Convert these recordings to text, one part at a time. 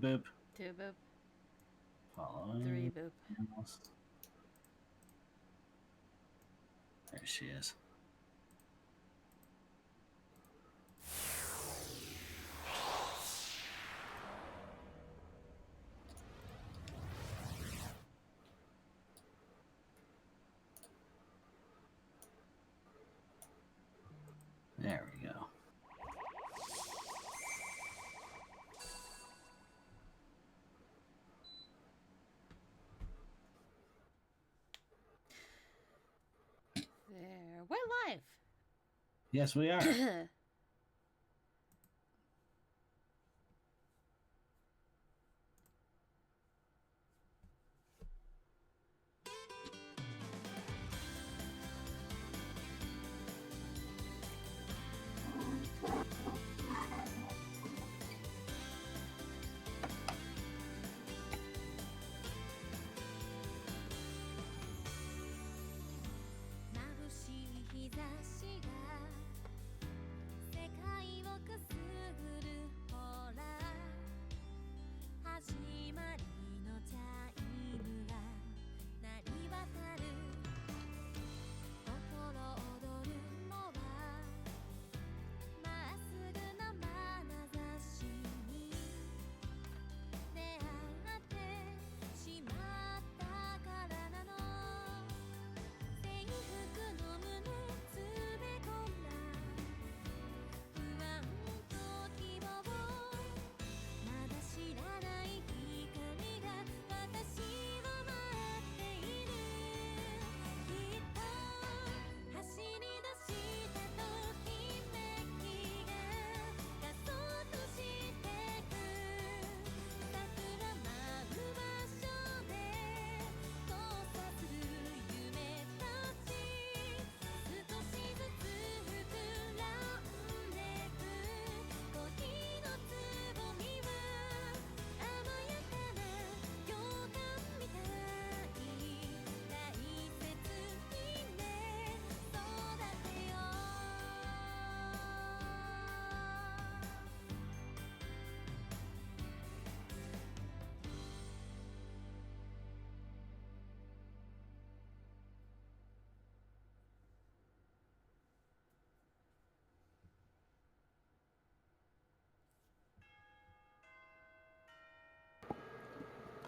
boop. 2 boop. Following. 3 boop. There she is. There we go. There. We're live. Yes, we are.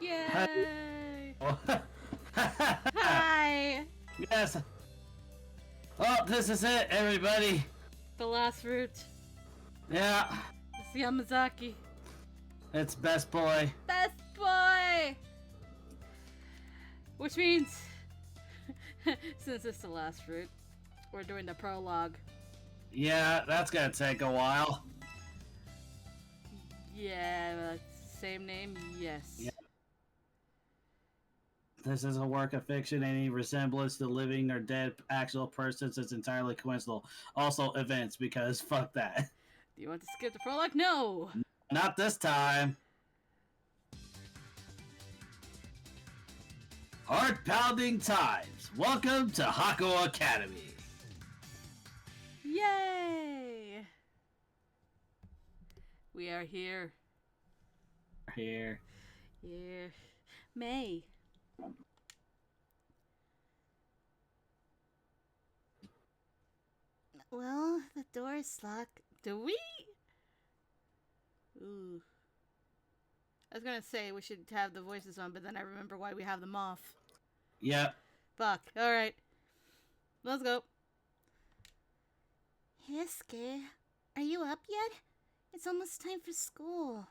Yay! Hi. Hi! Yes. Oh, this is it, everybody. The last route. Yeah. It's Yamazaki. It's Best Boy. Best boy! Which means, since it's the last route, we're doing the prologue. Yeah, that's gonna take a while. Yeah, same name, yes. Yeah. This is a work of fiction. Any resemblance to living or dead actual persons is entirely coincidental. Also, events, because fuck that. Do you want to skip the prologue? No! Not this time. Heart-pounding times. Welcome to Hakuoki Academy. Yay! We are here. Here. Here. May. Well, the door is locked. Do we? Ooh. I was gonna say we should have the voices on, but then I remember why we have them off. Yep. Fuck. Alright. Let's go. Hesuke, are you up yet? It's almost time for school.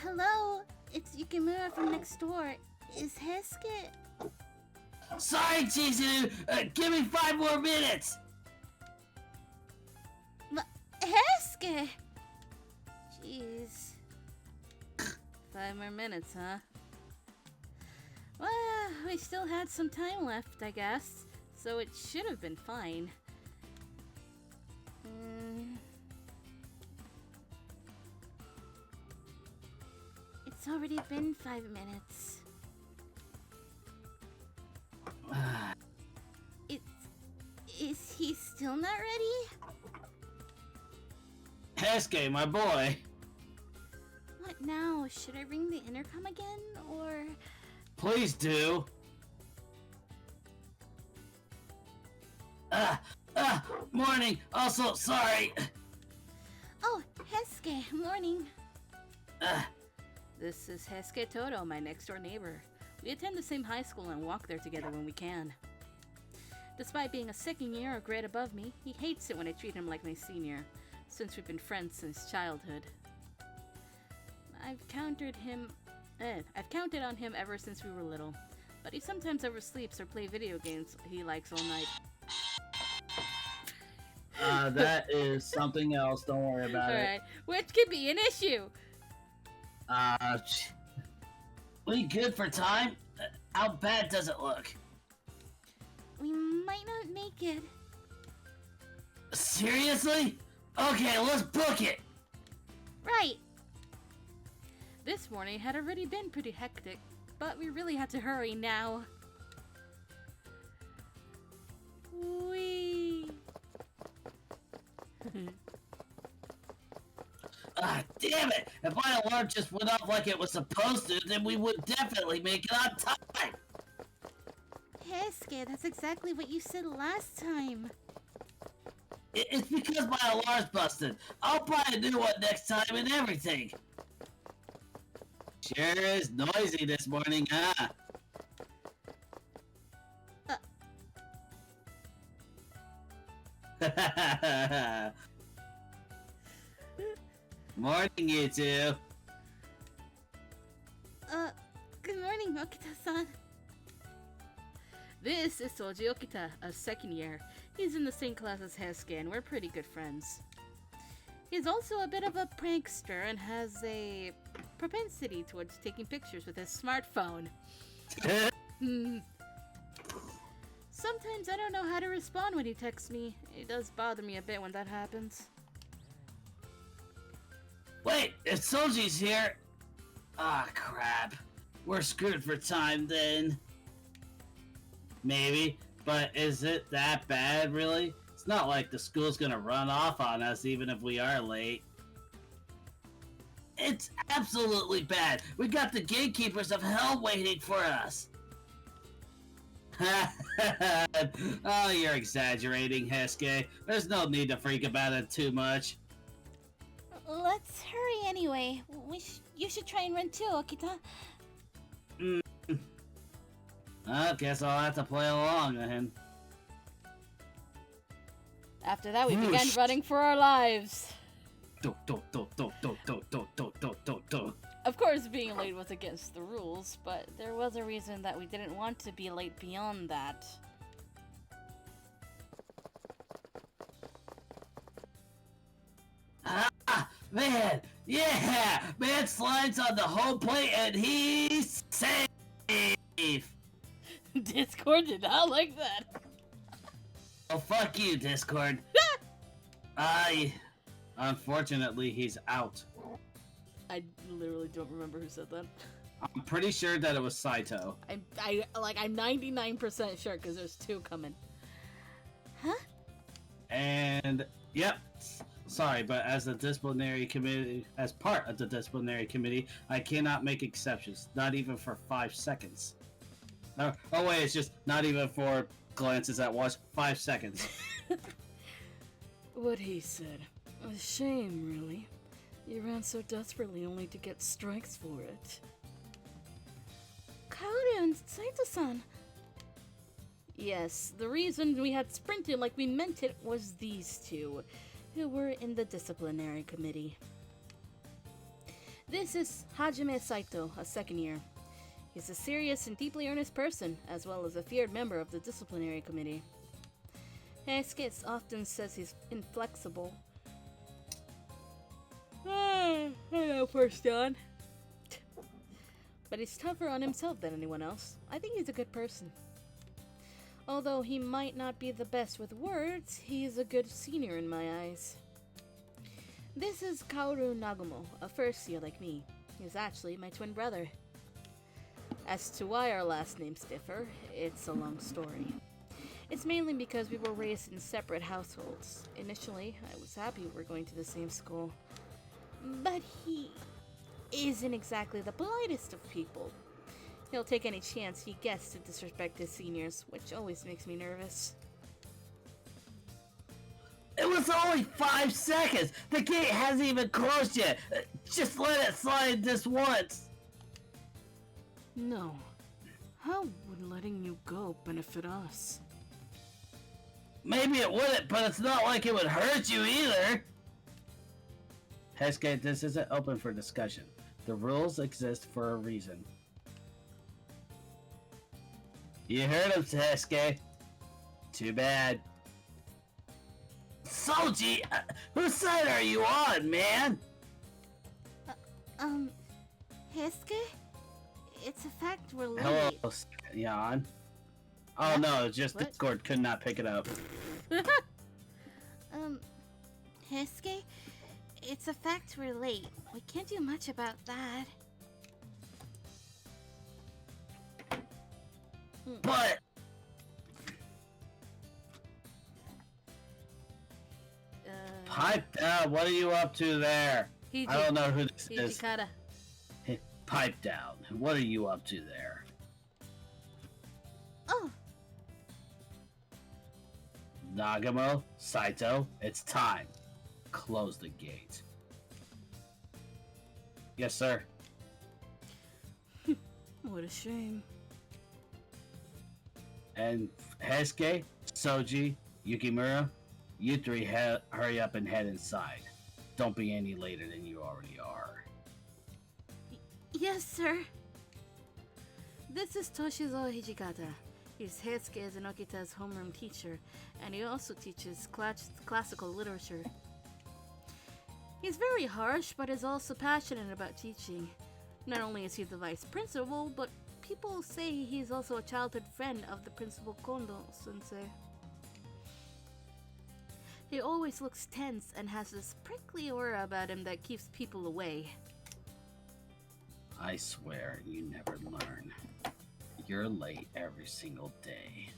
Hello? It's Yukimura from next door. Is Hesuke... Sorry, Chizu! Give me 5 more minutes! Hesuke! Jeez. 5 more minutes, huh? Well, we still had some time left, I guess. So it should have been fine. It's already been 5 minutes. Is he still not ready? Hesuke, my boy. What now? Should I ring the intercom again, or... Please do. Morning. Also, sorry. Oh, Hesuke, morning. Uh, This is Hesuke Todo, my next-door neighbor. We attend the same high school and walk there together when we can. Despite being a second year or grade above me, he hates it when I treat him like my senior, since we've been friends since childhood. I've counted on him ever since we were little, but he sometimes oversleeps or play video games he likes all night. that is something else. Don't worry about it. Alright, which could be an issue. We good for time? How bad does it look? We might not make it. Seriously? Okay, let's book it. Right. This morning had already been pretty hectic, but we really had to hurry now. Wee. Damn it! If my alarm just went off like it was supposed to, then we would definitely make it on time! Hesuke, that's exactly what you said last time. It's because my alarm's busted. I'll buy a new one next time and everything. Sure is noisy this morning, huh? Morning, you two. Good morning, Okita-san. This is Soji Okita, a second year. He's in the same class as Hesuke, and we're pretty good friends. He's also a bit of a prankster and has a propensity towards taking pictures with his smartphone. Sometimes I don't know how to respond when he texts me. It does bother me a bit when that happens. Wait, if Soji's here... Ah, crap. We're screwed for time then. Maybe, but is it that bad, really? It's not like the school's gonna run off on us even if we are late. It's absolutely bad. We got the gatekeepers of hell waiting for us. Oh, you're exaggerating, Hesuke. There's no need to freak about it too much. Let's hurry anyway. You should try and run too, Okita. I guess I'll have to play along then. After that, we began running for our lives. Of course, being late was against the rules, but there was a reason that we didn't want to be late beyond that. Ah, man! Yeah! Man slides on the home plate and he's safe! Discord did not like that. Oh, fuck you, Discord. Unfortunately, he's out. I literally don't remember who said that. I'm pretty sure that it was Saito. I'm 99% sure because there's two coming. Huh? And, yep. Sorry, but as part of the disciplinary committee, I cannot make exceptions. Not even for 5 seconds. Oh wait, it's just not even for glances at watch. 5 seconds. What he said. A shame, really. You ran so desperately only to get strikes for it. Kaoru and Saito-san. Yes, the reason we had sprinted like we meant it was these two, who were in the disciplinary committee. This is Hajime Saito, a second year. He's a serious and deeply earnest person, as well as a feared member of the disciplinary committee. Heisuke often says he's inflexible. Hello, first John. But he's tougher on himself than anyone else. I think he's a good person. Although he might not be the best with words, he's a good senior in my eyes. This is Kaoru Nagumo, a first year like me. He's actually my twin brother. As to why our last names differ, it's a long story. It's mainly because we were raised in separate households. Initially, I was happy we were going to the same school. But he isn't exactly the politest of people. He'll take any chance he gets to disrespect his seniors, which always makes me nervous. It was only 5 seconds! The gate hasn't even closed yet! Just let it slide this once! No. How would letting you go benefit us? Maybe it wouldn't, but it's not like it would hurt you either! Hesuke, this isn't open for discussion. The rules exist for a reason. You heard him, Hesuke. Too bad. Soji! Whose side are you on, man? Hesuke? It's a fact we're late. Hello, Jan. Oh no, just What? Discord could not pick it up. Hesuke? It's a fact we're late. We can't do much about that. But pipe down. What are you up to there? I don't know who this is. Hey, pipe down. What are you up to there? Oh, Nagamo, Saito, it's time. Close the gate. Yes, sir. what a shame. And Hesuke, Soji, Yukimura, you three hurry up and head inside. Don't be any later than you already are. Yes, sir. This is Toshizo Hijikata. He's Heisuke Zenokita's homeroom teacher, and he also teaches classical literature. He's very harsh, but is also passionate about teaching. Not only is he the vice principal, but people say he's also a childhood friend of the principal Kondo-sensei. He always looks tense and has this prickly aura about him that keeps people away. I swear you never learn. You're late every single day.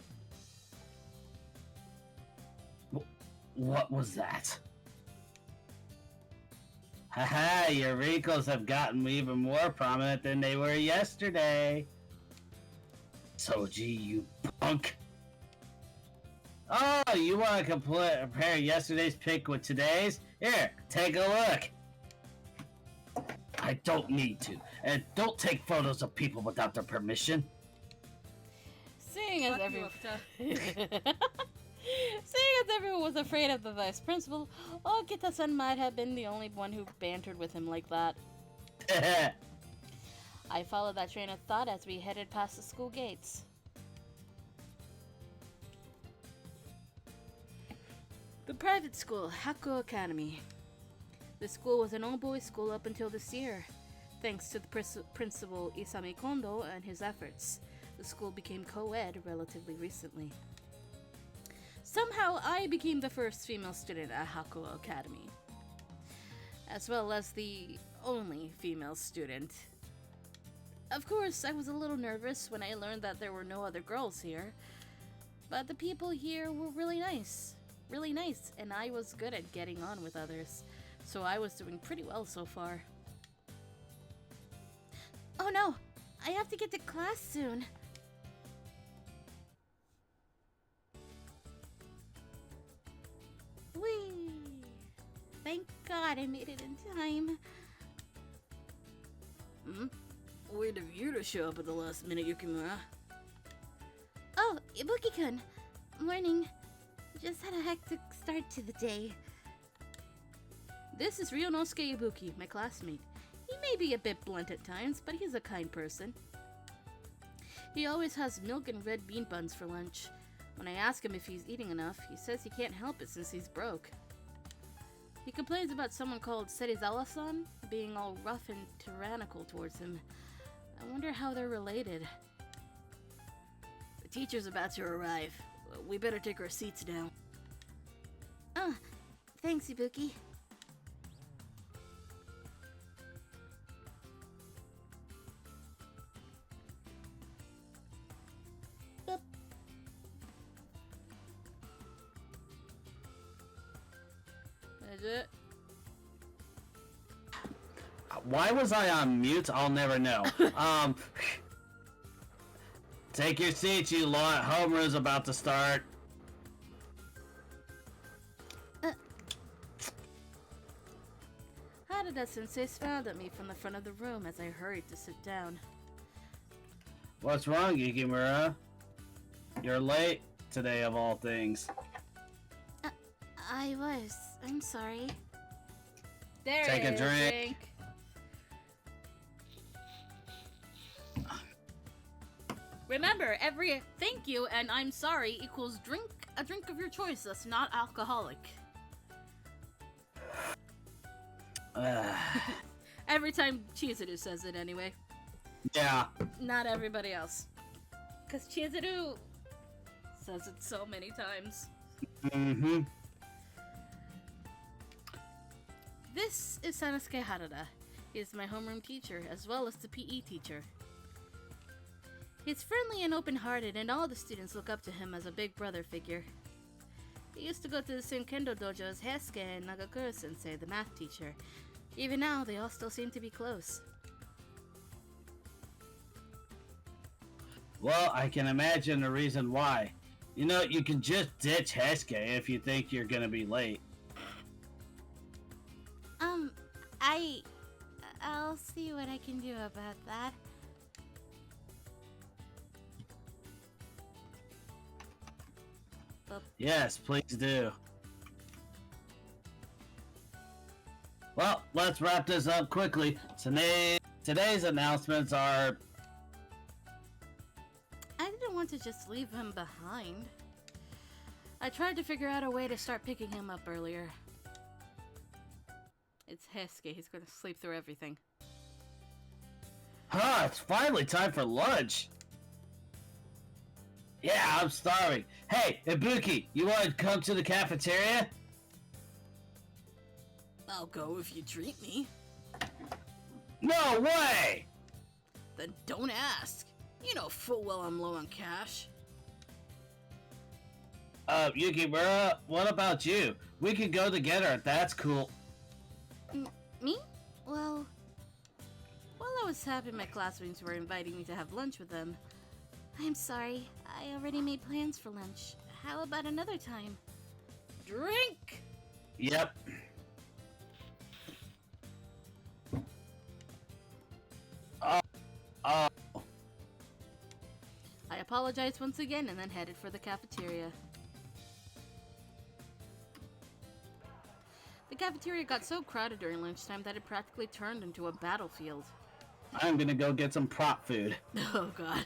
What was that? Haha, your wrinkles have gotten even more prominent than they were yesterday. Soji, you punk. Oh, you want to compare yesterday's pic with today's? Here, take a look. I don't need to. And don't take photos of people without their permission. Seeing as everyone was afraid of the vice principal, Okita-san might have been the only one who bantered with him like that. I followed that train of thought as we headed past the school gates. The private school, Hakuoki Academy. The school was an all-boys school up until this year. Thanks to the principal Isami Kondo and his efforts, the school became co-ed relatively recently. Somehow, I became the first female student at Hakuoki Academy, as well as the only female student. Of course, I was a little nervous when I learned that there were no other girls here, but the people here were really nice, and I was good at getting on with others, so I was doing pretty well so far. Oh no, I have to get to class soon. Whee! Thank God I made it in time. Weird of you to show up at the last minute, Yukimura. Oh, Ibuki-kun. Morning. Just had a hectic start to the day. This is Ryonosuke Ibuki, my classmate. He may be a bit blunt at times, but he's a kind person. He always has milk and red bean buns for lunch. When I ask him if he's eating enough, he says he can't help it since he's broke. He complains about someone called Serizawa-san being all rough and tyrannical towards him. I wonder how they're related. The teacher's about to arrive. We better take our seats now. Oh, thanks, Ibuki. Is it? Why was I on mute? I'll never know. Take your seats, you lot. Homer is about to start. Harada-sensei smiled at me from the front of the room as I hurried to sit down. What's wrong, Yukimura? You're late today, of all things. I was. I'm sorry. There Take a drink. Remember, every thank you and I'm sorry equals a drink of your choice that's not alcoholic. Every time Chizuru says it anyway. Yeah. Not everybody else. Because Chizuru says it so many times. Mm-hmm. This is Sanosuke Harada. He is my homeroom teacher, as well as the PE teacher. He's friendly and open-hearted, and all the students look up to him as a big brother figure. He used to go to the same kendo dojo as Heisuke and Nagakura-sensei, the math teacher. Even now, they all still seem to be close. Well, I can imagine the reason why. You know, you can just ditch Heisuke if you think you're gonna be late. I'll see what I can do about that. Yes, please do. Well, let's wrap this up quickly. Today's announcements are... I didn't want to just leave him behind. I tried to figure out a way to start picking him up earlier. It's Heisuke. He's going to sleep through everything. It's finally time for lunch. Yeah, I'm starving. Hey, Ibuki, you want to come to the cafeteria? I'll go if you treat me. No way! Then don't ask. You know full well I'm low on cash. Yukimura, what about you? We could go together if that's cool. Me? Well, while I was happy my classmates were inviting me to have lunch with them, I'm sorry, I already made plans for lunch. How about another time? Drink! Yep. I apologized once again and then headed for the cafeteria. The cafeteria got so crowded during lunchtime that it practically turned into a battlefield. I'm gonna go get some prop food. Oh god.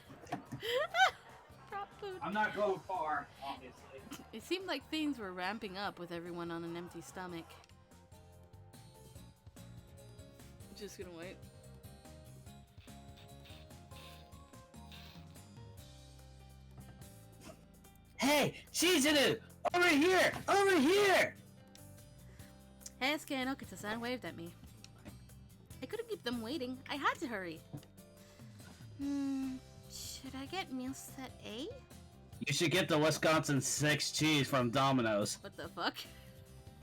Prop food. I'm not going far, obviously. It seemed like things were ramping up with everyone on an empty stomach. Just gonna wait. Hey, Chizuru! Over here! Over here! Heisuke and Okita-san waved at me. I couldn't keep them waiting. I had to hurry. Should I get meal set A? You should get the Wisconsin 6 cheese from Domino's. What the fuck?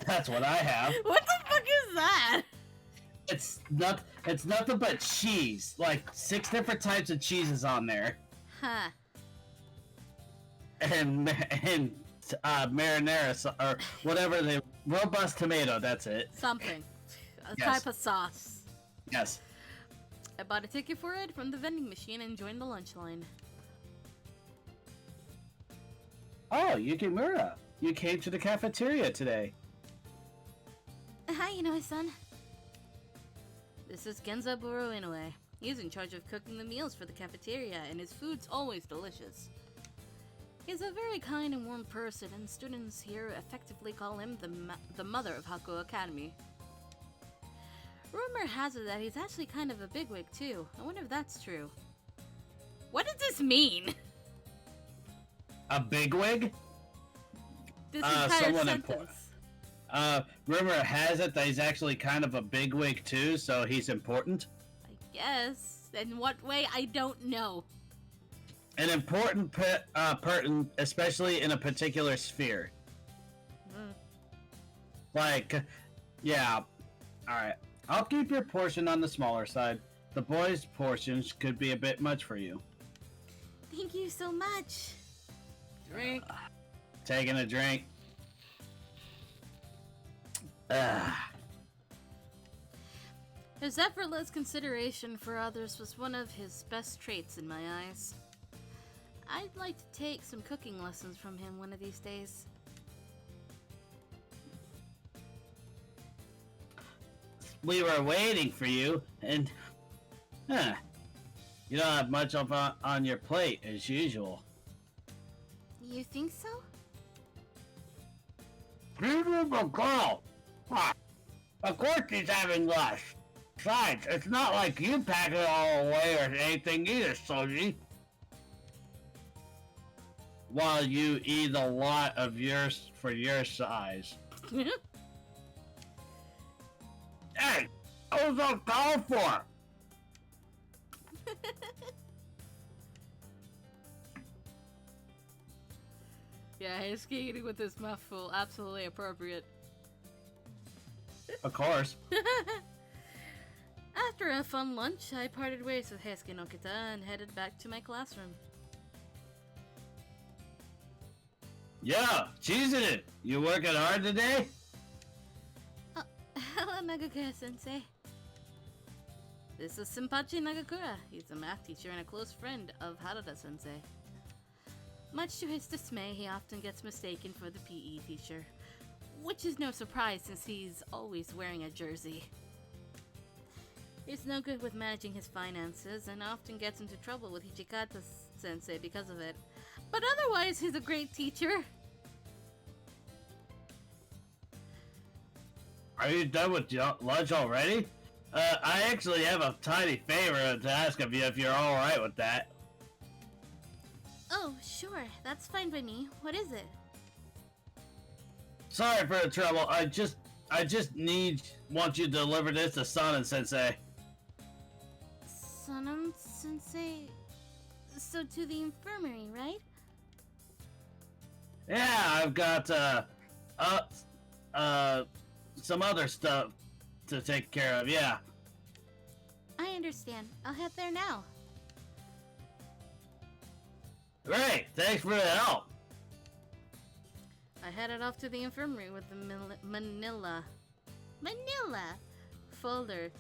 That's what I have. What the fuck is that? It's nothing but cheese. Like 6 different types of cheeses on there. Huh. And marinara or whatever the robust tomato, that's it. Something. A Yes. type of sauce. Yes. I bought a ticket for it from the vending machine and joined the lunch line. Oh, Yukimura, you came to the cafeteria today. Hi, Inoue-san. This is Genzaburo Inoue. He's in charge of cooking the meals for the cafeteria, and his food's always delicious. He's a very kind and warm person, and students here effectively call him the mother of Hakuo Academy. Rumor has it that he's actually kind of a bigwig too. I wonder if that's true. What does this mean? A bigwig? This entire someone sentence. Rumor has it that he's actually kind of a bigwig too, so he's important. I guess. In what way? I don't know. An important person, especially in a particular sphere. Mm. Like, Yeah, alright. I'll keep your portion on the smaller side. The boys' portions could be a bit much for you. Thank you so much. Drink. Taking a drink. Ugh. His effortless consideration for others was one of his best traits in my eyes. I'd like to take some cooking lessons from him one of these days. We were waiting for you, and... you don't have much on your plate, as usual. You think so? Beautiful girl! Of course he's having less. Besides, it's not like you pack it all away or anything either, Soji. While you eat a lot of yours for your size. Hey! What was that called for? Yeah, his eating with his mouth full, absolutely appropriate. Of course. After a fun lunch, I parted ways with Heisuke Nokita and headed back to my classroom. Yeah, cheesing it. You working hard today? Hello, Nagakura-sensei. This is Senpachi Nagakura. He's a math teacher and a close friend of Harada-sensei. Much to his dismay, he often gets mistaken for the PE teacher, which is no surprise since he's always wearing a jersey. He's no good with managing his finances and often gets into trouble with Hijikata-sensei because of it. But otherwise, he's a great teacher. Are you done with lunch already? I actually have a tiny favor to ask of you if you're alright with that. Oh, sure. That's fine by me. What is it? Sorry for the trouble. I just want you to deliver this to Sanan Sensei. Sanan Sensei? So to the infirmary, right? Yeah, I've got some other stuff to take care of. Yeah. I understand. I'll head there now. Great. Thanks for the help. I headed off to the infirmary with the Manila folder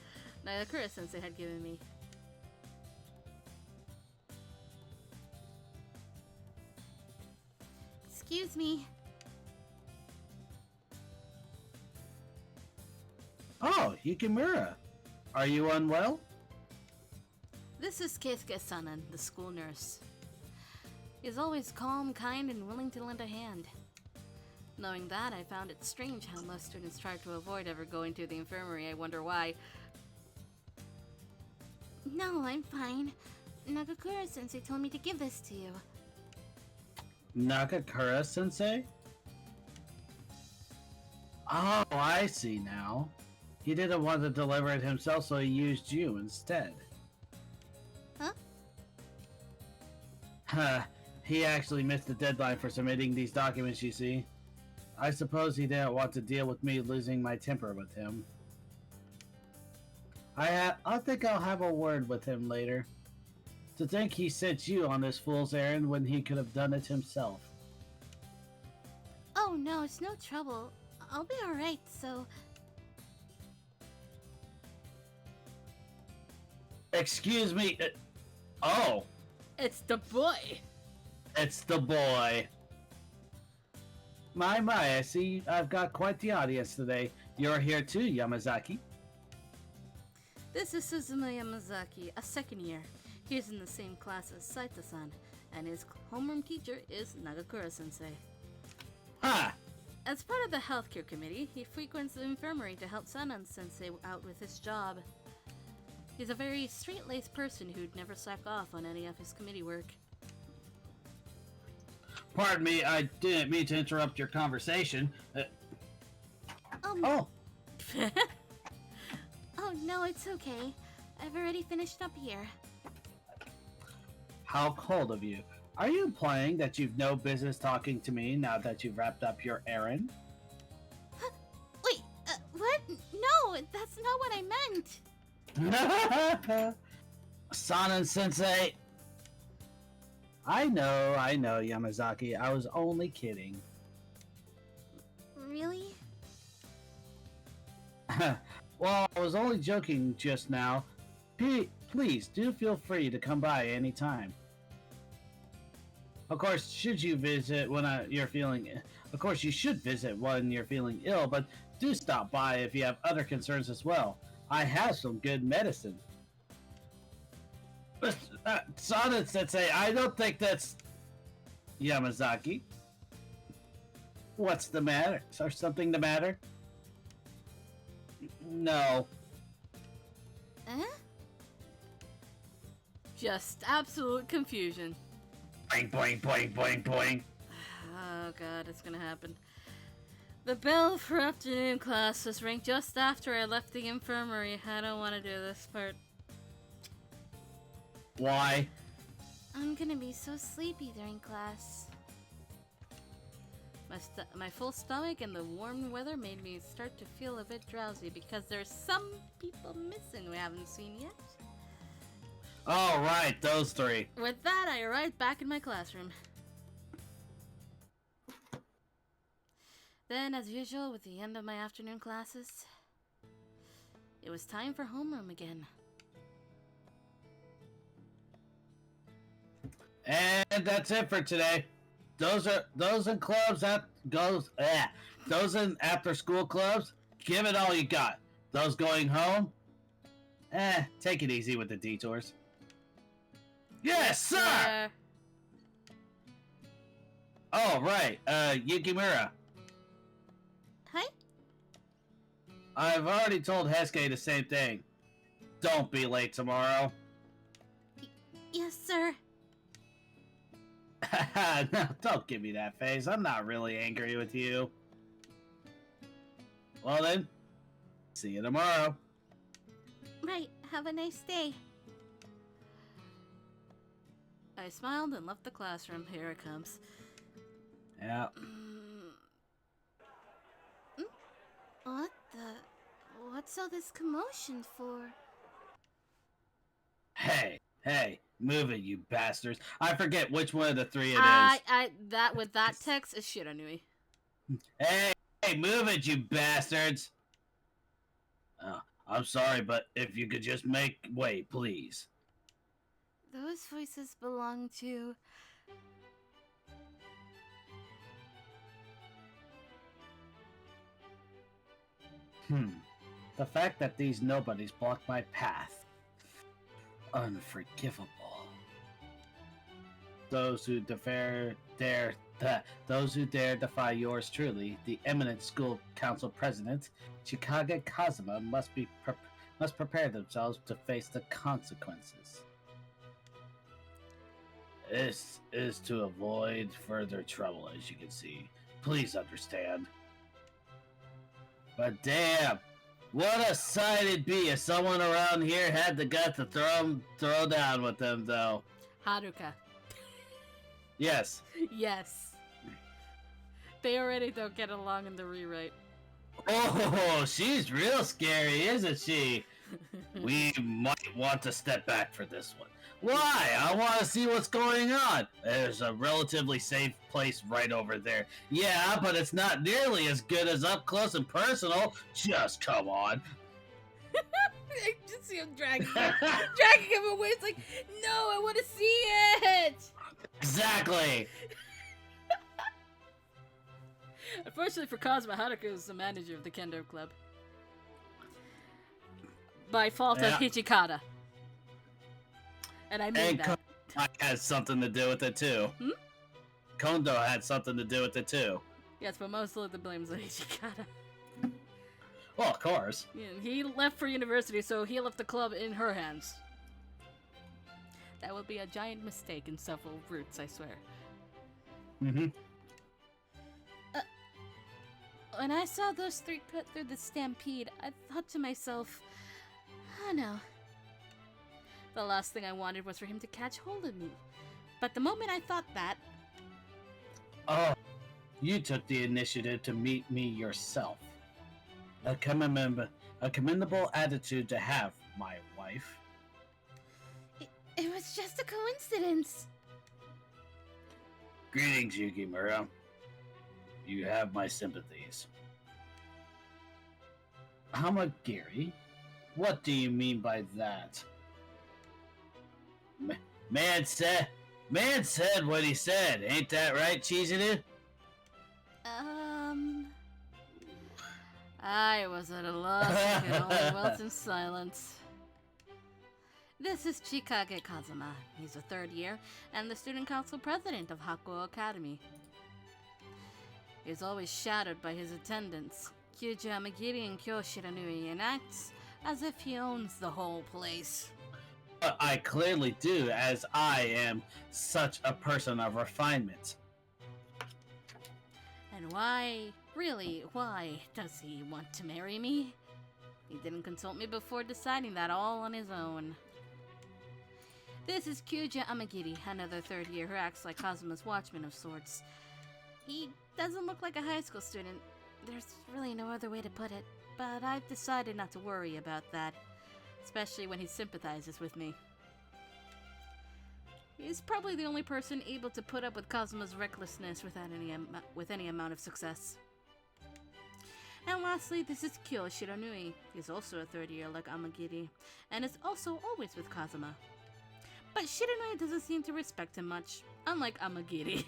Nagakura-sensei had given me. Excuse me. Oh, Yukimura. Are you unwell? This is Keisuke-sanan, the school nurse. He's always calm, kind, and willing to lend a hand. Knowing that, I found it strange how most students try to avoid ever going to the infirmary. I wonder why. No, I'm fine. Nagakura-sensei told me to give this to you. Nagakura-sensei? Oh, I see now. He didn't want to deliver it himself, so he used you instead. Huh? Huh. He actually missed the deadline for submitting these documents, you see. I suppose he didn't want to deal with me losing my temper with him. I think I'll have a word with him later. To think he sent you on this fool's errand when he could have done it himself. Oh no, it's no trouble. I'll be alright, so... Excuse me. Oh. It's the boy! It's the boy. My, I see I've got quite the audience today. You're here too, Yamazaki. This is Suzume Yamazaki, a second year. He's in the same class as Saito-san, and his homeroom teacher is Nagakura-sensei. Ha! As part of the healthcare committee, he frequents the infirmary to help Sanan-sensei out with his job. He's a very straight-laced person who'd never slack off on any of his committee work. Pardon me, I didn't mean to interrupt your conversation. Oh. Oh no, it's okay. I've already finished up here. How cold of you. Are you implying that you've no business talking to me now that you've wrapped up your errand? Wait, what? that's not what I meant. Sanan-sensei! I know, Yamazaki. I was only kidding. Really? Well, I was only joking just now. Please, do feel free to come by anytime. Of course, should you visit when you're feeling... Of course, you should visit when you're feeling ill, but do stop by if you have other concerns as well. I have some good medicine. Sanan-sensei, I don't think that's... Yamazaki? What's the matter? Is there something the matter? No. Huh? Just absolute confusion. Boing, boing, boing, boing, boing. Oh god, it's gonna happen. The bell for afternoon classes rang just after I left the infirmary. I don't want to do this part. Why? I'm gonna be so sleepy during class. My full stomach and the warm weather made me start to feel a bit drowsy because there's some people missing we haven't seen yet. Oh, right, those three. With that, I arrived back in my classroom. Then, as usual, with the end of my afternoon classes, it was time for homeroom again. And that's it for today. Those in clubs those in after school clubs, give it all you got. Those going home, take it easy with the detours. Yes, sir! Oh, right, Yukimura. Hi? I've already told Hesuke the same thing. Don't be late tomorrow. Yes, sir. No, don't give me that face. I'm not really angry with you. Well then, see you tomorrow. Right, have a nice day. I smiled and left the classroom. Here it comes. Yeah. What's all this commotion for? Hey, move it, you bastards. I forget which one of the three it is. That text is shit anyway. Hey, move it, you bastards. I'm sorry, but if you could just make way, please. Those voices belong to... The fact that these nobodies block my path. Unforgivable. Those who dare defy yours truly, the eminent school council president, Chikage Kazuma, must prepare themselves to face the consequences. This is to avoid further trouble, as you can see. Please understand. But damn, what a sight it'd be if someone around here had the guts to throw down with them, though. Haruka. Yes. Yes. They already don't get along in the rewrite. Oh, she's real scary, isn't she? We might want to step back for this one. Why? I want to see what's going on. There's a relatively safe place right over there. Yeah, but it's not nearly as good as up close and personal. Just come on. I just see him dragging him away. It's like, no, I want to see it. Exactly. Unfortunately for Kazuma, Haruka is the manager of the Kendo Club. By fault of Hichikata. And I mean that. Kondo had something to do with it too. Kondo had something to do with it too. Yes, but mostly the blame's on Hichikata. Well, of course. Yeah, he left for university, so he left the club in her hands. That would be a giant mistake in several routes, I swear. When I saw those three put through the stampede, I thought to myself, oh no. The last thing I wanted was for him to catch hold of me. But the moment I thought that... Oh, you took the initiative to meet me yourself. A commendable attitude to have, my wife. It was just a coincidence. Greetings, Yukimura. You have my sympathies. Hamagiri? What do you mean by that? Man said what he said. Ain't that right, Chizuru? I was at a loss and could only wilt in silence. This is Chikage Kazuma. He's a third year and the student council president of Hakuo Academy. He's always shadowed by his attendants, Kyuji Amagiri and Kyo Shiranui, and acts as if he owns the whole place. I clearly do, as I am such a person of refinement. And why does he want to marry me? He didn't consult me before deciding that all on his own. This is Kyuji Amagiri, another third year who acts like Kazuma's watchman of sorts. He doesn't look like a high school student. There's really no other way to put it, but I've decided not to worry about that, especially when he sympathizes with me. He's probably the only person able to put up with Kazuma's recklessness with any amount of success. And lastly, this is Kyo Shiranui. He's also a third year like Amagiri, and is also always with Kazuma. But Shiranui doesn't seem to respect him much, unlike Amagiri.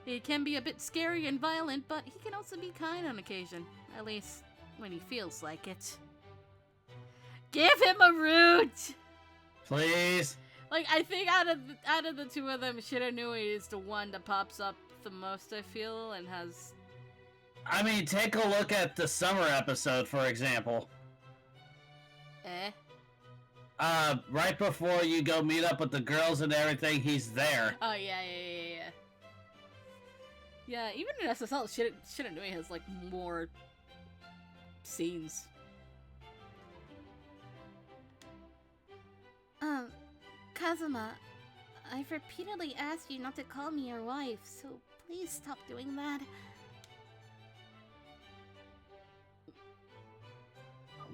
He can be a bit scary and violent, but he can also be kind on occasion, at least when he feels like it. Give him a root! Please? Like, I think out of the two of them, Shiranui is the one that pops up the most, I feel, and has... I mean, take a look at the summer episode, for example. Right before you go meet up with the girls and everything, he's there. Oh, yeah. Yeah, even in SSL, Shiranui has, like, more scenes. Kazuma, I've repeatedly asked you not to call me your wife, so please stop doing that.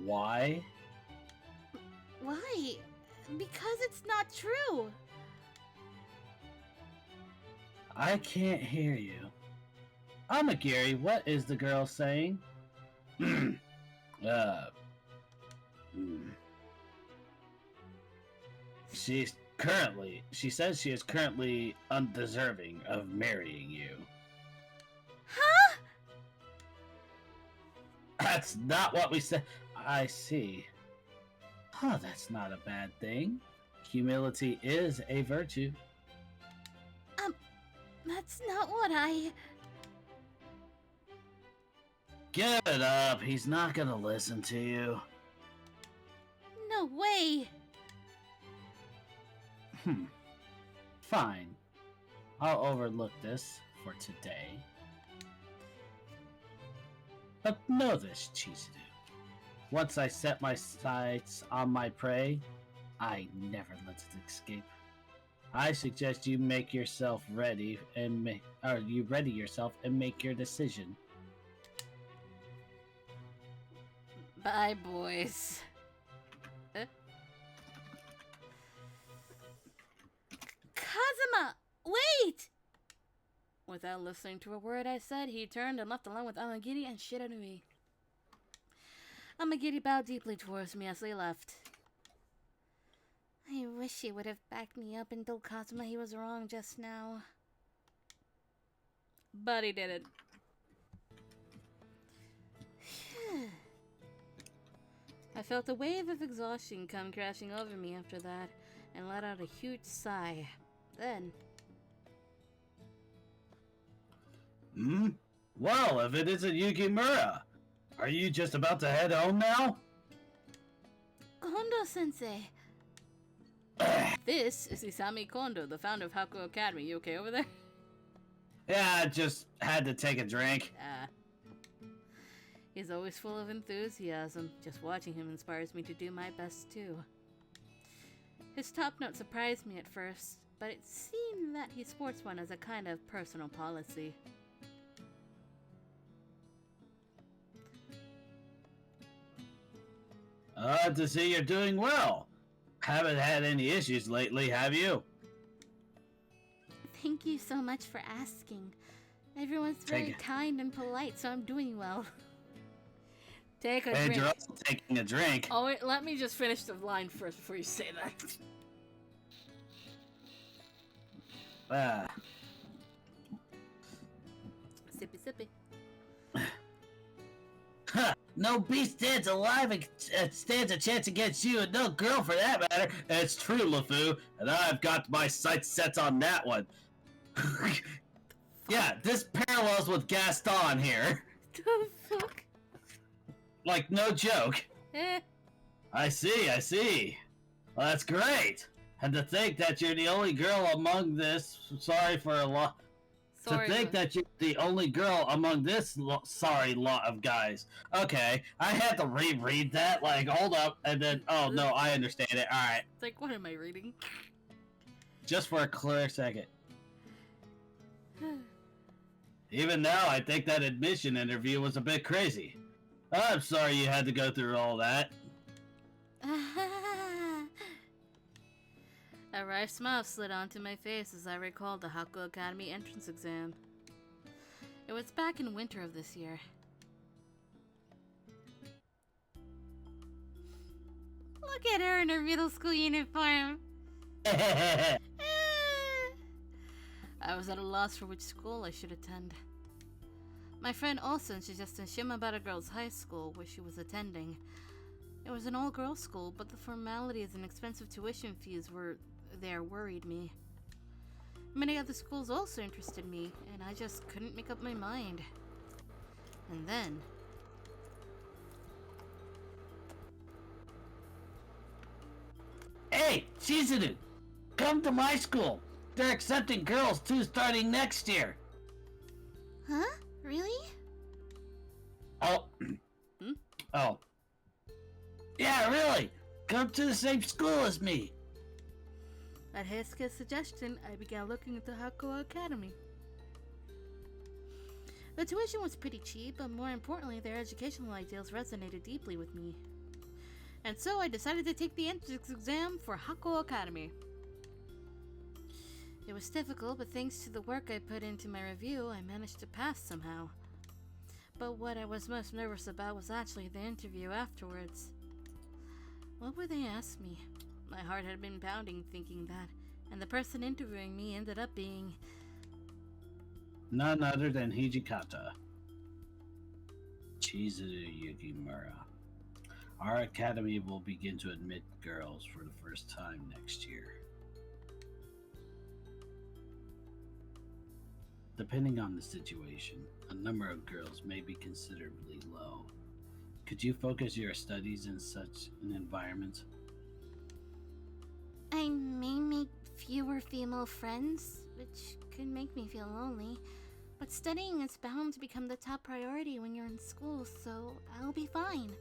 Why? Why? Because it's not true. I can't hear you. Amagiri, what is the girl saying? She says she is currently undeserving of marrying you. Huh? That's not what we said. I see. Huh, that's not a bad thing. Humility is a virtue. That's not what I... Give it up. He's not gonna listen to you. No way! Fine. I'll overlook this for today. But know this, Chizuru. Once I set my sights on my prey, I never let it escape. I suggest you make yourself ready and ready yourself and make your decision. Bye, boys. Kazuma! Wait! Without listening to a word I said, he turned and left alone with Amagiri and Shiranui. Amagiri bowed deeply towards me as they left. I wish he would have backed me up and told Kazuma he was wrong just now. But he didn't. I felt a wave of exhaustion come crashing over me after that, and let out a huge sigh. Then... Well, if it isn't Yukimura, are you just about to head home now? Kondo-sensei! This is Isami Kondo, the founder of Hakuo Academy. You okay over there? Yeah, I just had to take a drink. He's always full of enthusiasm. Just watching him inspires me to do my best too. His top note surprised me at first, but it seemed that he sports one as a kind of personal policy. To see you're doing well. Haven't had any issues lately, have you? Thank you so much for asking. Everyone's very kind and polite, so I'm doing well. Take a drink. And you're also taking a drink. Oh, wait, let me just finish the line first before you say that. Sippy, sippy. Huh. No beast stands alive and stands a chance against you, and no girl for that matter. It's true, LeFou, and I've got my sights set on that one. Yeah, this parallels with Gaston here. The fuck? Like, no joke. Eh. I see. Well, that's great. And to think that you're the only girl among this, To think that you're the only girl among this sorry lot of guys. Okay, I had to reread that, like, hold up, and then, oh, no, I understand it, alright. It's like, what am I reading? Just for a clear second. Even now, I think that admission interview was a bit crazy. I'm sorry you had to go through all that. A wry smile slid onto my face as I recalled the Hakuoki Academy entrance exam. It was back in winter of this year. Look at her in her middle school uniform. I was at a loss for which school I should attend. My friend Olsen suggested Shima about a girls' high school where she was attending. It was an all-girls school, but the formalities and expensive tuition fees worried me. Many other schools also interested me, and I just couldn't make up my mind. And then... Hey, Chizuru! Come to my school! They're accepting girls too starting next year! Huh? Really? Oh. Oh. Yeah, really! Come to the same school as me! At Heisuke's suggestion, I began looking into Hakuoki Academy. The tuition was pretty cheap, but more importantly, their educational ideals resonated deeply with me. And so I decided to take the entrance exam for Hakuoki Academy. It was difficult, but thanks to the work I put into my review, I managed to pass somehow. But what I was most nervous about was actually the interview afterwards. What would they ask me? My heart had been pounding thinking that, and the person interviewing me ended up being... none other than Hijikata. Chizuru Yukimura. Our academy will begin to admit girls for the first time next year. Depending on the situation, a number of girls may be considerably low. Could you focus your studies in such an environment? I may make fewer female friends, which could make me feel lonely, but studying is bound to become the top priority when you're in school, so I'll be fine.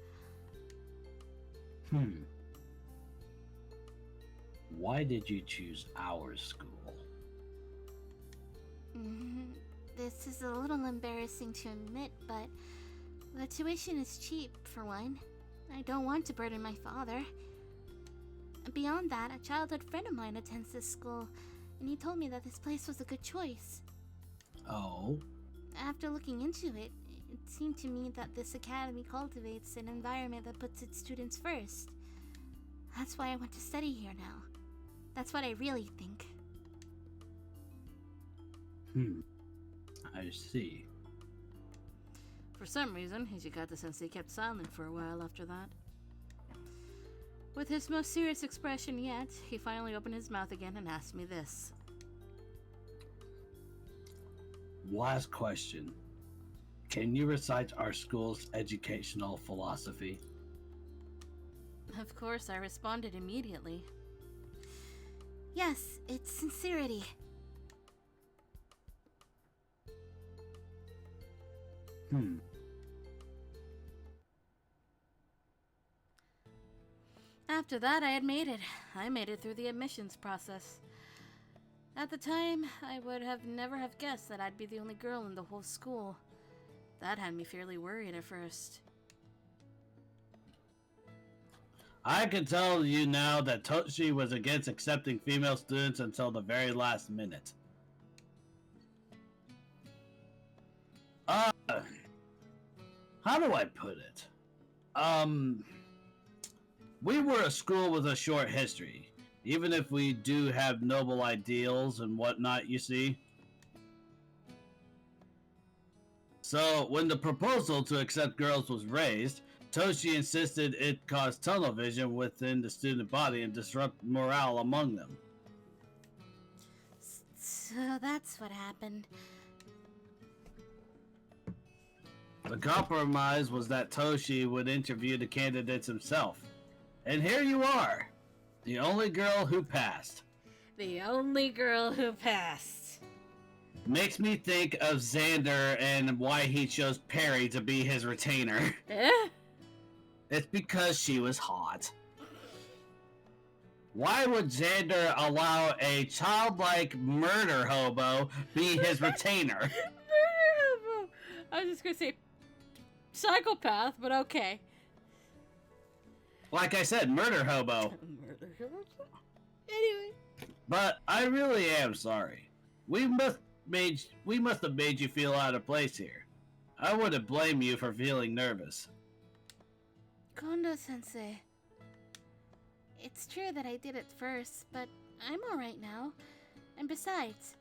Why did you choose our school? This is a little embarrassing to admit, but the tuition is cheap, for one. I don't want to burden my father. Beyond that, a childhood friend of mine attends this school, and he told me that this place was a good choice. Oh? After looking into it, it seemed to me that this academy cultivates an environment that puts its students first. That's why I want to study here now. That's what I really think. I see. For some reason, Hijikata-sensei kept silent for a while after that. With his most serious expression yet, he finally opened his mouth again and asked me this. Last question. Can you recite our school's educational philosophy? Of course, I responded immediately. Yes, it's sincerity. After that, I had made it. I made it through the admissions process. At the time, I would have never have guessed that I'd be the only girl in the whole school. That had me fairly worried at first. I can tell you now that Toshi was against accepting female students until the very last minute. Uh, how do I put it? We were a school with a short history, even if we do have noble ideals and whatnot, you see. So, when the proposal to accept girls was raised, Toshi insisted it cause tunnel vision within the student body and disrupt morale among them. So that's what happened. The compromise was that Toshi would interview the candidates himself. And here you are, the only girl who passed. The only girl who passed. Makes me think of Xander and why he chose Perry to be his retainer. Eh? It's because she was hot. Why would Xander allow a childlike murder hobo be his retainer? Murder hobo! I was just gonna say psychopath, but okay. Like I said, murder hobo. Murder hobo? Anyway. But I really am sorry. We must have made you feel out of place here. I wouldn't blame you for feeling nervous. Kondo-sensei. It's true that I did it first, but I'm alright now. And besides,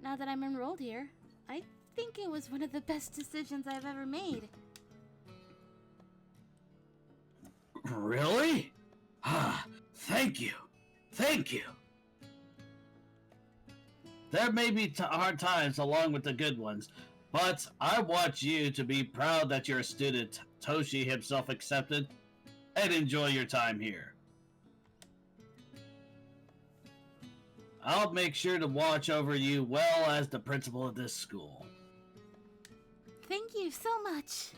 now that I'm enrolled here, I think it was one of the best decisions I've ever made. Really? Ah, thank you. Thank you. There may be hard times along with the good ones, but I want you to be proud that you're a student Toshi himself accepted, and enjoy your time here. I'll make sure to watch over you well as the principal of this school. Thank you so much.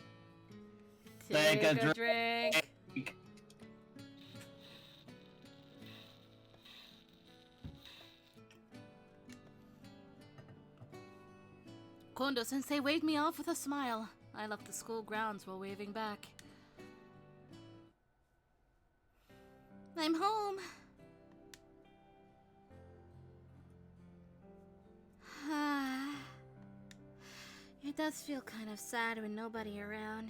Take a drink. Kondo-sensei waved me off with a smile. I left the school grounds while waving back. I'm home. It does feel kind of sad when nobody around.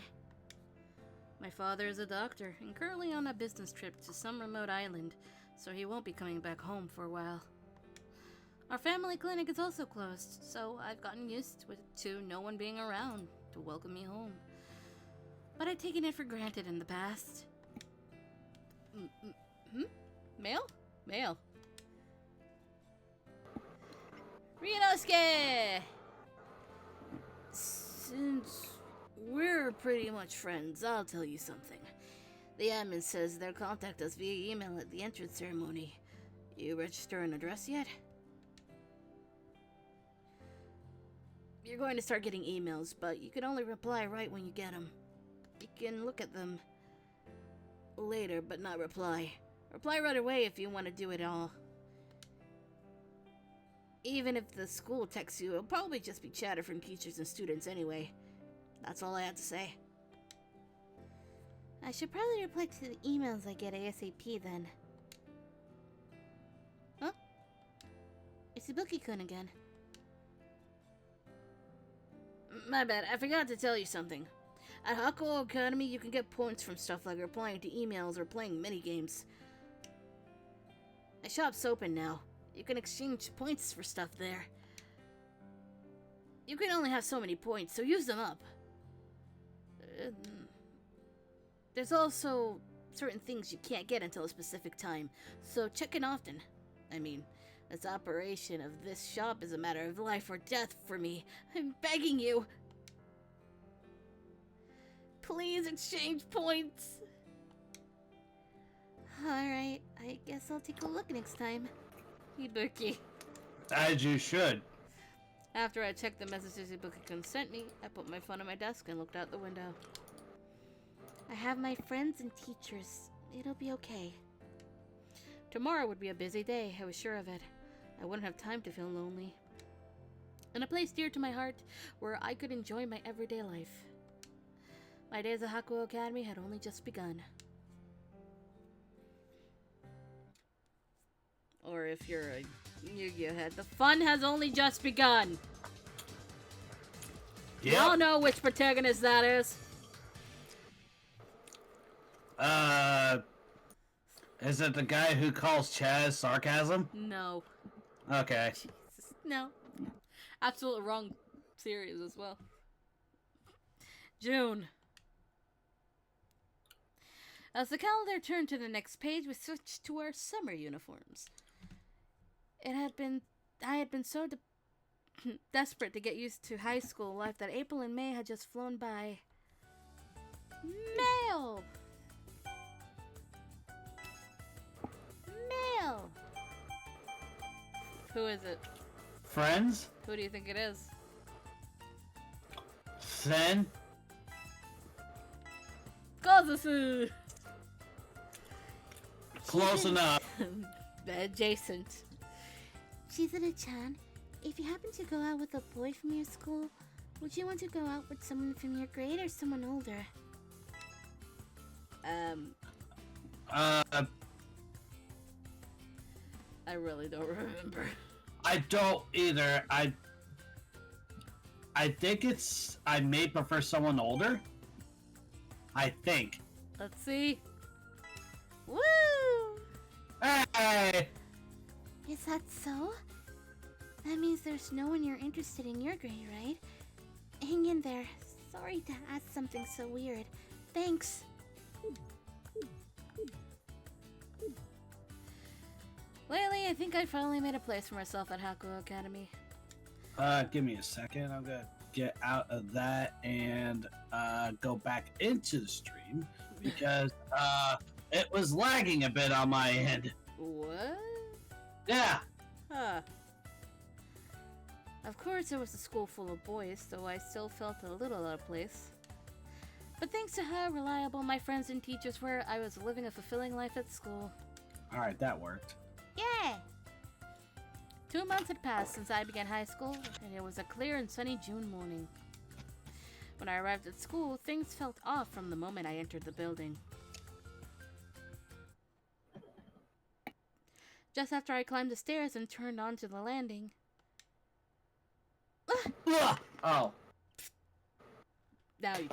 My father is a doctor and currently on a business trip to some remote island, so he won't be coming back home for a while. Our family clinic is also closed, so I've gotten used to no one being around to welcome me home. But I'd taken it for granted in the past. Mail? Mail. Ryunosuke! Since we're pretty much friends, I'll tell you something. The admin says they'll contact us via email at the entrance ceremony. You register an address yet? You're going to start getting emails, but you can only reply right when you get them. You can look at them later, but not reply. Reply right away if you want to do it all. Even if the school texts you, it'll probably just be chatter from teachers and students anyway. That's all I had to say. I should probably reply to the emails I get ASAP then. Huh? It's Ibuki-kun again. My bad, I forgot to tell you something. At Hakuoki Academy, you can get points from stuff like replying to emails or playing minigames. My shop's open now. You can exchange points for stuff there. You can only have so many points, so use them up. There's also certain things you can't get until a specific time, so check in often. I mean, this operation of this shop is a matter of life or death for me. I'm begging you. Please exchange points. Alright, I guess I'll take a look next time. Ibuki. As you should. After I checked the messages Ibuki-kun sent me, I put my phone on my desk and looked out the window. I have my friends and teachers. It'll be okay. Tomorrow would be a busy day, I was sure of it. I wouldn't have time to feel lonely. In a place dear to my heart, where I could enjoy my everyday life. My days at Hakuoki Academy had only just begun. or if you're a Yu-Gi-Oh head, the fun has only just begun. Yep. You all know which protagonist that is. Is it the guy who calls Chaz sarcasm? No. Okay. Jesus, no. Absolutely wrong series as well. June. As the calendar turned to the next page, we switched to our summer uniforms. I had been so desperate to get used to high school life that April and May had just flown by. Mail! Mail! Who is it? Friends? Who do you think it is? Sen? Kazusu! Close enough. Adjacent. Chizuru-chan, if you happen to go out with a boy from your school, would you want to go out with someone from your grade or someone older? I really don't remember. I don't either. I think it's... I may prefer someone older. I think. Let's see. Woo! Hey! Is that so? That means there's no one you're interested in your grade, right? Hang in there. Sorry to ask something so weird. Thanks. Lately, I think I finally made a place for myself at Hakuoki Academy. Give me a second. I'm gonna get out of that and go back into the stream because it was lagging a bit on my end. What? Yeah. Huh. Of course, it was a school full of boys, so I still felt a little out of place. But thanks to how reliable my friends and teachers were, I was living a fulfilling life at school. All right, that worked. Yeah. 2 months had passed since I began high school, and it was a clear and sunny June morning. When I arrived at school, things felt off from the moment I entered the building. Just after I climbed the stairs and turned onto the landing. Oh. Now you.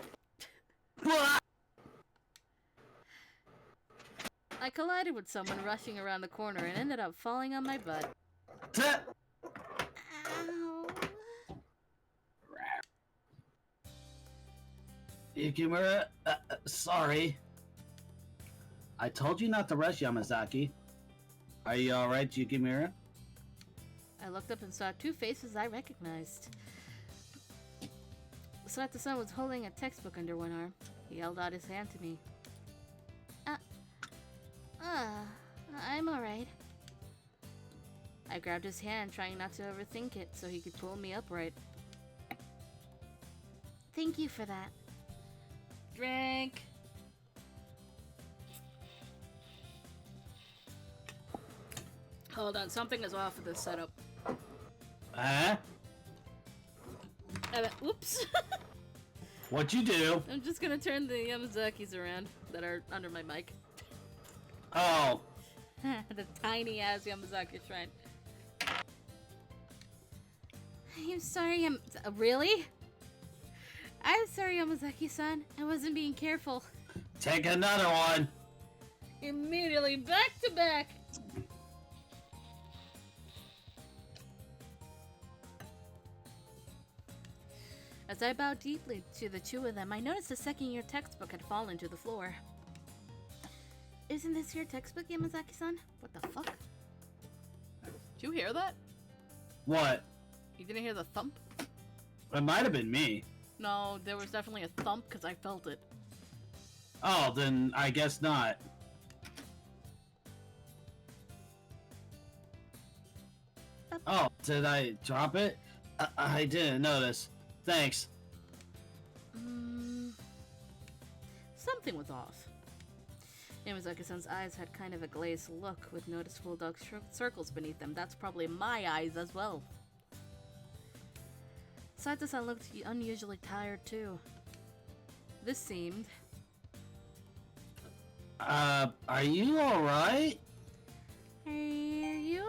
I collided with someone rushing around the corner and ended up falling on my butt. Ow. Yukimura, sorry. I told you not to rush, Yamazaki. Are you alright, Yukimura? I looked up and saw 2 faces I recognized. Sato-san was holding a textbook under one arm. He held out his hand to me. I'm alright. I grabbed his hand, trying not to overthink it, so he could pull me upright. Thank you for that. Drink! Hold on, something is off with this setup. Huh? Oops! What'd you do? I'm just gonna turn the Yamazakis around that are under my mic. Oh. The tiny ass Yamazaki shrine. I'm sorry, Really? I'm sorry, Yamazaki-san. I wasn't being careful. Take another one. Immediately, back to back! As I bowed deeply to the 2 of them, I noticed the second-year textbook had fallen to the floor. Isn't this your textbook, Yamazaki-san? What the fuck? Did you hear that? What? You didn't hear the thump? It might have been me. No, there was definitely a thump because I felt it. Oh, then I guess not. Oh, did I drop it? I didn't notice. Thanks. Something was off. Yamazaki-san's eyes had kind of a glazed look with noticeable dark circles beneath them. That's probably my eyes as well. Sato-san looked unusually tired too. This seemed... Are you alright? Are you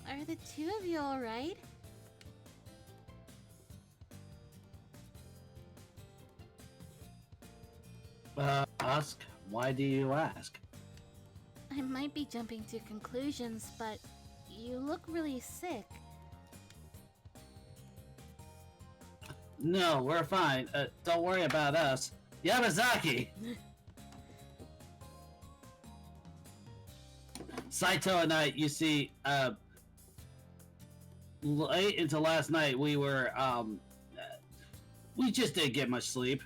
Are the two of you alright? Ask? Why do you ask? I might be jumping to conclusions, but you look really sick. No, we're fine. Don't worry about us. Yamazaki! Saito and I, you see, late into last night, we were, we just didn't get much sleep.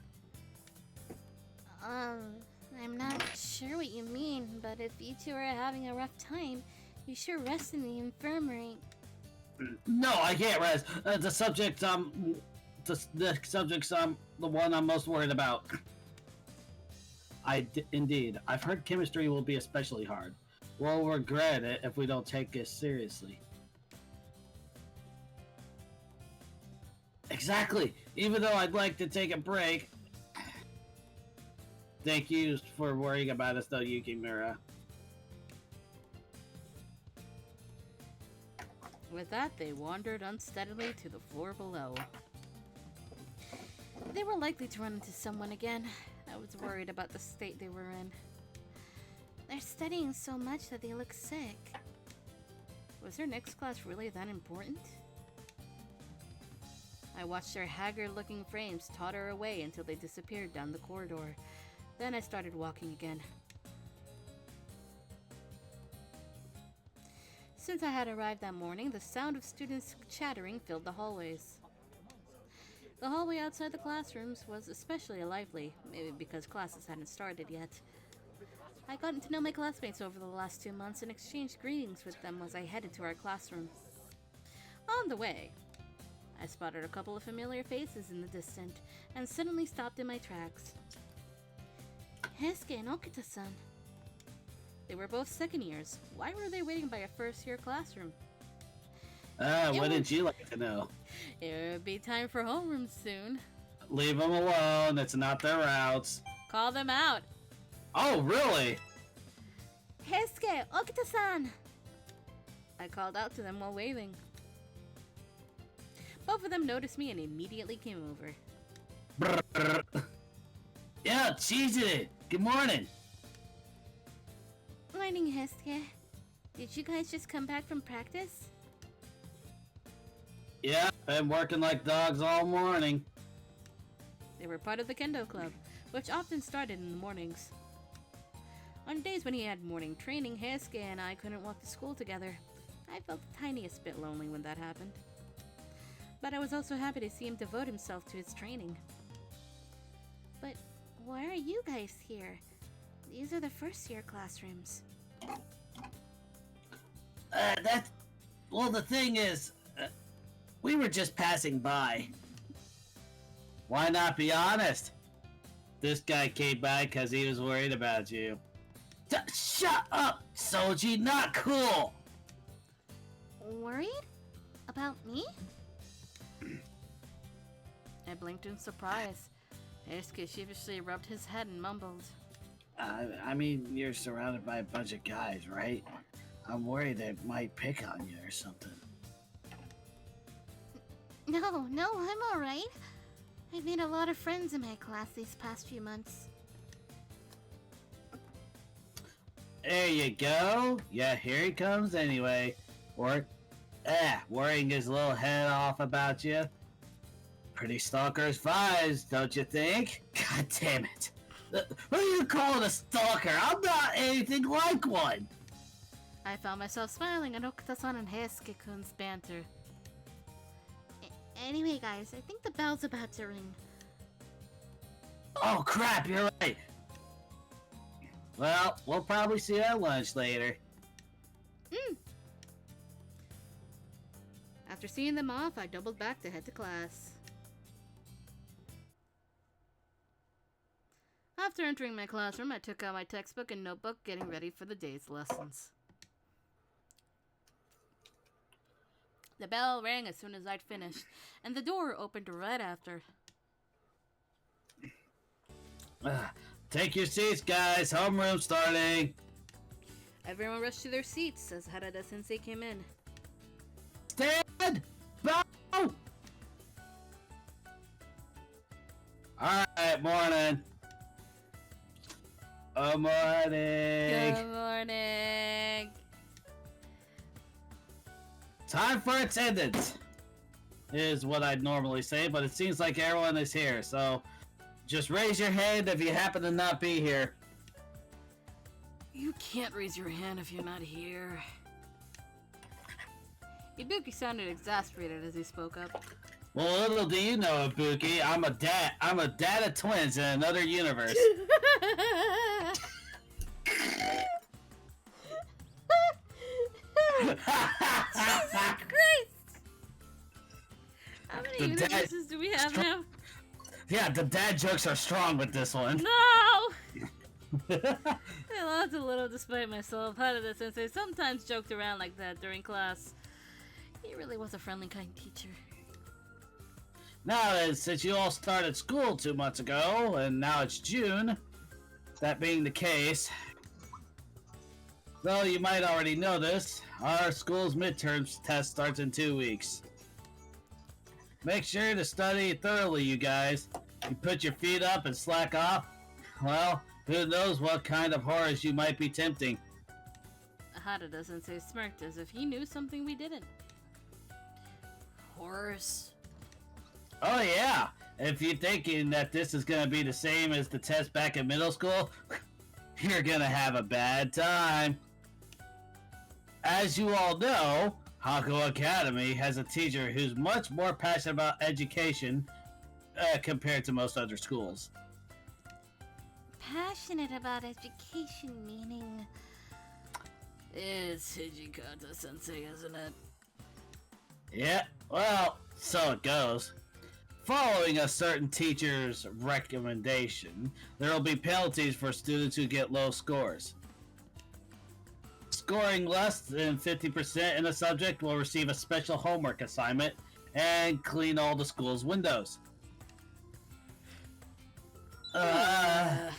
I'm not sure what you mean, but if you two are having a rough time, you should rest in the infirmary. No, I can't rest. The subject, the subject's, the one I'm most worried about. Indeed. I've heard chemistry will be especially hard. We'll regret it if we don't take it seriously. Exactly. Even though I'd like to take a break. Thank you for worrying about us, though, Yukimura. With that, they wandered unsteadily to the floor below. They were likely to run into someone again. I was worried about the state they were in. They're studying so much that they look sick. Was their next class really that important? I watched their haggard-looking frames totter away until they disappeared down the corridor. Then I started walking again. Since I had arrived that morning, the sound of students chattering filled the hallways. The hallway outside the classrooms was especially lively, maybe because classes hadn't started yet. I'd gotten to know my classmates over the last 2 months and exchanged greetings with them as I headed to our classroom. On the way, I spotted a couple of familiar faces in the distance and suddenly stopped in my tracks. Heisuke and Okita-san. They were both second years. Why were they waiting by a first-year classroom? What did you like to know? It would be time for homeroom soon. Leave them alone. It's not their routes. Call them out. Oh, really? Heisuke, Okita-san! I called out to them while waving. Both of them noticed me and immediately came over. Brrr. Yeah, cheesy. Good morning. Morning, Heisuke. Did you guys just come back from practice? Yeah, been working like dogs all morning. They were part of the kendo club, which often started in the mornings. On days when he had morning training, Heisuke and I couldn't walk to school together. I felt the tiniest bit lonely when that happened. But I was also happy to see him devote himself to his training. But why are you guys here? These are the first-year classrooms. Well, the thing is, we were just passing by. Why not be honest? This guy came by because he was worried about you. Shut up, Soji, not cool! Worried? About me? I blinked in surprise. Heisuke sheepishly rubbed his head and mumbled. I mean, you're surrounded by a bunch of guys, right? I'm worried they might pick on you or something. No, I'm alright. I've made a lot of friends in my class these past few months. There you go. Yeah, here he comes anyway. Worrying his little head off about you. Pretty stalker's vibes, don't you think? God damn it. Who are you calling a stalker? I'm not anything like one. I found myself smiling at Okita-san and Heisuke-kun's banter. Anyway, guys, I think the bell's about to ring. Oh crap, you're right. Well, we'll probably see you at lunch later. After seeing them off, I doubled back to head to class. After entering my classroom, I took out my textbook and notebook, getting ready for the day's lessons. The bell rang as soon as I'd finished, and the door opened right after. Take your seats, guys. Homeroom starting. Everyone rushed to their seats as Harada-sensei came in. Stand! Bow! Alright, morning. Morning. Good morning. Time for attendance, is what I'd normally say, but it seems like everyone is here, so just raise your hand if you happen to not be here. You can't raise your hand if you're not here. Ibuki sounded exasperated as he spoke up. Well, little do you know, Ibuki, I'm a dad of twins in another universe. Christ! How many The universes do we have now? Yeah, the dad jokes are strong with this one. No! I laughed a little despite myself. Harada-sensei sometimes joked around like that during class. He really was a friendly, kind teacher. Now then, since you all started school 2 months ago, and now it's June, that being the case, though you might already know this, our school's midterms test starts in 2 weeks. Make sure to study thoroughly, you guys. You put your feet up and slack off, well, who knows what kind of horrors you might be tempting. Harada-sensei smirked as if he knew something we didn't. Horrors? Oh yeah, if you're thinking that this is gonna be the same as the test back in middle school, you're gonna have a bad time. As you all know, Hakuoki Academy has a teacher who's much more passionate about education compared to most other schools. Passionate about education, meaning... It's Hijikata-sensei, isn't it? Yeah, well, so it goes. Following a certain teacher's recommendation, there will be penalties for students who get low scores. Scoring less than 50% in a subject will receive a special homework assignment and clean all the school's windows. The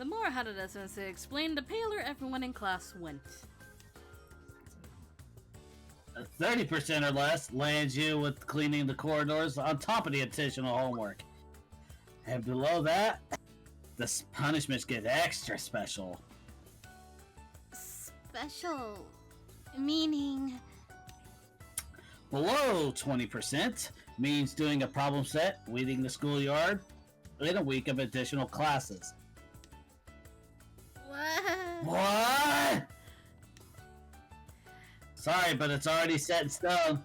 more Harada-sensei explained, the paler everyone in class went. 30% or less lands you with cleaning the corridors on top of the additional homework. And below that, the punishments get extra special. Special... meaning... Below 20% means doing a problem set, weeding the schoolyard, in a week of additional classes. What? What? Sorry, but it's already set in stone.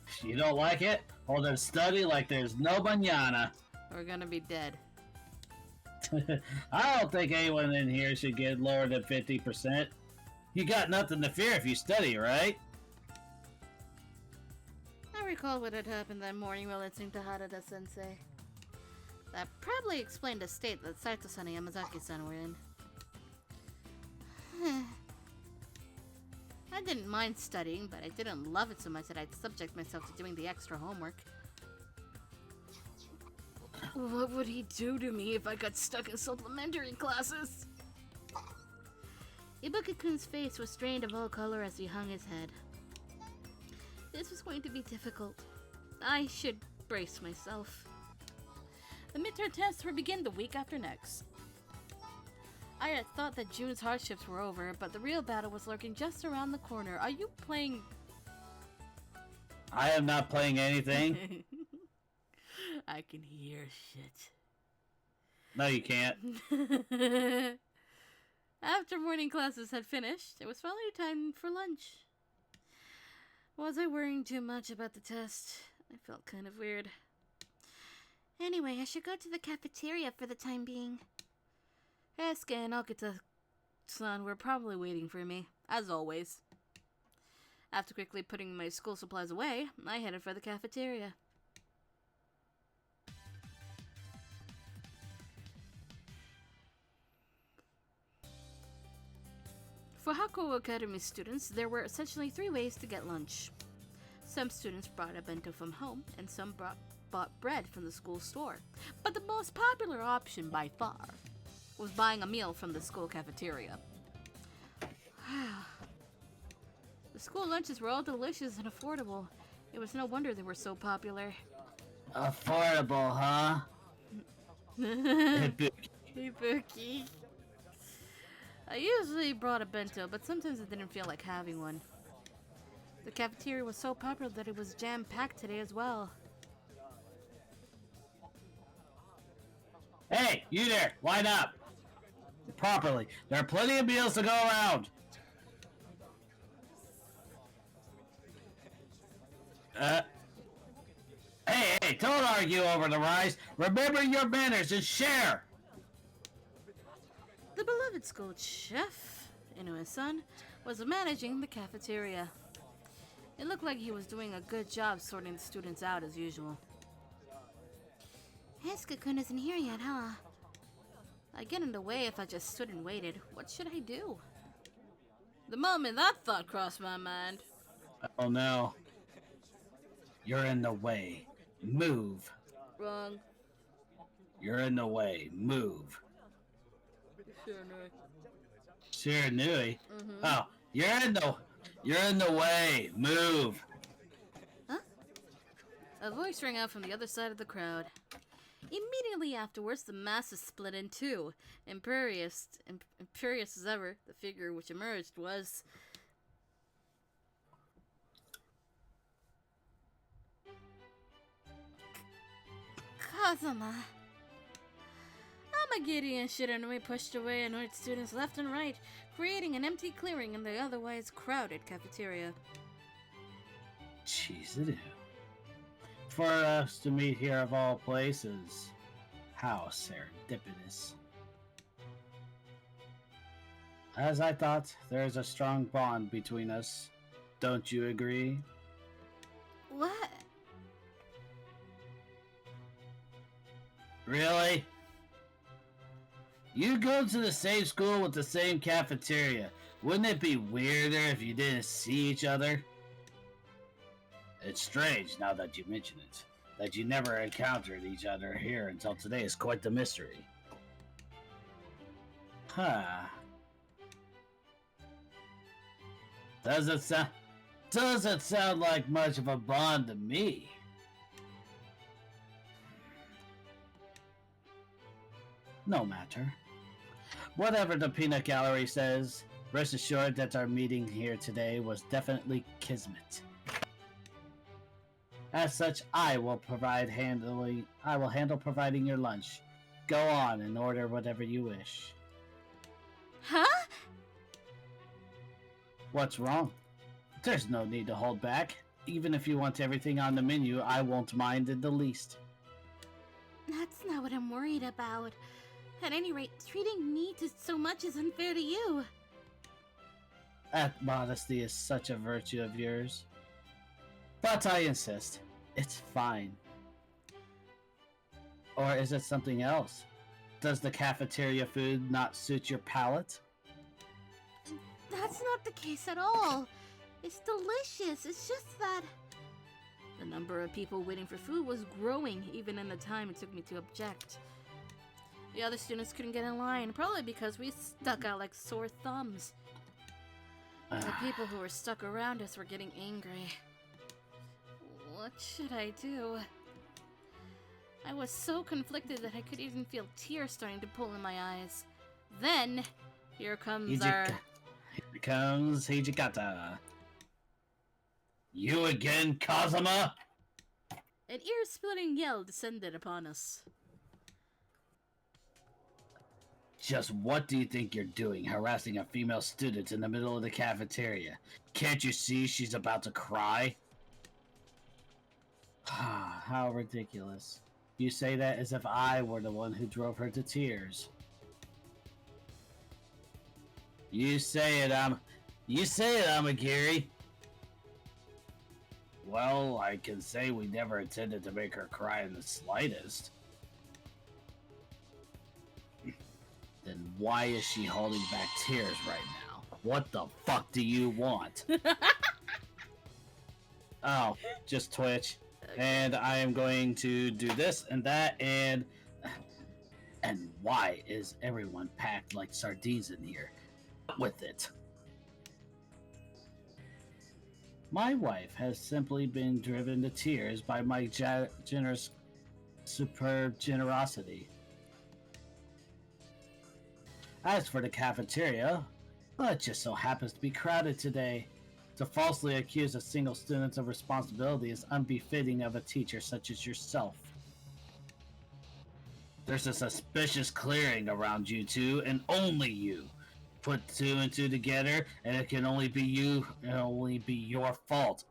If you don't like it, hold and study like there's no mañana. We're gonna be dead. I don't think anyone in here should get lower than 50%. You got nothing to fear if you study, right? I recall what had happened that morning while listening to Harada-sensei. That probably explained the state that Saito-san and Yamazaki-san were in. I didn't mind studying, but I didn't love it so much that I'd subject myself to doing the extra homework. What would he do to me if I got stuck in supplementary classes? Ibuki-kun's face was strained of all color as he hung his head. This was going to be difficult. I should brace myself. The midterm tests would begin the week after next. I had thought that June's hardships were over, but the real battle was lurking just around the corner. Are you playing... I am not playing anything. I can hear shit. No, you can't. After morning classes had finished, it was finally time for lunch. Was I worrying too much about the test? I felt kind of weird. Anyway, I should go to the cafeteria for the time being. Esuke and Okita-san were probably waiting for me, as always. After quickly putting my school supplies away, I headed for the cafeteria. For Hakuoki Academy students, there were essentially 3 ways to get lunch. Some students brought a bento from home, and some bought bread from the school store. But the most popular option by far was buying a meal from the school cafeteria. The school lunches were all delicious and affordable. It was no wonder they were so popular. Affordable, huh? Ibuki. I usually brought a bento, but sometimes I didn't feel like having one. The cafeteria was so popular that it was jam-packed today as well. Hey, you there! Line up! Properly. There are plenty of meals to go around. Hey, don't argue over the rice. Remember your manners and share. The beloved school chef, Inoue-san, was managing the cafeteria. It looked like he was doing a good job sorting the students out as usual. Hesuke-kun isn't here yet, huh? I'd get in the way if I just stood and waited. What should I do? The moment that thought crossed my mind. Oh no. You're in the way. Move. Wrong. You're in the way. Move. Sure, Nui. Oh, you're in the way. Move. Huh? A voice rang out from the other side of the crowd. Immediately afterwards, the masses split in two. Imperious as ever, the figure which emerged was... Kazuma. Amagiri and Shiranui pushed away annoyed students left and right, creating an empty clearing in the otherwise crowded cafeteria. Jeez, for us to meet here of all places. How serendipitous. As I thought, there is a strong bond between us. Don't you agree? What? Really? You go to the same school with the same cafeteria. Wouldn't it be weirder if you didn't see each other? It's strange, now that you mention it, that you never encountered each other here until today is quite the mystery. Huh. Doesn't sound like much of a bond to me. No matter. Whatever the peanut gallery says, rest assured that our meeting here today was definitely kismet. As such, I will handle providing your lunch. Go on and order whatever you wish. Huh? What's wrong? There's no need to hold back. Even if you want everything on the menu, I won't mind in the least. That's not what I'm worried about. At any rate, treating me so much is unfair to you. That modesty is such a virtue of yours. But I insist. It's fine. Or is it something else? Does the cafeteria food not suit your palate? That's not the case at all. It's delicious. It's just that... The number of people waiting for food was growing, even in the time it took me to object. The other students couldn't get in line, probably because we stuck out like sore thumbs. The people who were stuck around us were getting angry. What should I do? I was so conflicted that I could even feel tears starting to pull in my eyes. Then, here comes Here comes Hijikata. You again, Kazuma? An ear-splitting yell descended upon us. Just what do you think you're doing, harassing a female student in the middle of the cafeteria? Can't you see she's about to cry? How ridiculous. You say that as if I were the one who drove her to tears. You say it, Amagiri. Well, I can say we never intended to make her cry in the slightest. Then why is she holding back tears right now? What the fuck do you want? Oh, just Twitch. And I am going to do this and that and why is everyone packed like sardines in here? With it. My wife has simply been driven to tears by my generous, superb generosity. As for the cafeteria, well, it just so happens to be crowded today. To falsely accuse a single student of responsibility is unbefitting of a teacher such as yourself. There's a suspicious clearing around you two, and only you. Put two and two together, and it can only be you, and only be your fault.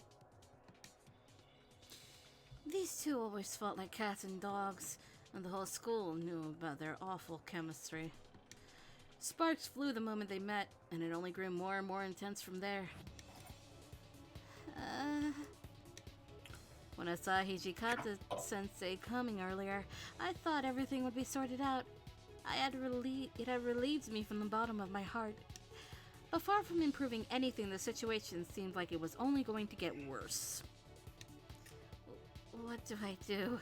These two always fought like cats and dogs, and the whole school knew about their awful chemistry. Sparks flew the moment they met, and it only grew more and more intense from there. When I saw Hijikata-sensei coming earlier, I thought everything would be sorted out. It had relieved me from the bottom of my heart. But far from improving anything, the situation seemed like it was only going to get worse. What do I do?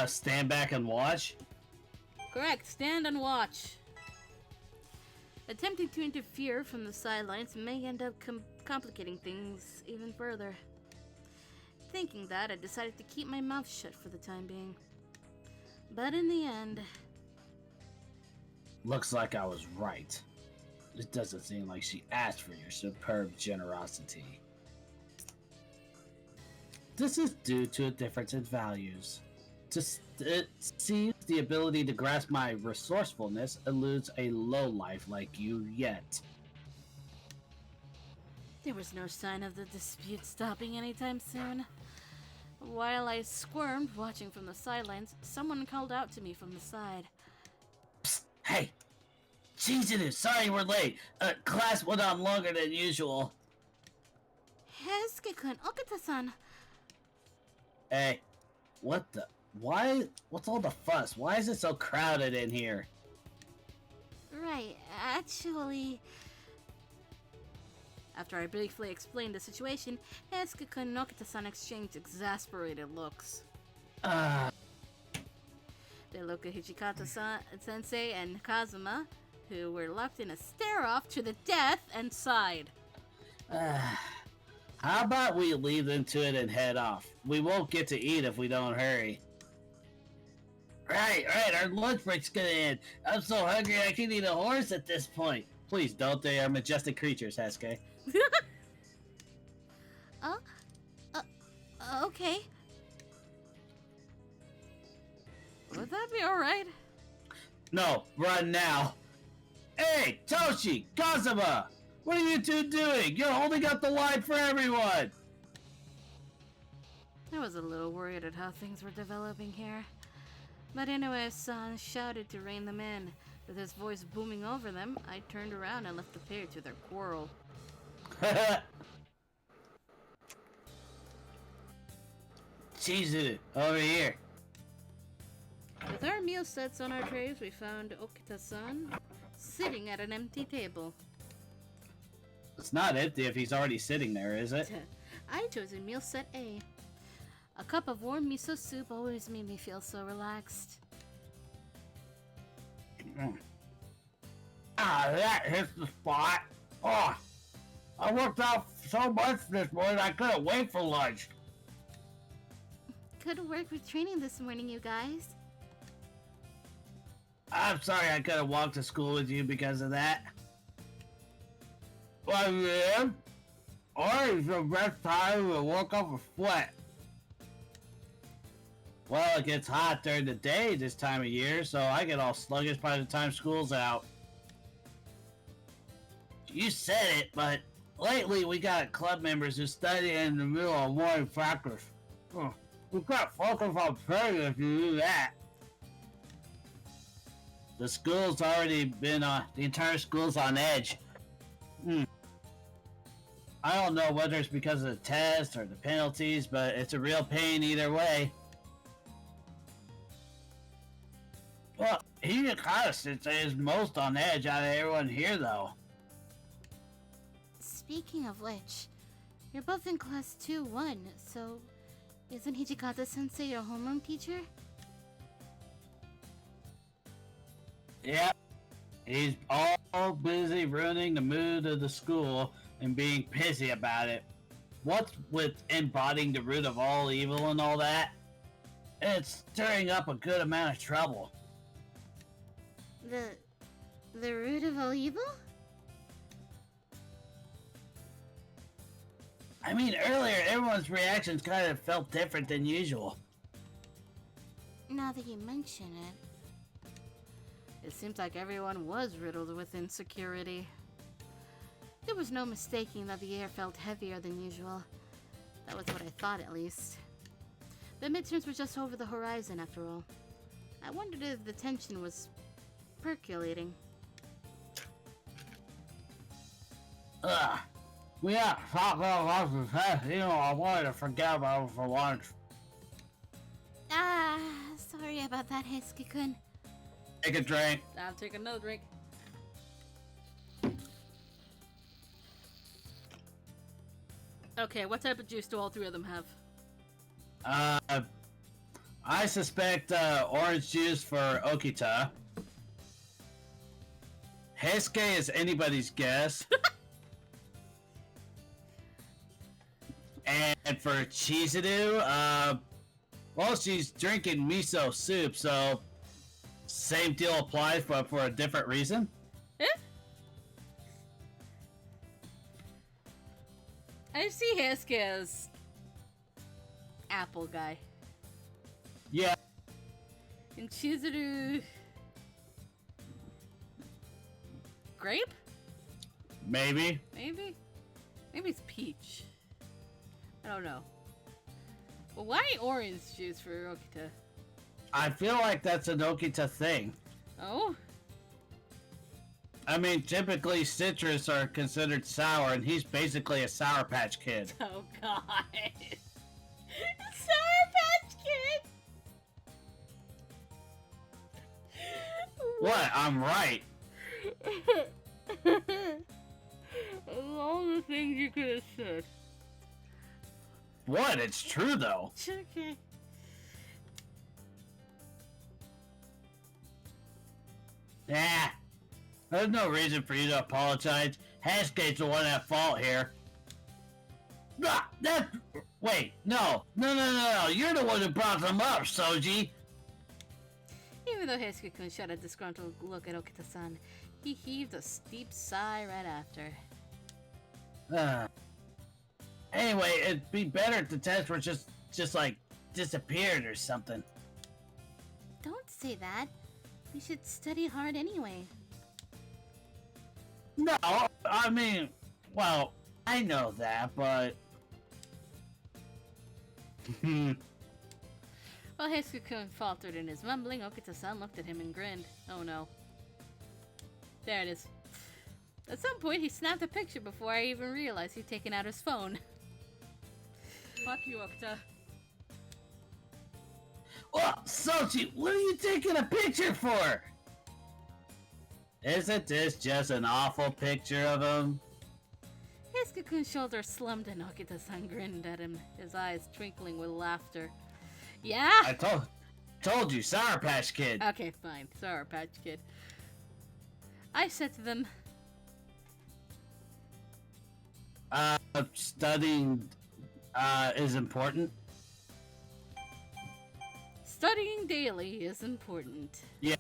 Stand back and watch? Correct, stand and watch. Attempting to interfere from the sidelines may end up complicating things even further. Thinking that, I decided to keep my mouth shut for the time being. But in the end... Looks like I was right. It doesn't seem like she asked for your superb generosity. This is due to a difference in values. It seems the ability to grasp my resourcefulness eludes a lowlife like you yet. There was no sign of the dispute stopping anytime soon. While I squirmed, watching from the sidelines, someone called out to me from the side. Psst, hey! Chizuru, sorry we're late. Class went on longer than usual. Heisuke-kun, Okita-san. Hey, what the... Why? What's all the fuss? Why is it so crowded in here? Right, actually... After I briefly explained the situation, Heisuke-kun and Okita-san exchanged exasperated looks. They looked at Hijikata-sensei and Kazuma, who were locked in a stare-off to the death, and sighed. How about we leave them to it and head off? We won't get to eat if we don't hurry. Right, our lunch break's gonna end. I'm so hungry I can eat a horse at this point. Please don't, they are majestic creatures, Heisuke. Okay. Would that be alright? No, run now. Hey, Toshi, Kazuma! What are you two doing? You're holding up the line for everyone! I was a little worried at how things were developing here. But Inoue-san shouted to rein them in. With his voice booming over them, I turned around and left the pair to their quarrel. Chizuru, over here. With our meal sets on our trays, we found Okita-san sitting at an empty table. It's not empty if he's already sitting there, is it? I chose a meal set A. A cup of warm miso soup always made me feel so relaxed. That hits the spot. Oh, I worked out so much this morning I couldn't wait for lunch. Good work with training this morning, you guys. I'm sorry I couldn't walk to school with you because of that. Why, man? Orange is the best time to work up a sweat. Well, it gets hot during the day this time of year, so I get all sluggish by the time school's out. You said it, but lately we got club members who study in the middle of morning practice. We can't focus on training if you do that. The school's already been on, the entire school's on edge. I don't know whether it's because of the test or the penalties, but it's a real pain either way. Well, Hijikata-sensei is most on edge out of everyone here, though. Speaking of which, you're both in class 2-1, so isn't Hijikata-sensei your homeroom teacher? Yep. He's all busy ruining the mood of the school and being pissy about it. what's with embodying the root of all evil and all that? It's stirring up a good amount of trouble. The root of all evil? I mean, earlier everyone's reactions kind of felt different than usual. Now that you mention it. It seems like everyone was riddled with insecurity. There was no mistaking that the air felt heavier than usual. That was what I thought, at least. The midterms were just over the horizon, after all. I wondered if the tension was percolating. Ugh. We have to talk about the test. You know, I wanted to forget about it for lunch. Ah, sorry about that, Hesuke-kun. Take a drink. I'll take another drink. Okay, what type of juice do all three of them have? I suspect orange juice for Okita. Heisuke is anybody's guess. And for Chizuru, well, she's drinking miso soup, so same deal applies, but for a different reason. Eh? I see Heisuke as apple guy. Yeah. And Chizuru... grape? Maybe. Maybe? Maybe it's peach. I don't know. But why orange juice for Okita? I feel like that's an Okita thing. Oh? I mean, typically citrus are considered sour, and he's basically a Sour Patch Kid. Oh god. Sour Patch Kid! What? I'm right. Of all the things you could have said. What? It's true, though. Okay. Yeah. There's no reason for you to apologize. Hasuke's the one at fault here. Ah, wait, no. No. You're the one who brought them up, Soji. Even though Heisuke-kun shot a disgruntled look at Okita-san, he heaved a steep sigh right after. Anyway, it'd be better if the test were just like disappeared or something. Don't say that. We should study hard anyway. No, I mean, well, I know that, but... While Heisuke-kun faltered in his mumbling, Okita-san looked at him and grinned. Oh no. There it is. At some point, he snapped a picture before I even realized he'd taken out his phone. Fuck you, Okita. Oh, Sochi, what are you taking a picture for? Isn't this just an awful picture of him? Heisuke-kun's shoulders slumped and Okita-san grinned at him, his eyes twinkling with laughter. Yeah? I told you, Sour Patch Kid. Okay, fine. Sour Patch Kid. I said to them, Studying, is important. studying daily is important. Yeah.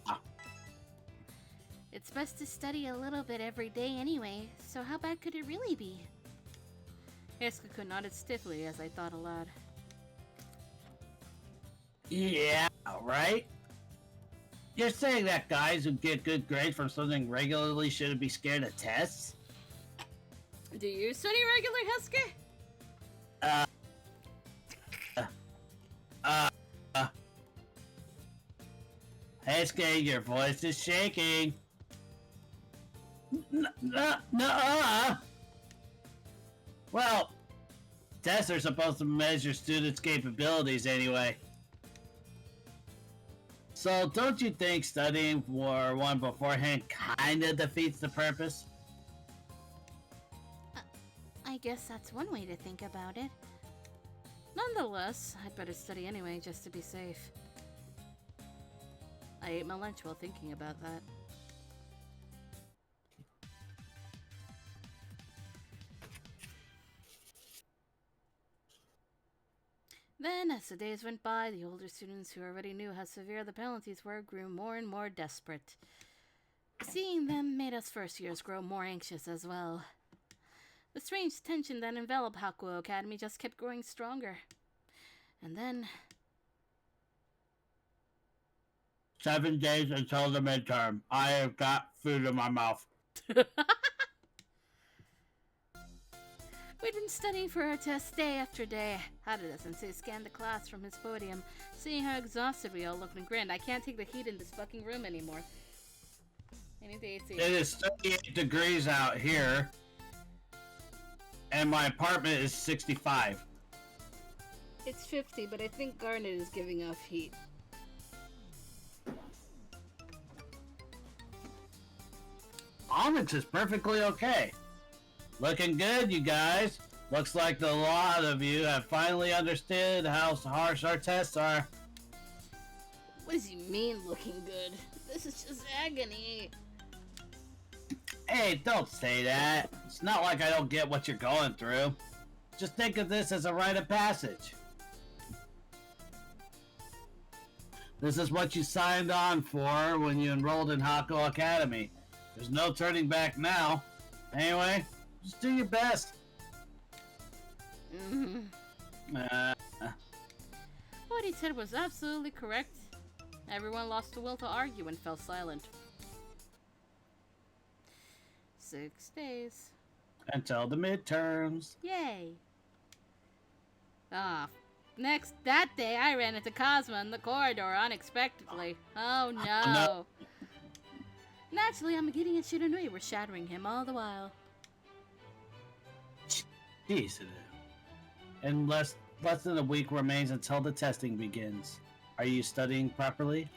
It's best to study a little bit every day anyway, so how bad could it really be? Heisuke-kun nodded stiffly as I thought aloud. Yeah, right? You're saying that guys who get good grades from something regularly shouldn't be scared of tests? Do you study regularly, Heisuke? Heisuke, your voice is shaking. No. Well, tests are supposed to measure students' capabilities anyway. So don't you think studying for one beforehand kinda defeats the purpose? I guess that's one way to think about it. Nonetheless, I'd better study anyway just to be safe. I ate my lunch while thinking about that. Then, as the days went by, the older students who already knew how severe the penalties were grew more and more desperate. Seeing them made us first years grow more anxious as well. The strange tension that enveloped Hakuo Academy just kept growing stronger. And then... 7 days until the midterm. I have got food in my mouth. We'd been studying for our test day after day. Harada-sensei scanned the class from his podium, seeing how exhausted we all looked and grinned. I can't take the heat in this fucking room anymore. I need the AC. It is 38 degrees out here, and my apartment is 65. It's 50, but I think Garnet is giving off heat. Onyx is perfectly okay. Looking good, you guys. Looks like a lot of you have finally understood how harsh our tests are. What does he mean, looking good? This is just agony. Hey, don't say that. It's not like I don't get what you're going through. Just think of this as a rite of passage. This is what you signed on for when you enrolled in Hakuoki Academy. There's no turning back now. Anyway, just do your best. What he said was absolutely correct. Everyone lost the will to argue and fell silent. 6 days. Until the midterms. Yay. That day I ran into Cosmo in the corridor unexpectedly. Oh no. Naturally, I'm getting a Shiranui. We're shattering him all the while. Jeez. And less than a week remains until the testing begins. Are you studying properly?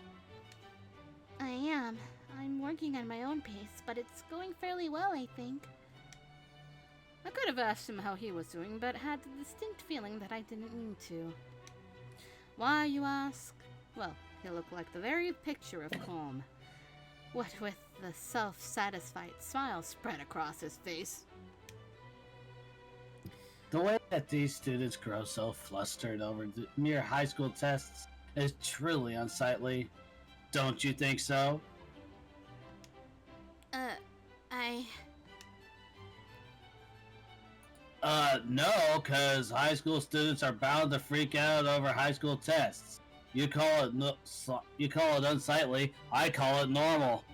I am. I'm working at my own pace, but it's going fairly well, I think. I could have asked him how he was doing, but had the distinct feeling that I didn't need to. Why, you ask? Well, he looked like the very picture of calm. What with the self-satisfied smile spread across his face. The way that these students grow so flustered over the mere high school tests is truly unsightly. Don't you think so? No, cause high school students are bound to freak out over high school tests. You call it unsightly, I call it normal.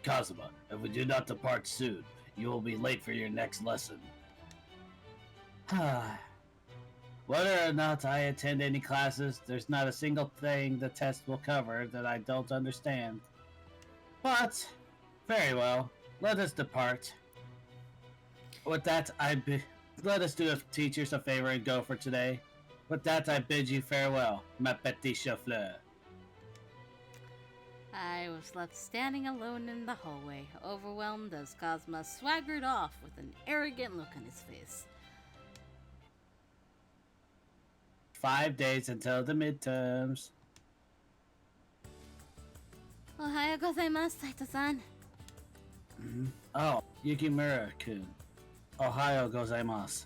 Kazuma, if we do not depart soon, you will be late for your next lesson. Whether or not I attend any classes, there's not a single thing the test will cover that I don't understand. But, very well, let us depart. With that, let us do teachers a favor and go for today. With that, I bid you farewell, ma petite chauffeur. I was left standing alone in the hallway, overwhelmed as Cosmo swaggered off with an arrogant look on his face. 5 days until the midterms. Ohayou gozaimasu, Saito-san. Oh, Yukimura-kun. Ohayou gozaimasu.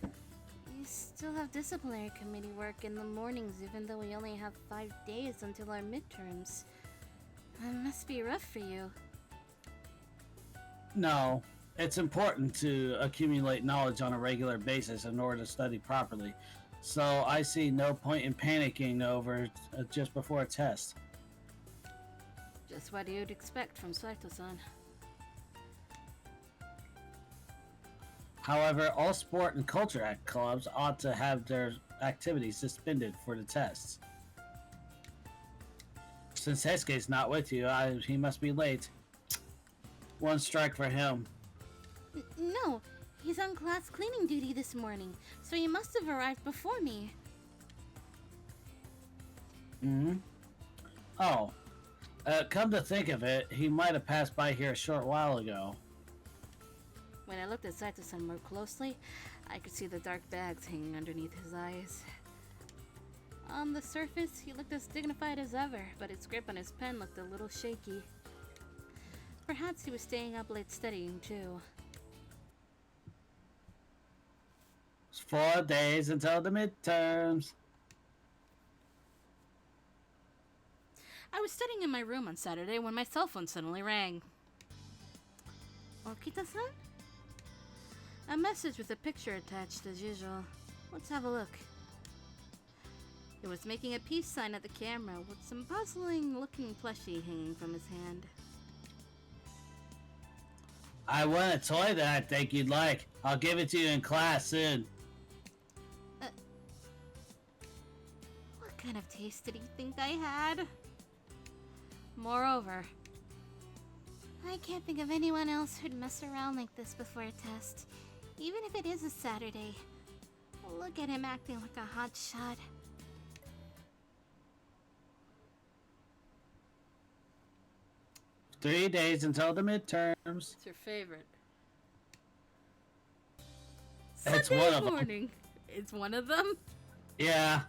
You still have disciplinary committee work in the mornings, even though we only have 5 days until our midterms. It must be rough for you. No, it's important to accumulate knowledge on a regular basis in order to study properly. So I see no point in panicking over just before a test. Just what you'd expect from Saito-san. However, all sport and culture act clubs ought to have their activities suspended for the tests. Since Heisuke's not with you, he must be late. One strike for him. No, he's on class cleaning duty this morning, so he must have arrived before me. Oh. Come to think of it, he might have passed by here a short while ago. When I looked at Saito-san more closely, I could see the dark bags hanging underneath his eyes. On the surface, he looked as dignified as ever, but his grip on his pen looked a little shaky. Perhaps he was staying up late studying, too. 4 days until the midterms. I was sitting in my room on Saturday when my cell phone suddenly rang. Okita-san? A message with a picture attached as usual. Let's have a look. It was making a peace sign at the camera with some puzzling looking plushie hanging from his hand. I want a toy that I think you'd like. I'll give it to you in class soon. What kind of taste did he think I had? Moreover, I can't think of anyone else who'd mess around like this before a test, even if it is a Saturday. Look at him acting like a hot shot. Three days until the midterms. what's your favorite? It's Sunday one of 'em. morning. It's one of them? Yeah.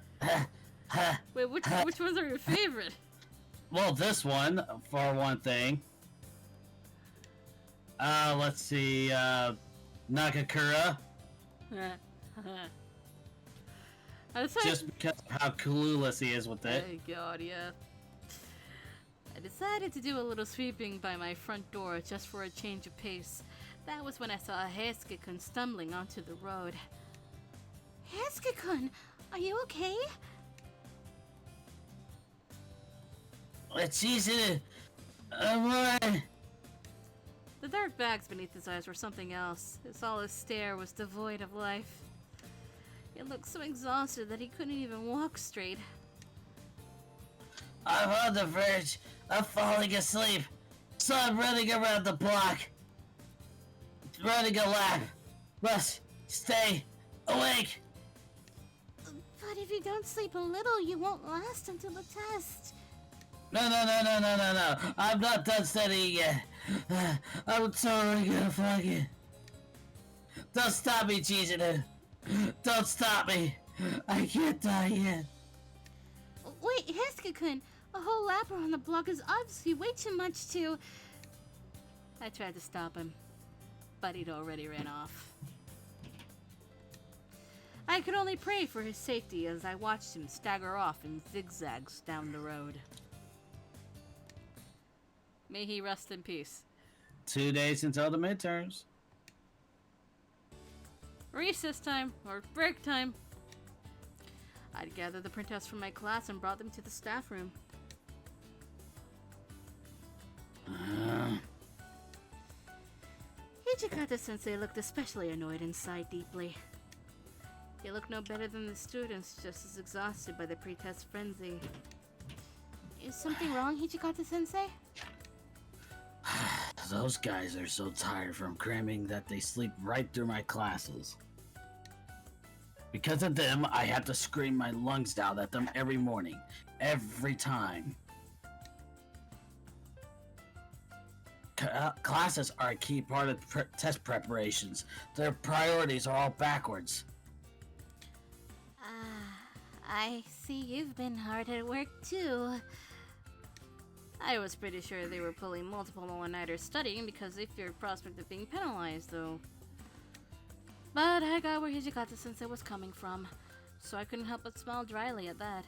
Wait, which ones are your favorite? Well, this one, for one thing. Let's see, Nakakura. I decided, Just because of how clueless he is with it. oh god, yeah. I decided to do a little sweeping by my front door just for a change of pace. That was when I saw Heisuke-kun stumbling onto the road. Heisuke-kun, are you okay? It's easy to... alright. The dark bags beneath his eyes were something else. His solid stare was devoid of life. He looked so exhausted that he couldn't even walk straight. I'm on the verge of falling asleep, so I'm running around the block. Running a lap. Must stay awake. But if you don't sleep a little, you won't last until the test. No. I'm not done studying yet. I'm totally gonna fuck it. Don't stop me, Chizuru. Don't stop me. I can't die yet. Wait, Heisuke-kun, a whole lap around the block is obviously way too much to... I tried to stop him, but he'd already ran off. I could only pray for his safety as I watched him stagger off in zigzags down the road. May he rest in peace. 2 days until the midterms. Recess time, or break time. I'd gathered the printouts from my class and brought them to the staff room. Hijikata-sensei looked especially annoyed and sighed deeply. He looked no better than the students, just as exhausted by the pretest frenzy. Is something wrong, Hijikata-sensei? Those guys are so tired from cramming that they sleep right through my classes. Because of them, I have to scream my lungs out at them every morning. Every time. Classes are a key part of test preparations. Their priorities are all backwards. I see you've been hard at work too. I was pretty sure they were pulling multiple one-nighters studying because they feared prospect of being penalized, though. But I got where Hijikata-sensei was coming from, so I couldn't help but smile dryly at that.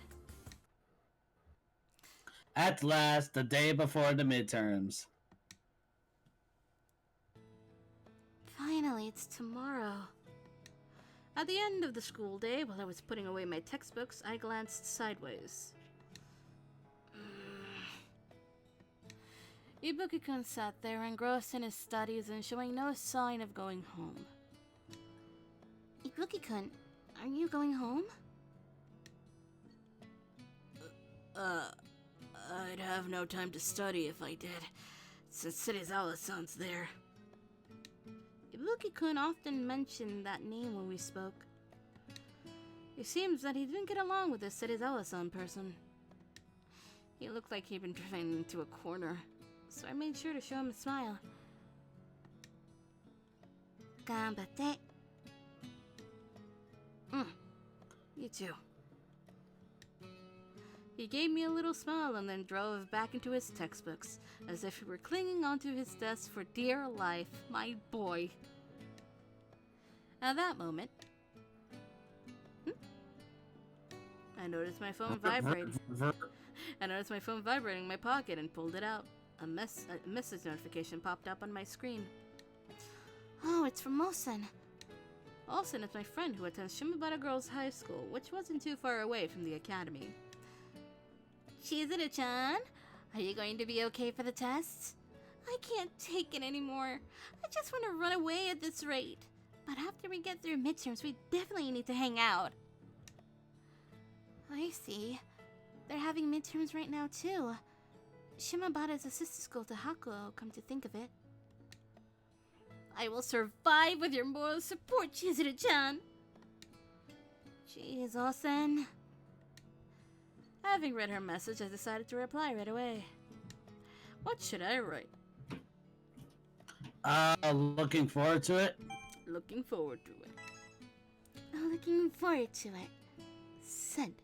At last, the day before the midterms. Finally, it's tomorrow. At the end of the school day, while I was putting away my textbooks, I glanced sideways. Ibuki-kun sat there engrossed in his studies and showing no sign of going home. Ibuki-kun, are you going home? I'd have no time to study if I did, since Serizawa-san's there. Ibuki-kun often mentioned that name when we spoke. It seems that he didn't get along with this Serizawa-san person. He looked like he'd been driven into a corner, so I made sure to show him a smile. Ganbatte. You too. He gave me a little smile and then drove back into his textbooks, as if he were clinging onto his desk for dear life, my boy. At that moment, I noticed my phone vibrating. I noticed my phone vibrating in my pocket and pulled it out. A message notification popped up on my screen. Oh, it's from Olsen. Olsen is my friend who attends Shimabara Girls High School, which wasn't too far away from the academy. Chizuru-chan, are you going to be okay for the test? I can't take it anymore. I just want to run away at this rate. But after we get through midterms, we definitely need to hang out. I see. They're having midterms right now, too. Shimabara is a sister school to Hakuo, come to think of it. I will survive with your moral support, Chizuru-chan. Jeez, Olsen. Having read her message, I decided to reply right away. What should I write? Looking forward to it. Looking forward to it. Looking forward to it. Send.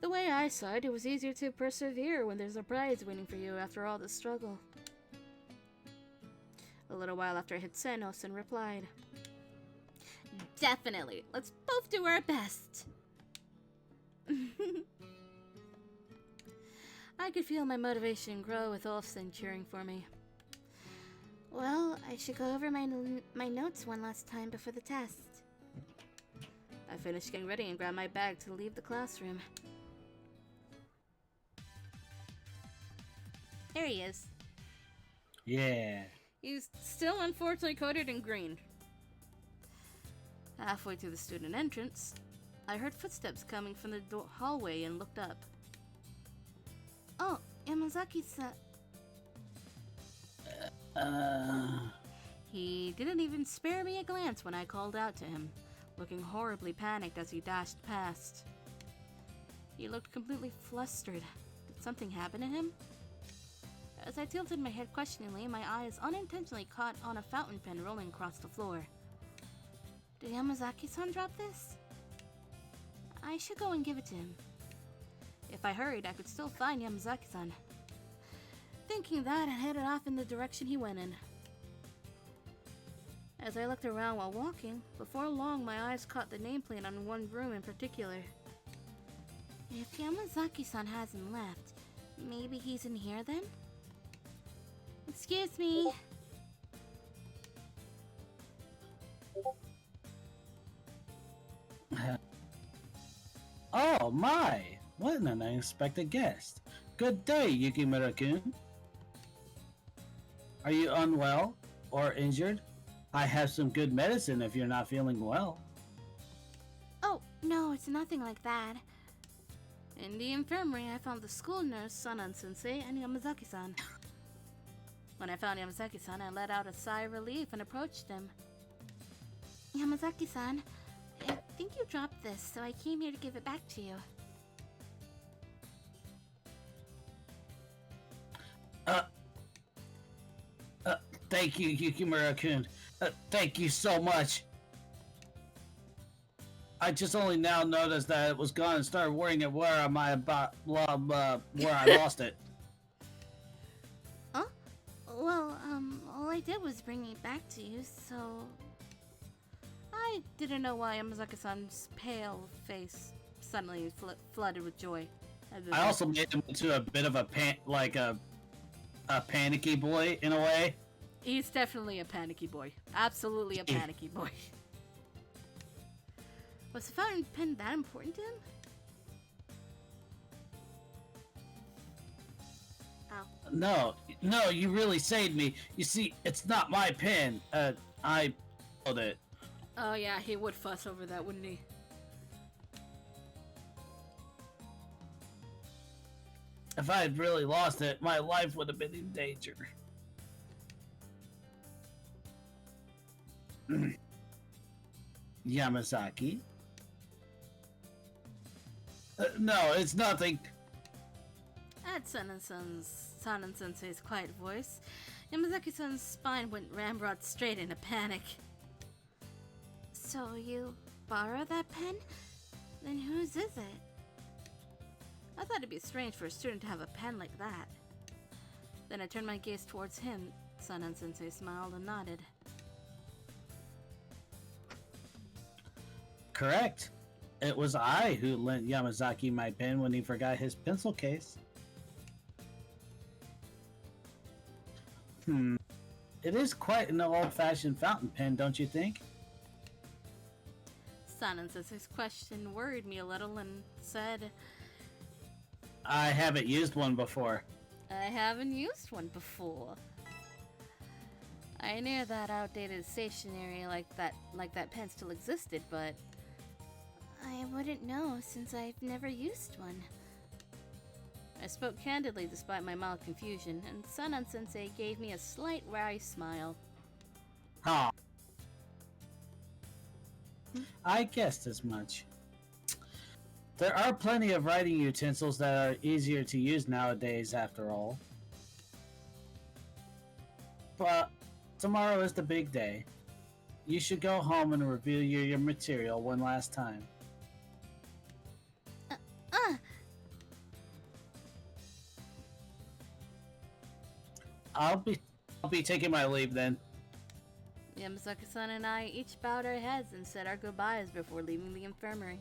The way I saw it, it was easier to persevere when there's a prize waiting for you after all the struggle. A little while after I hit send, Olsen replied. Definitely. Let's both do our best. I could feel my motivation grow with Olsen cheering for me. Well, I should go over my notes one last time before the test. I finished getting ready and grabbed my bag to leave the classroom. There he is. Yeah. He's still unfortunately coated in green. Halfway to the student entrance, I heard footsteps coming from the hallway and looked up. Oh, Yamazaki-san. He didn't even spare me a glance when I called out to him, looking horribly panicked as he dashed past. He looked completely flustered. Did something happen to him? As I tilted my head questioningly, my eyes unintentionally caught on a fountain pen rolling across the floor. Did Yamazaki-san drop this? I should go and give it to him. If I hurried, I could still find Yamazaki-san. Thinking that, I headed off in the direction he went in. As I looked around while walking, before long my eyes caught the nameplate on one room in particular. If Yamazaki-san hasn't left, maybe he's in here then? Excuse me. Oh my! What an unexpected guest. Good day, Yukimura-kun. Are you unwell or injured? I have some good medicine if you're not feeling well. Oh, no, it's nothing like that. In the infirmary, I found the school nurse, Sanan-sensei, and Yamazaki-san. When I found Yamazaki-san, I let out a sigh of relief and approached him. Yamazaki-san, I think you dropped this, so I came here to give it back to you. Thank you, Yukimura-kun. Thank you so much. I just only now noticed that it was gone and started worrying at where am I about, where I lost it. Huh? Well, all I did was bring it back to you, so... I didn't know why Yamazaki-san's pale face suddenly flooded with joy. I also made him into a bit of a panicky boy in a way. He's definitely a panicky boy. Absolutely a panicky boy. Was the fountain pen that important to him? Ow. No, you really saved me. You see, it's not my pen. I pulled it. Oh yeah, he would fuss over that, wouldn't he? If I had really lost it, my life would have been in danger. Yamazaki? No, it's nothing. At Sanan-sensei's quiet voice, Yamazaki-san's spine went ramrod straight into panic. So you borrow that pen? Then whose is it? I thought it'd be strange for a student to have a pen like that. Then I turned my gaze towards him. Sanan-sensei smiled and nodded. Correct. It was I who lent Yamazaki my pen when he forgot his pencil case. It is quite an old-fashioned fountain pen, don't you think? Sanan's question worried me a little and said, I haven't used one before. I haven't used one before. I knew that outdated stationery like that pen still existed, but I wouldn't know since I've never used one. I spoke candidly despite my mild confusion, and Sanan-sensei gave me a slight wry smile. Ha! I guessed as much. There are plenty of writing utensils that are easier to use nowadays, after all. But tomorrow is the big day. You should go home and review your material one last time. I'll be taking my leave then. Yamazaki-san and I each bowed our heads and said our goodbyes before leaving the infirmary.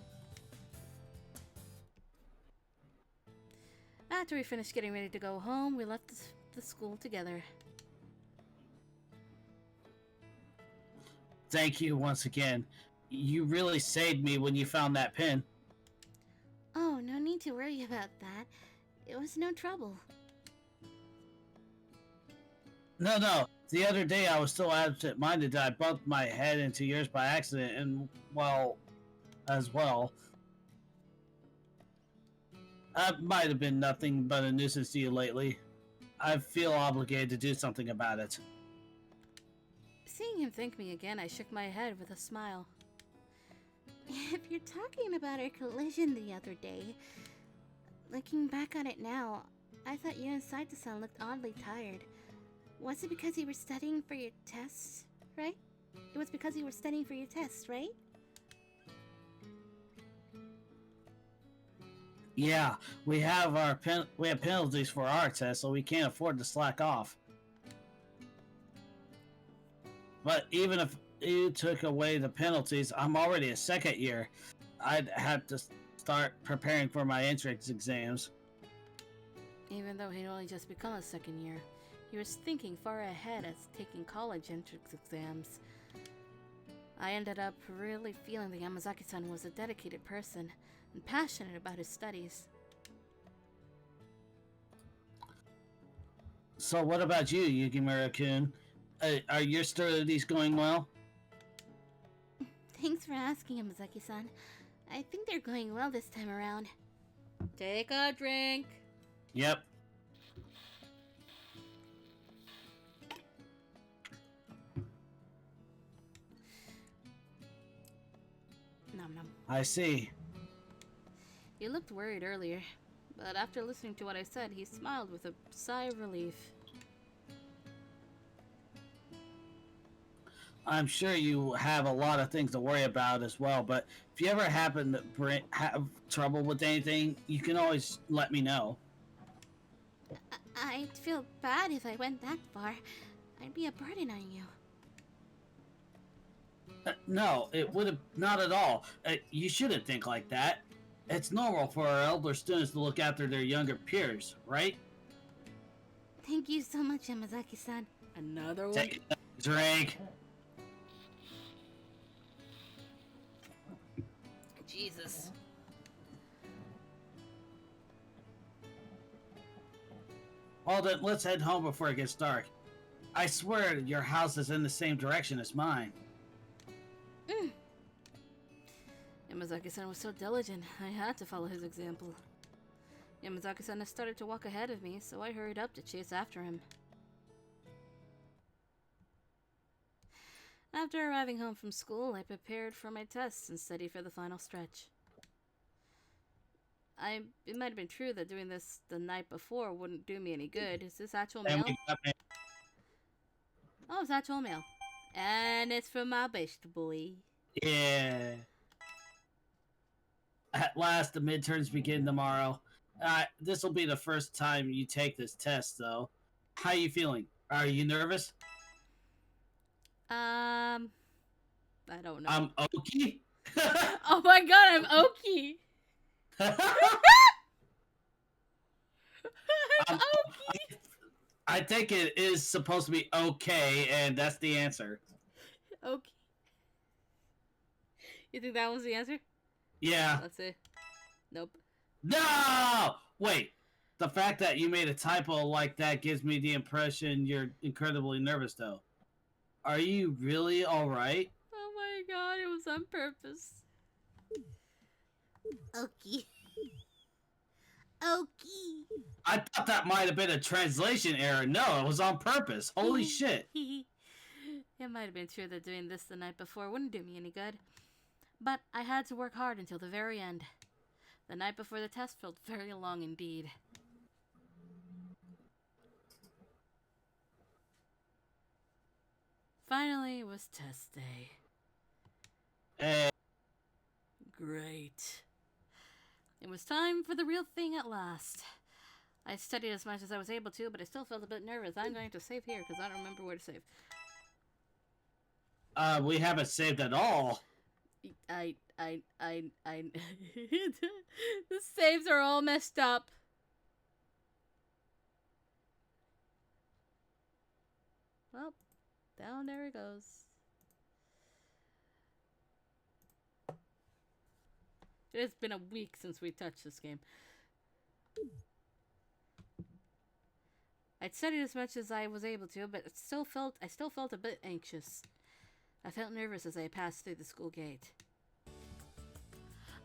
After we finished getting ready to go home, we left the school together. Thank you once again. You really saved me when you found that pen. Oh, no need to worry about that. It was no trouble. No. The other day I was so absent-minded that I bumped my head into yours by accident and, well, as well. That might have been nothing but a nuisance to you lately. I feel obligated to do something about it. Seeing him thank me again, I shook my head with a smile. If you're talking about our collision the other day, looking back on it now, I thought you and Saito-san looked oddly tired. Was it because you were studying for your tests, right? It was because you were studying for your tests, right? Yeah, we have penalties for our tests, so we can't afford to slack off. But even if you took away the penalties, I'm already a second year. I'd have to start preparing for my entrance exams. Even though he'd only just become a second year, he was thinking far ahead as taking college entrance exams. I ended up really feeling that Yamazaki-san was a dedicated person and passionate about his studies. So what about you, Yukimura-kun? Are your studies going well? Thanks for asking, Yamazaki-san. I think they're going well this time around. Take a drink. Yep. Nom nom. I see. He looked worried earlier, but after listening to what I said, he smiled with a sigh of relief. I'm sure you have a lot of things to worry about as well, but if you ever happen to have trouble with anything, you can always let me know. I'd feel bad if I went that far. I'd be a burden on you. No, it would have not at all. You shouldn't think like that. It's normal for our elder students to look after their younger peers, right? Thank you so much, Yamazaki-san. Another one? Take a drink. Jesus. Well then, let's head home before it gets dark. I swear your house is in the same direction as mine. Yamazaki-san was so diligent, I had to follow his example. Yamazaki-san had started to walk ahead of me, so I hurried up to chase after him. After arriving home from school, I prepared for my tests and studied for the final stretch. It might have been true that doing this the night before wouldn't do me any good. Is this actual mail? Oh, it's actual mail. And it's from my best boy. Yeah. At last, the midterms begin tomorrow. This will be the first time you take this test, though. How are you feeling? Are you nervous? I don't know. I'm okay. Oh my god, I'm Oki. I'm Um, Oki. I think it is supposed to be okay, and that's the answer. Oki. You think that was the answer? Yeah. Let's see. Nope. No! Wait. The fact that you made a typo like that gives me the impression you're incredibly nervous, though. Are you really alright? Oh my god, it was on purpose. Okie. Okie. I thought that might have been a translation error. No, it was on purpose. Holy shit. It might have been true that doing this the night before wouldn't do me any good. But I had to work hard until the very end. The night before the test felt very long indeed. Finally, it was test day. Hey. Great. It was time for the real thing at last. I studied as much as I was able to, but I still felt a bit nervous. I'm going to save here because I don't remember where to save. We haven't saved at all. The saves are all messed up. Well, down there it goes. It has been a week since we touched this game. I'd studied as much as I was able to, but I still felt a bit anxious. I felt nervous as I passed through the school gate.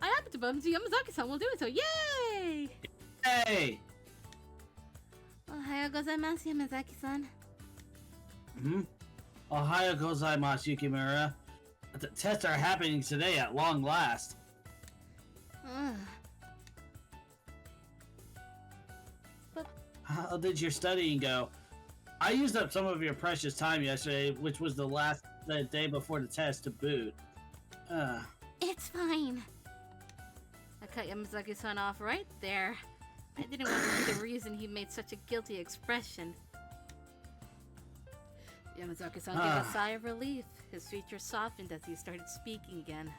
I happened to bump into Yamazaki-san while doing so. Yay! Hey! Ohayou gozaimasu, Yamazaki-san. Ohayou gozaimasu, Yukimura. The tests are happening today at long last. How did your studying go? I used up some of your precious time yesterday, which was the day before the test to boot. It's fine. I cut Yamazaki-san off right there. I didn't want to be the reason he made such a guilty expression. Yamazaki-san gave a sigh of relief. His features softened as he started speaking again.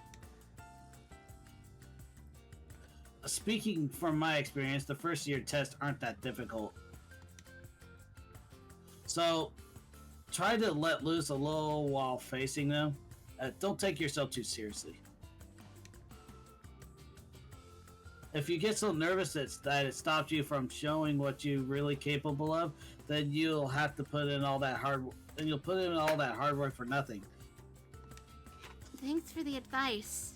Speaking from my experience, the first year tests aren't that difficult. So, try to let loose a little while facing them. Don't take yourself too seriously. If you get so nervous that it stops you from showing what you're really capable of, then you'll have to put in all that hard work for nothing. Thanks for the advice.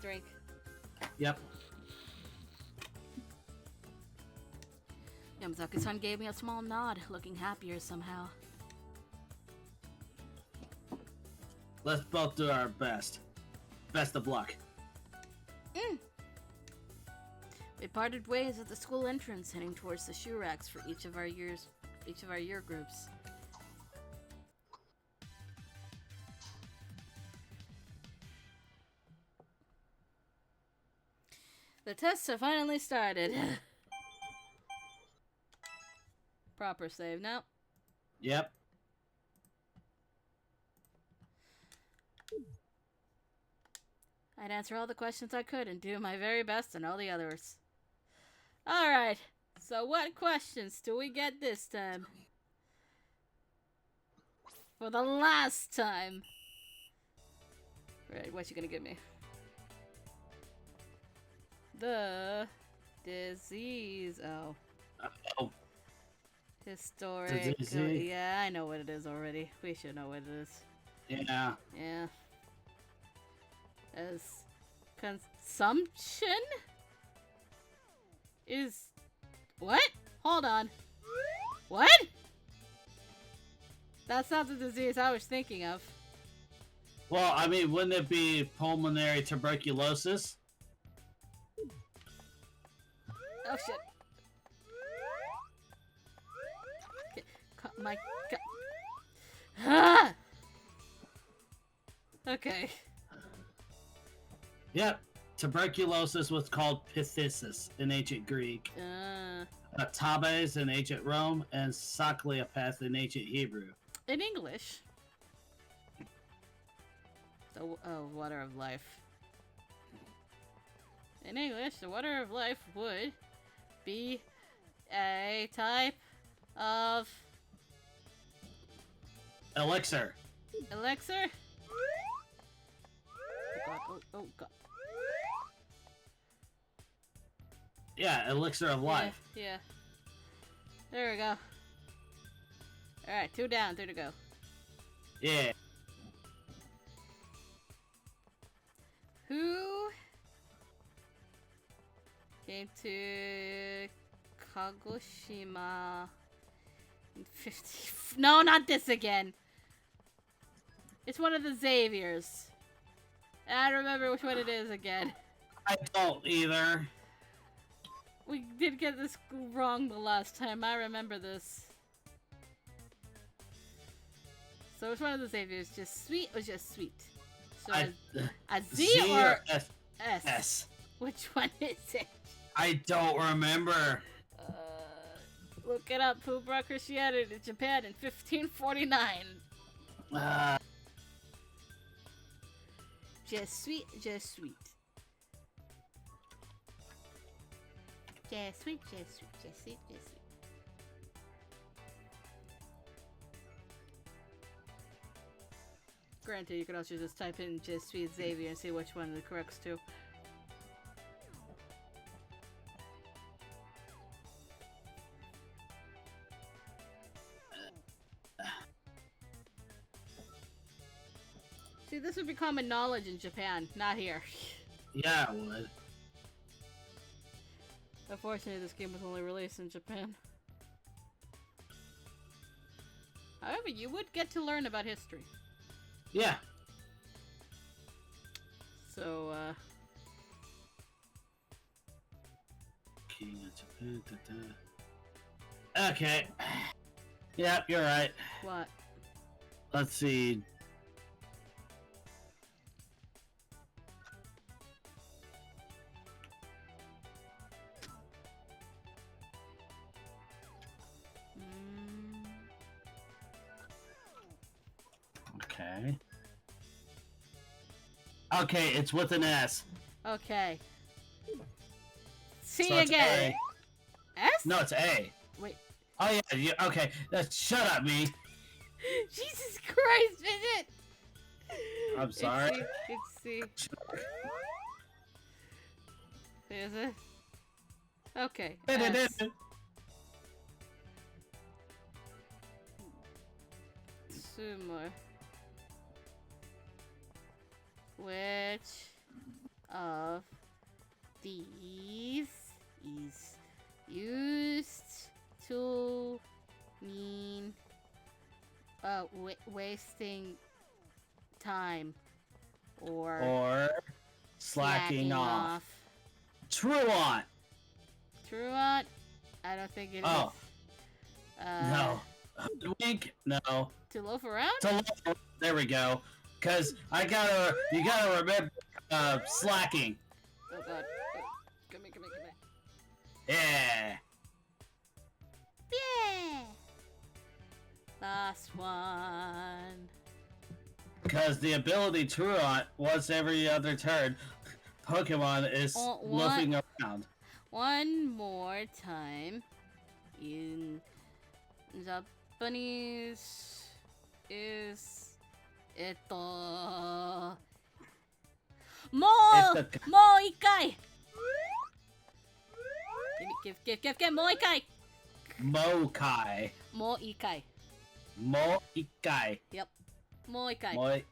Drink. Yep. Yamazaki-san gave me a small nod, looking happier somehow. Let's both do our best. Best of luck. We parted ways at the school entrance, heading towards the shoe racks for each of our year groups. The tests have finally started. Proper save now. Yep. I'd answer all the questions I could and do my very best on all the others. Alright, so what questions do we get this time? For the last time. Right, what you gonna give me? The disease. Oh. Oh. Historic. Disease. Yeah, I know what it is already. We should know what it is. Yeah. Yeah. As consumption is what? Hold on. What? That's not the disease I was thinking of. Well, I mean, wouldn't it be pulmonary tuberculosis? Oh shit. Okay. My god. Ah! Okay. Yep. Tuberculosis was called phthisis in ancient Greek, tabes in ancient Rome, and Sakleopeth in ancient Hebrew. In English. The water of life. In English, the water of life would be a type of elixir. elixir? Oh god, oh god. Yeah, elixir of life. Yeah. There we go. Alright, 2 down, 3 to go. Yeah. Who came to Kagoshima in 50... No, not this again! It's one of the Xaviers. I don't remember which one it is again. I don't either. We did get this wrong the last time. I remember this. So which one of the Xaviers? Just sweet or just sweet? So a Z or S? S? S. Which one is it? I don't remember. Look it up. Who brought Christianity to Japan in 1549? Just sweet, just sweet. Just sweet, just sweet, just sweet, just sweet. Granted, you could also just type in just sweet Xavier and see which one it corrects to. See, this would be common knowledge in Japan, not here. Yeah, it would. Unfortunately, this game was only released in Japan. However, you would get to learn about history. Yeah. So, King of Japan. Okay. Yep, you're right. what? Let's see. Okay. Okay, it's with an S. Okay. See So it's again. A. S? No, it's A. Wait. Oh yeah, okay. Shut up, me. Jesus Christ, Fidget! I'm sorry. It's C. Is it? Okay. S. Sumo. Which of these is used to mean wasting time or slacking off? Truant. Truant? I don't think it is. Oh. No. Wink? No. To loaf around? There we go. Cause you gotta remember slacking. Oh god. Come here. Yeah. Yeah! Last one. Because the ability Truant, once every other turn, Pokemon is loafing around. One more time. In Japanese is Mo ikai. Give mo ikai. Mokai. Mo ikai. Mo ikai. Yep. Mo ikai.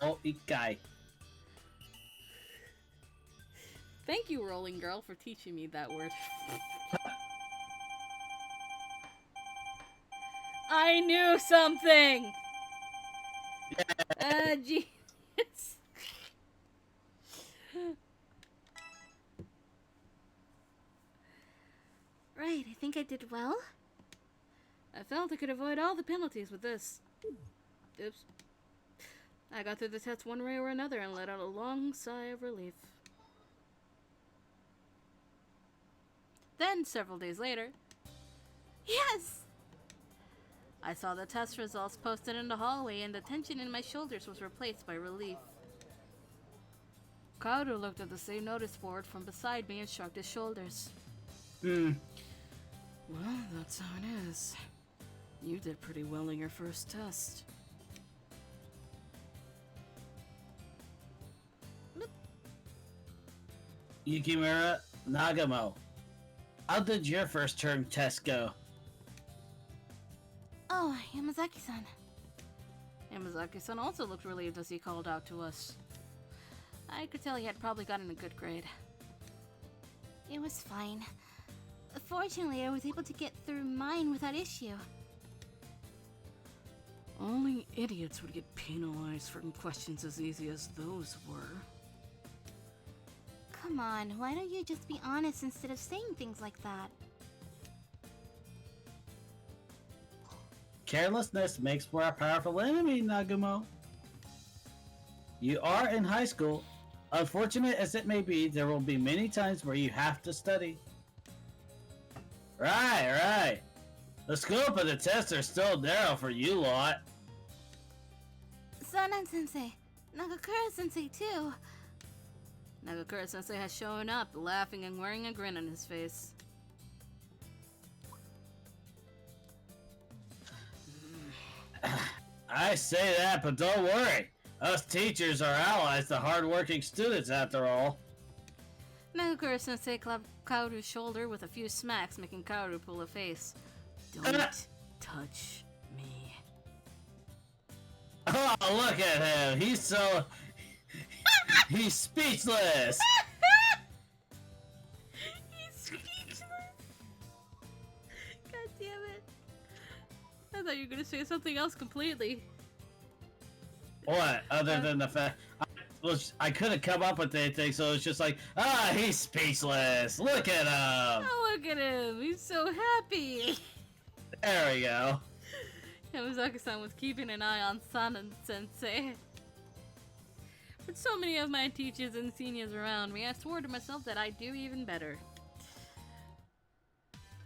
Mo ikai. Thank you, Rolling Girl, for teaching me that word. I knew something! Genius. Right, I think I did well. I felt I could avoid all the penalties with this. Oops. I got through the test one way or another and let out a long sigh of relief. Then, several days later, Yes! I saw the test results posted in the hallway and the tension in my shoulders was replaced by relief. Kaoru looked at the same notice board from beside me and shrugged his shoulders. Hmm. Well, that's how it is. You did pretty well in your first test. Yukimura Nagamo, how did your first term test go? Oh, Yamazaki-san. Yamazaki-san also looked relieved as he called out to us. I could tell he had probably gotten a good grade. It was fine. Fortunately, I was able to get through mine without issue. Only idiots would get penalized for questions as easy as those were. Come on, why don't you just be honest instead of saying things like that? Carelessness makes for a powerful enemy, Nagumo. You are in high school. Unfortunate as it may be, there will be many times where you have to study. Right. The scope of the tests are still narrow for you lot. Sanan-sensei, Nagakura-sensei too. Nagakura-sensei has shown up, laughing and wearing a grin on his face. I say that, but don't worry. Us teachers are allies to hard-working students, after all. Nagakura-sensei clapped Kaoru's shoulder with a few smacks, making Kaoru pull a face. Don't touch me. Oh, look at him. He's speechless. He's speechless. God damn it. I thought you were gonna say something else completely. What? Other than the fact... I couldn't come up with anything, so it's just like, he's speechless. Look at him. Oh, look at him. He's so happy. There we go. Yamazaki-san was keeping an eye on Sanan-sensei. With so many of my teachers and seniors around me, I swore to myself that I'd do even better.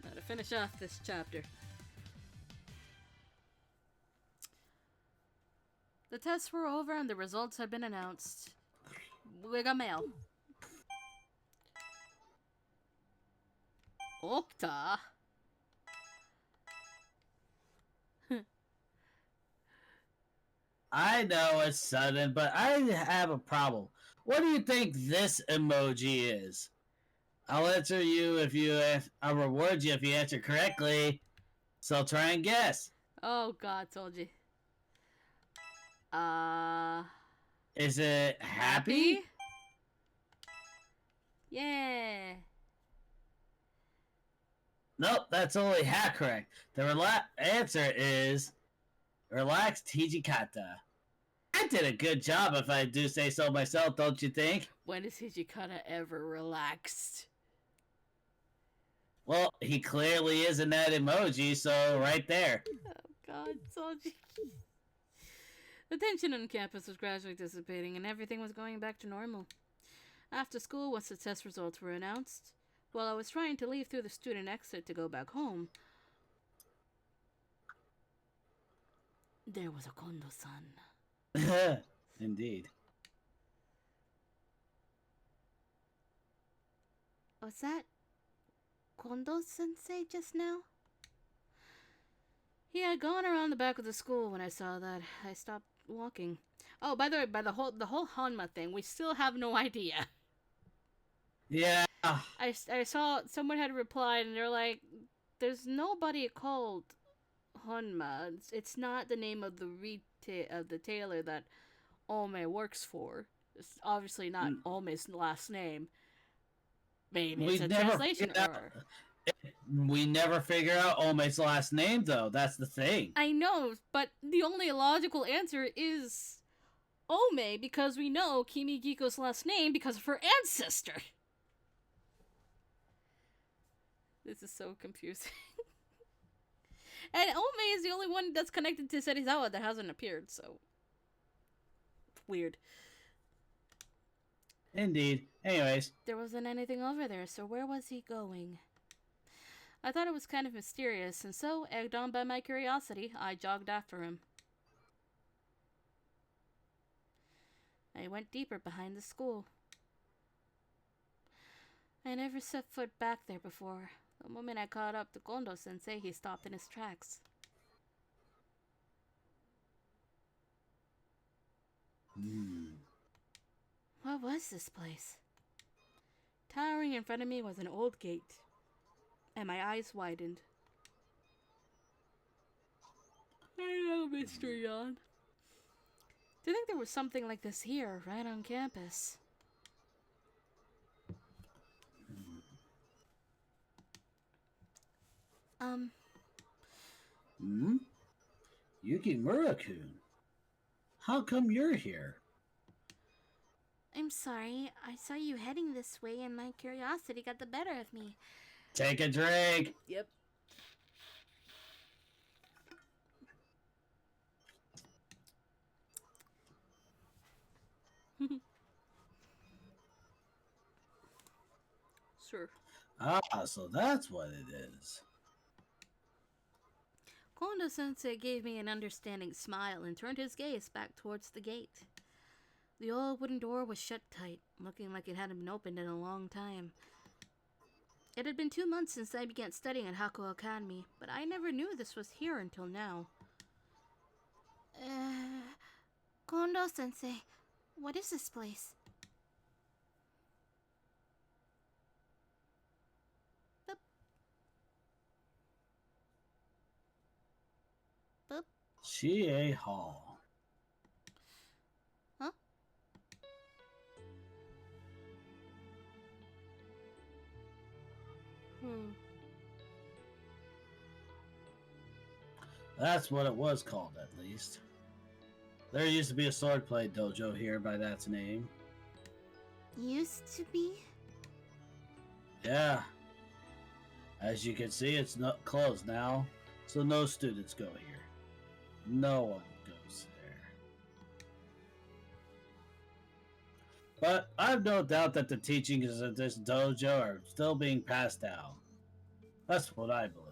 Now to finish off this chapter. The tests were over and the results had been announced. We got mail. Okta? I know it's sudden, but I have a problem. What do you think this emoji is? I'll answer you if you... I'll reward you if you answer correctly. So try and guess. Oh god, told you. Is it happy? Yeah. Nope, that's only half correct. The answer is relaxed Hijikata. I did a good job if I do say so myself, don't you think? When is Hijikata ever relaxed? Well, he clearly is in that emoji, so right there. Oh god, Solji. The tension on campus was gradually dissipating and everything was going back to normal. After school, once the test results were announced, while I was trying to leave through the student exit to go back home, there was a Kondo-san. Indeed. Was that Kondo-sensei just now? He had gone around the back of the school when I saw that. I stopped walking. Oh, by the way, by the whole Hanma thing, we still have no idea. Yeah. I saw someone had replied and they're like, there's nobody called Hanma. It's not the name of the tailor that Ome works for. It's obviously not Ome's last name. Maybe it's a translation error. We never figure out Ome's last name, though. That's the thing. I know, but the only logical answer is Ome, because we know Kimigiko's last name because of her ancestor. This is so confusing. And Ome is the only one that's connected to Serizawa that hasn't appeared, so... weird. Indeed. Anyways. There wasn't anything over there, so where was he going? I thought it was kind of mysterious, and so, egged on by my curiosity, I jogged after him. I went deeper behind the school. I never set foot back there before. The moment I caught up to Kondo-sensei, he stopped in his tracks. What was this place? Towering in front of me was an old gate, and my eyes widened. I know, Mr. Yon. To think there was something like this here, right on campus. Yukimura-kun, how come you're here? I'm sorry. I saw you heading this way and my curiosity got the better of me. Take a drink! Yep. Sure. Ah, so that's what it is. Kondo-sensei gave me an understanding smile and turned his gaze back towards the gate. The old wooden door was shut tight, looking like it hadn't been opened in a long time. It had been 2 months since I began studying at Hakuoki Academy, but I never knew this was here until now. Kondo-sensei, what is this place? Boop. Chie Hall. Huh? That's what it was called, at least. There used to be a swordplay dojo here by that name. Used to be? Yeah. As you can see, it's not closed now, so no students go here. No one goes there. But I've no doubt that the teachings of this dojo are still being passed down. That's what I believe.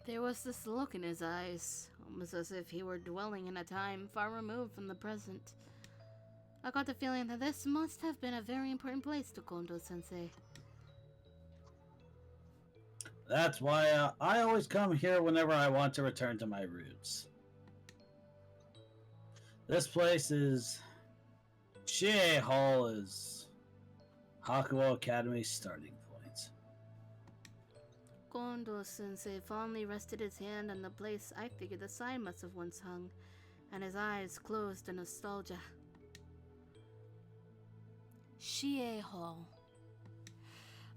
There was this look in his eyes, almost as if he were dwelling in a time far removed from the present. I got the feeling that this must have been a very important place to Kondo-sensei. That's why I always come here whenever I want to return to my roots. This place is... Chie Hall is Hakuo Academy's starting point. Kondo-sensei fondly rested his hand on the place I figured the sign must have once hung, and his eyes closed in nostalgia. Chie Hall.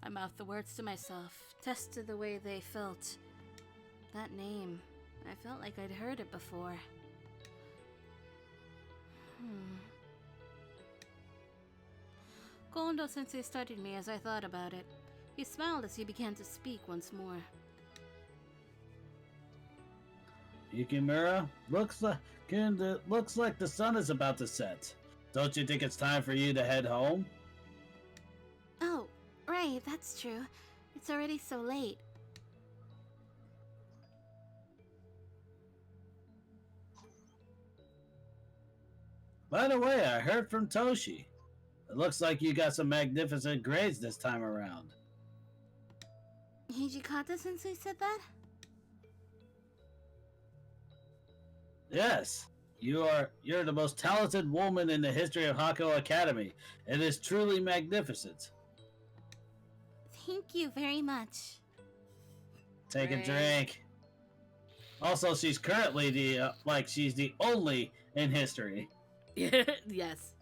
I mouthed the words to myself, tested the way they felt. That name, I felt like I'd heard it before. Kondo-sensei studied me as I thought about it. He smiled as he began to speak once more. Yukimura, looks like the sun is about to set. Don't you think it's time for you to head home? Oh, right, that's true. It's already so late. By the way, I heard from Toshi. It looks like you got some magnificent grades this time around. Hijikata-sensei said that? Yes, you're the most talented woman in the history of Hakuo Academy. It is truly magnificent. Thank you very much. Take Right. a drink. Also, she's currently she's the only in history. Yes.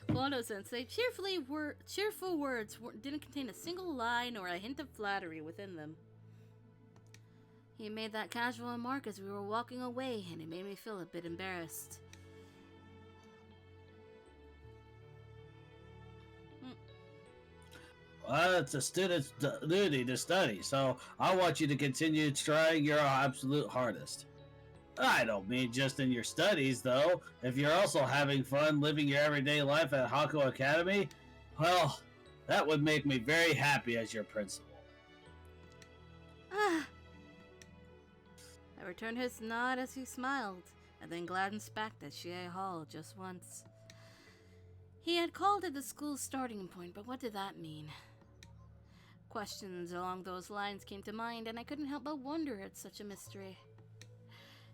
Kondo-sensei cheerful words didn't contain a single line or a hint of flattery within them. He made that casual remark as we were walking away, and it made me feel a bit embarrassed. Well, it's a student's duty to study, so I want you to continue trying your absolute hardest. I don't mean just in your studies, though. If you're also having fun living your everyday life at Hakuo Academy, well, that would make me very happy as your principal. Ah, I returned his nod as he smiled, and then glanced back at Chie Hall just once. He had called it the school's starting point, but what did that mean? Questions along those lines came to mind, and I couldn't help but wonder at such a mystery.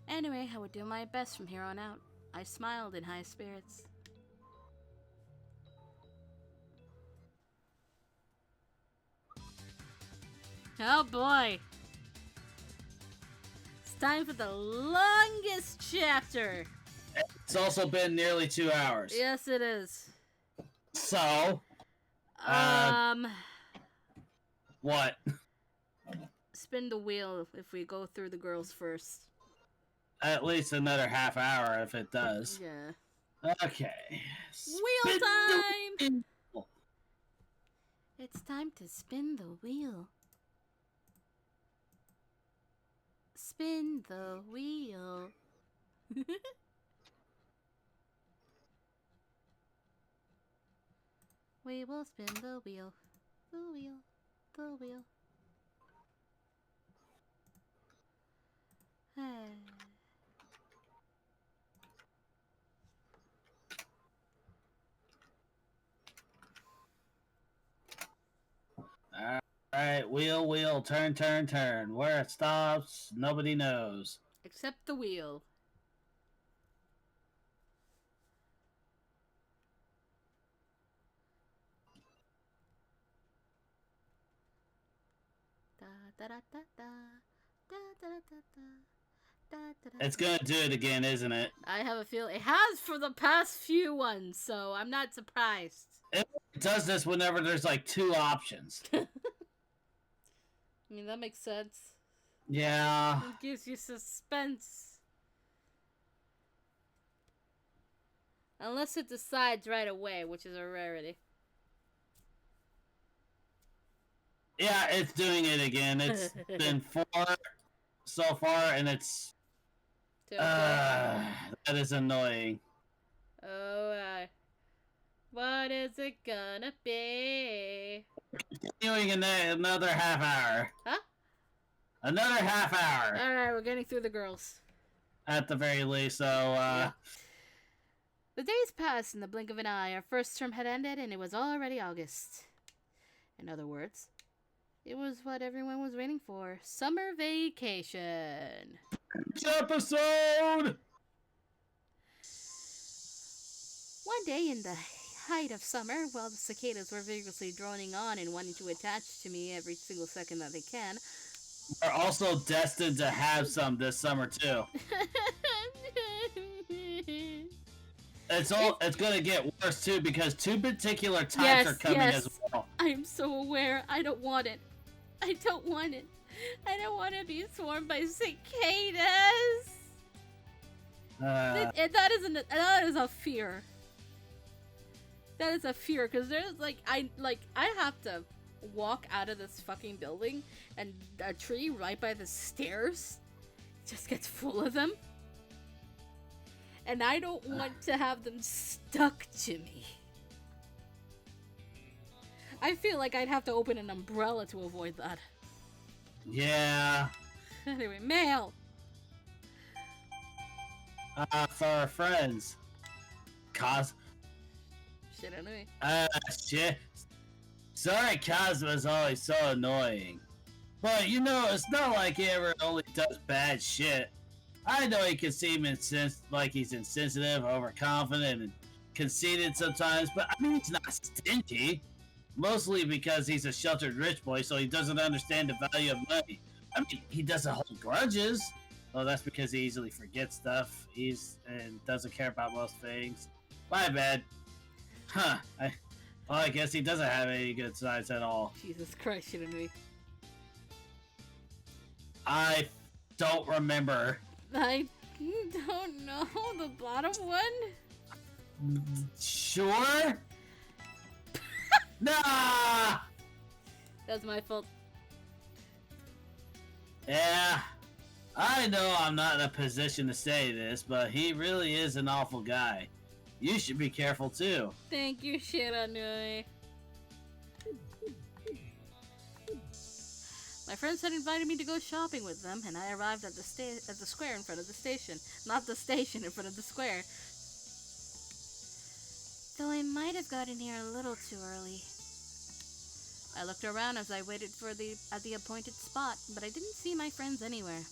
Anyway, I would do my best from here on out. I smiled in high spirits. Oh boy! It's time for the longest chapter! It's also been nearly 2 hours. Yes, it is. So, what? Spin the wheel if we go through the girls first. At least another half hour if it does. Yeah. Okay. Wheel Spin time! the wheel. It's time to spin the wheel. Spin the wheel. We will spin the wheel. The wheel. The wheel. Alright, wheel, turn, turn, turn. Where it stops, nobody knows. Except the wheel. Da, da, da, da, da. Da, da, da, da, da. Da, da, da, It's da. gonna do it again, isn't it? I have a feeling it has for the past few ones, so I'm not surprised. It does this whenever there's like 2 options. I mean, that makes sense. Yeah. It gives you suspense. Unless it decides right away, which is a rarity. Yeah, it's doing it again. It's been 4 so far, and it's... that is annoying. Oh, what is it gonna be? Continuing in another half hour. Huh? Another half hour, Alright, we're getting through the girls. at the very least, so, Yeah. The days passed in the blink of an eye. Our first term had ended, and it was already August. In other words, it was what everyone was waiting for. Summer vacation. episode! One day in the height of summer, while the cicadas were vigorously droning on and wanting to attach to me every single second that they can, We're also destined to have some this summer, too. It's gonna get worse, too, because 2 particular types Yes, are coming yes. as well. I am so aware. I don't want it. I don't want it. I don't want to be swarmed by cicadas. That is a fear. That is a fear, because there's I have to walk out of this fucking building, and a tree right by the stairs just gets full of them, and I don't want to have them stuck to me. I feel like I'd have to open an umbrella to avoid that. Yeah. Anyway, mail. For our friends. Shit, anyway. Shit. Sorry Cosmo's always so annoying. But, you know, it's not like he ever only does bad shit. I know he can seem like he's insensitive, overconfident, and conceited sometimes, but I mean, he's not stingy. Mostly because he's a sheltered rich boy, so he doesn't understand the value of money. I mean, he doesn't hold grudges. Well, that's because he easily forgets stuff. And doesn't care about most things. My bad. Huh. I guess he doesn't have any good sides at all. Jesus Christ, shit, anyway. I don't remember. I don't know the bottom one. Sure? Nah! That's my fault. Yeah. I know I'm not in a position to say this, but he really is an awful guy. You should be careful too. Thank you, Shiranui. My friends had invited me to go shopping with them, and I arrived at the square in front of the station. Not the station, in front of the square. though I might have gotten here a little too early. I looked around as I waited at the appointed spot, but I didn't see my friends anywhere.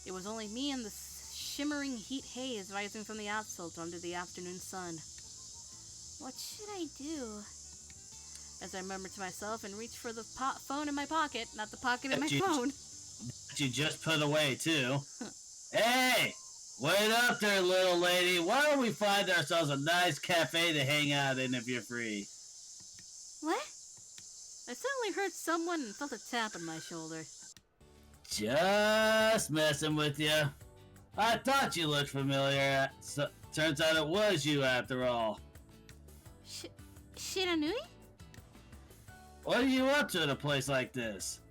It was only me and the shimmering heat haze rising from the asphalt under the afternoon sun. What should I do? As I murmured to myself and reached for the phone in my pocket, not the pocket in my phone. That you just put away, too. Hey! Wait up there, little lady. Why don't we find ourselves a nice cafe to hang out in if you're free? What? I suddenly heard someone and felt a tap on my shoulder. Just messing with you. I thought you looked familiar. So, turns out it was you after all. Shiranui? What are you up to at a place like this?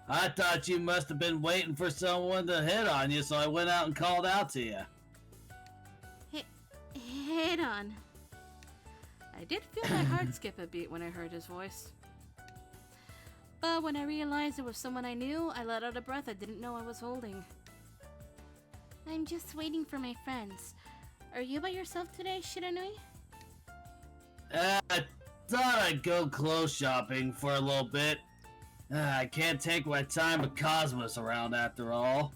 I thought you must have been waiting for someone to hit on you, so I went out and called out to you. Hit on. I did feel my heart skip a beat when I heard his voice. But when I realized it was someone I knew, I let out a breath I didn't know I was holding. I'm just waiting for my friends. Are you by yourself today, Shiranui? I thought I'd go clothes shopping for a little bit. I can't take my time with Cosmos around after all.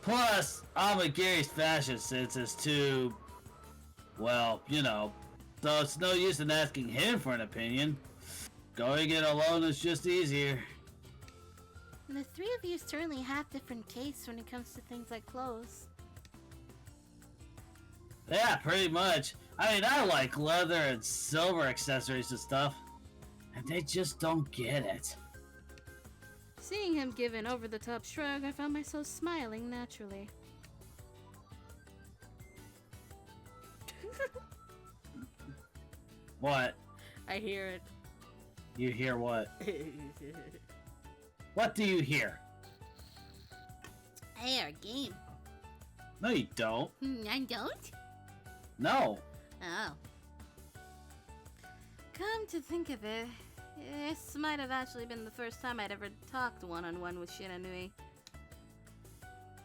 Plus, Amagiri's fashion sense is too... well, you know. So it's no use in asking him for an opinion. Going it alone is just easier. The three of you certainly have different tastes when it comes to things like clothes. Yeah, pretty much. I mean, I like leather and silver accessories and stuff. And they just don't get it. Seeing him give an over-the-top shrug, I found myself smiling naturally. What? I hear it. You hear what? What do you hear? I hear a game. No, you don't. I don't? No. Oh. Come to think of it, this might have actually been the first time I'd ever talked one-on-one with Shiranui.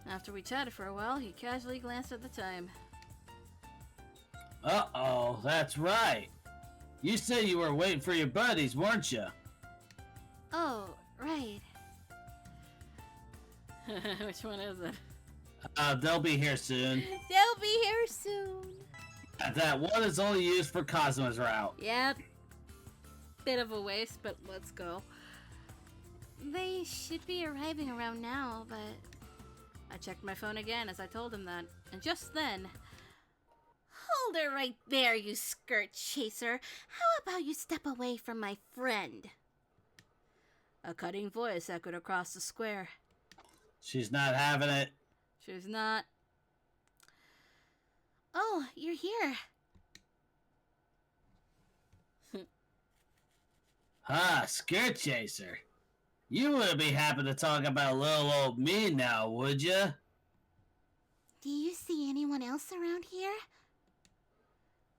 After we chatted for a while, he casually glanced at the time. Uh-oh, that's right. You said you were waiting for your buddies, weren't you? Oh, right. Which one is it? They'll be here soon. They'll be here soon. That one is only used for Cosmo's route. Yep. Bit of a waste, but let's go. They should be arriving around now, but... I checked my phone again as I told him that, and just then... Hold her right there, you skirt chaser. How about you step away from my friend? A cutting voice echoed across the square. She's not having it. She's not. Oh, you're here. Skirt chaser. You wouldn't be happy to talk about little old me now, would you? Do you see anyone else around here?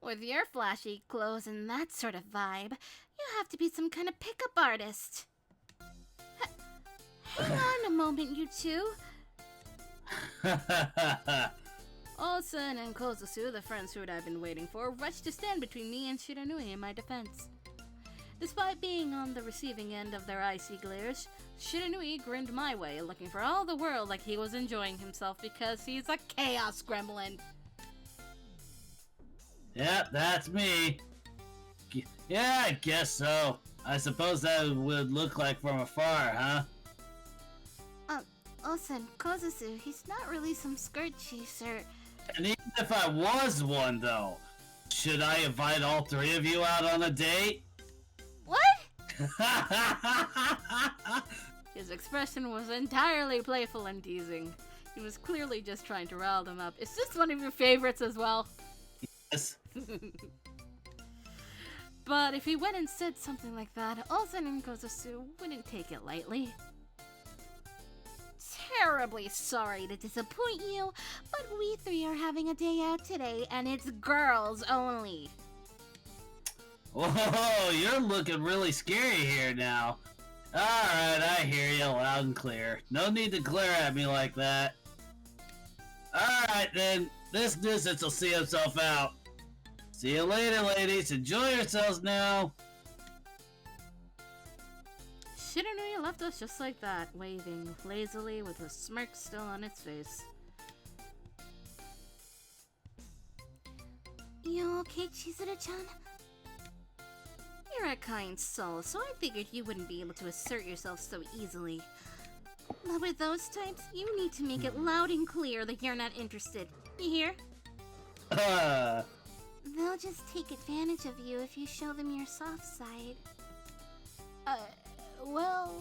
With your flashy clothes and that sort of vibe, you have to be some kind of pickup artist. Hang on a moment, you two. Olsen and Kozusu, the friends who I've been waiting for, rushed to stand between me and Shiranui in my defense. Despite being on the receiving end of their icy glares, Shiranui grinned my way, looking for all the world like he was enjoying himself because he's a chaos gremlin. Yep, that's me. Yeah, I guess so. I suppose that would look like from afar, huh? Listen, Kozusu, he's not really some skirt chaser. And even if I was one, though, should I invite all three of you out on a date? What? His expression was entirely playful and teasing. He was clearly just trying to rile them up. Is this one of your favorites as well? Yes. But if he went and said something like that, Olsen and Kozusu wouldn't take it lightly. Terribly sorry to disappoint you, but we three are having a day out today, and it's girls only. Whoa, you're looking really scary here now. Alright, I hear you loud and clear. No need to glare at me like that. Alright then, this nuisance will see himself out. See you later, ladies. Enjoy yourselves now. Shiranui left us just like that, waving lazily with a smirk still on its face. You okay, Chizuru-chan? You're a kind soul, so I figured you wouldn't be able to assert yourself so easily. But with those types, you need to make it loud and clear that you're not interested. You hear? They'll just take advantage of you if you show them your soft side. Well...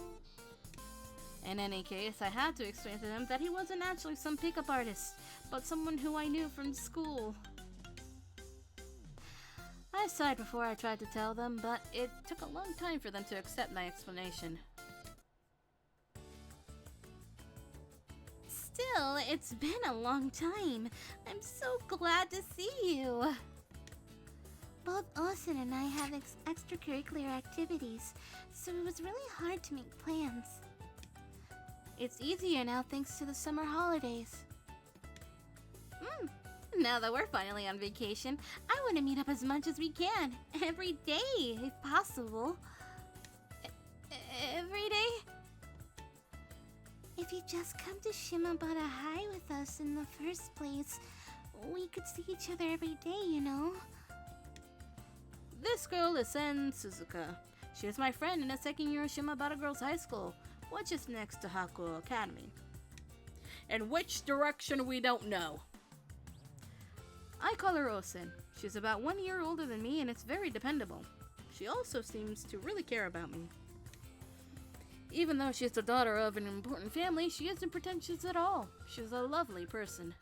In any case, I had to explain to him that he wasn't actually some pickup artist, but someone who I knew from school. I sighed before I tried to tell them, but it took a long time for them to accept my explanation. Still, it's been a long time. I'm so glad to see you. Both Osen and I have extracurricular activities, so it was really hard to make plans. It's easier now thanks to the summer holidays. Now that we're finally on vacation, I want to meet up as much as we can. Every day, if possible. Every day? If you just come to Shimabara High with us in the first place, we could see each other every day, you know? This girl is Sen Suzuka. She is my friend in the second year of Shimabara Girls High School, which is next to Hakuo Academy. In which direction we don't know. I call her Osen. She's about 1 year older than me and it's very dependable. She also seems to really care about me. Even though she's the daughter of an important family, she isn't pretentious at all. She's a lovely person.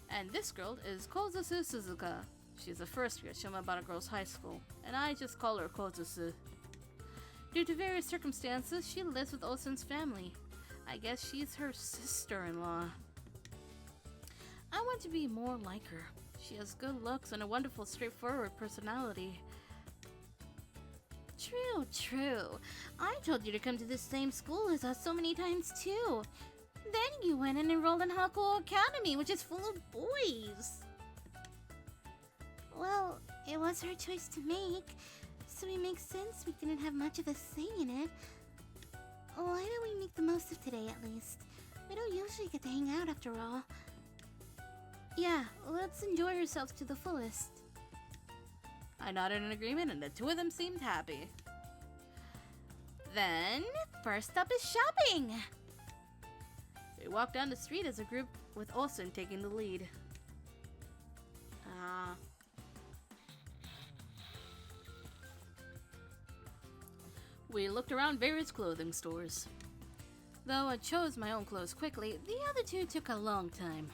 And this girl is Kozusu Suzuka. She's a first year at Shimabara Girls High School, and I just call her Kozusu. Due to various circumstances, she lives with Osen's family. I guess she's her sister-in-law. I want to be more like her. She has good looks and a wonderful, straightforward personality. True. I told you to come to the same school as us so many times too. Then you went and enrolled in Hakuo Academy, which is full of boys. Well, it was her choice to make, so it makes sense we didn't have much of a say in it. Why don't we make the most of today at least? We don't usually get to hang out after all. Yeah, let's enjoy ourselves to the fullest. I nodded in agreement and the two of them seemed happy. Then, first up is shopping! We walked down the street as a group with Osen taking the lead. We looked around various clothing stores. Though I chose my own clothes quickly, the other two took a long time.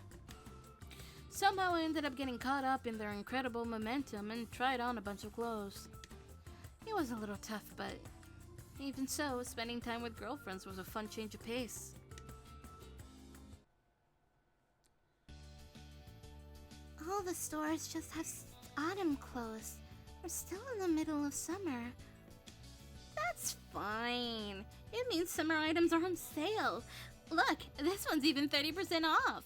Somehow I ended up getting caught up in their incredible momentum and tried on a bunch of clothes. It was a little tough, but even so, spending time with girlfriends was a fun change of pace. All the stores just have autumn clothes. We're still in the middle of summer. That's fine. It means summer items are on sale. Look, this one's even 30% off.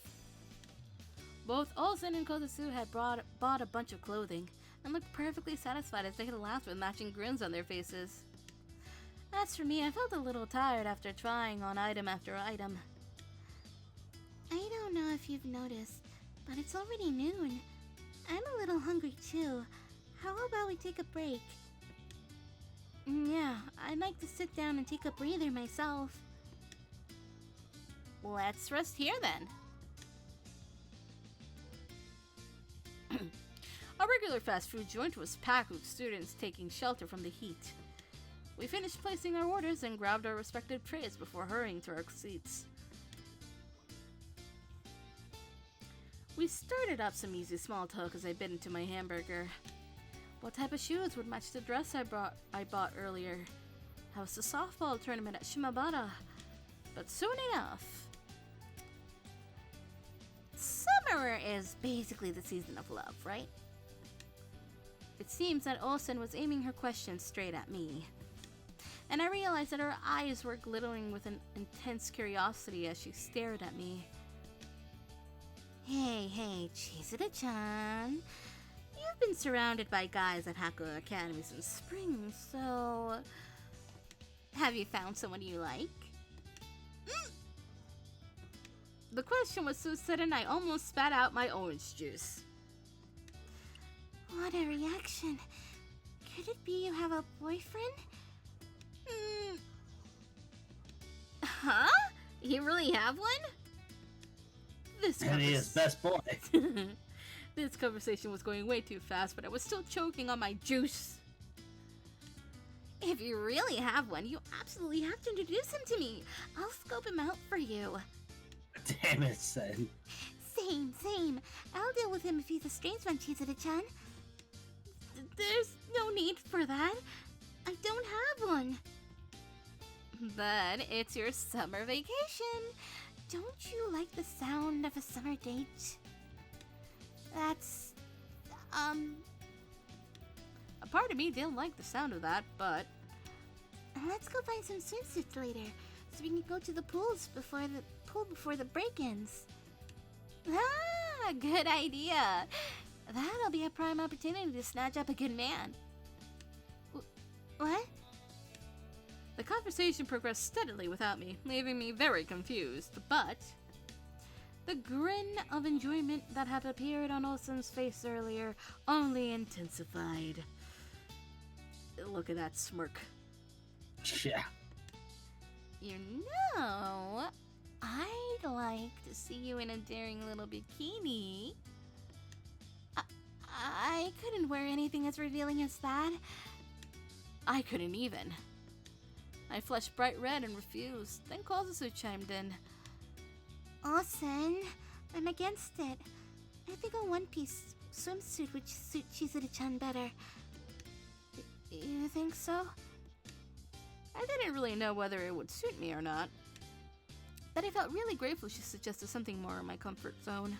Both Olsen and Kozusu had bought a bunch of clothing and looked perfectly satisfied as they laughed with matching grins on their faces. As for me, I felt a little tired after trying on item after item. I don't know if you've noticed, but it's already noon. I'm a little hungry too. How about we take a break? Yeah, I'd like to sit down and take a breather myself. Let's rest here then. Our regular fast food joint was packed with students taking shelter from the heat. We finished placing our orders and grabbed our respective trays before hurrying to our seats. We started up some easy small talk as I bit into my hamburger. What type of shoes would match the dress I bought earlier? How was the softball tournament at Shimabara? But soon enough... Summer is basically the season of love, right? It seems that Olsen was aiming her questions straight at me. And I realized that her eyes were glittering with an intense curiosity as she stared at me. Hey, Chizuru-chan. You've been surrounded by guys at Hakuoki Academy since spring, so... Have you found someone you like? The question was so sudden I almost spat out my orange juice. What a reaction. Could it be you have a boyfriend? Huh? You really have one? And he is best boy. This conversation was going way too fast, but I was still choking on my juice. If you really have one, you absolutely have to introduce him to me. I'll scope him out for you. Damn it, Sen. Same. I'll deal with him if he's a strange one, Chizuru-chan. There's no need for that. I don't have one. But it's your summer vacation. Don't you like the sound of a summer date? That's... A part of me didn't like the sound of that, but... Let's go find some swimsuits later, so we can go to the pool before the break ends. Ah, good idea. That'll be a prime opportunity to snatch up a good man. What? The conversation progressed steadily without me, leaving me very confused, but... The grin of enjoyment that had appeared on Olsen's face earlier only intensified. Look at that smirk. Yeah. You know, I'd like to see you in a daring little bikini. I couldn't wear anything as revealing as that. I couldn't even. I flushed bright red and refused. Then Kozusu chimed in. Olsen, I'm against it. I think a one-piece swimsuit would suit Chizuru-chan better. You think so? I didn't really know whether it would suit me or not, but I felt really grateful she suggested something more in my comfort zone.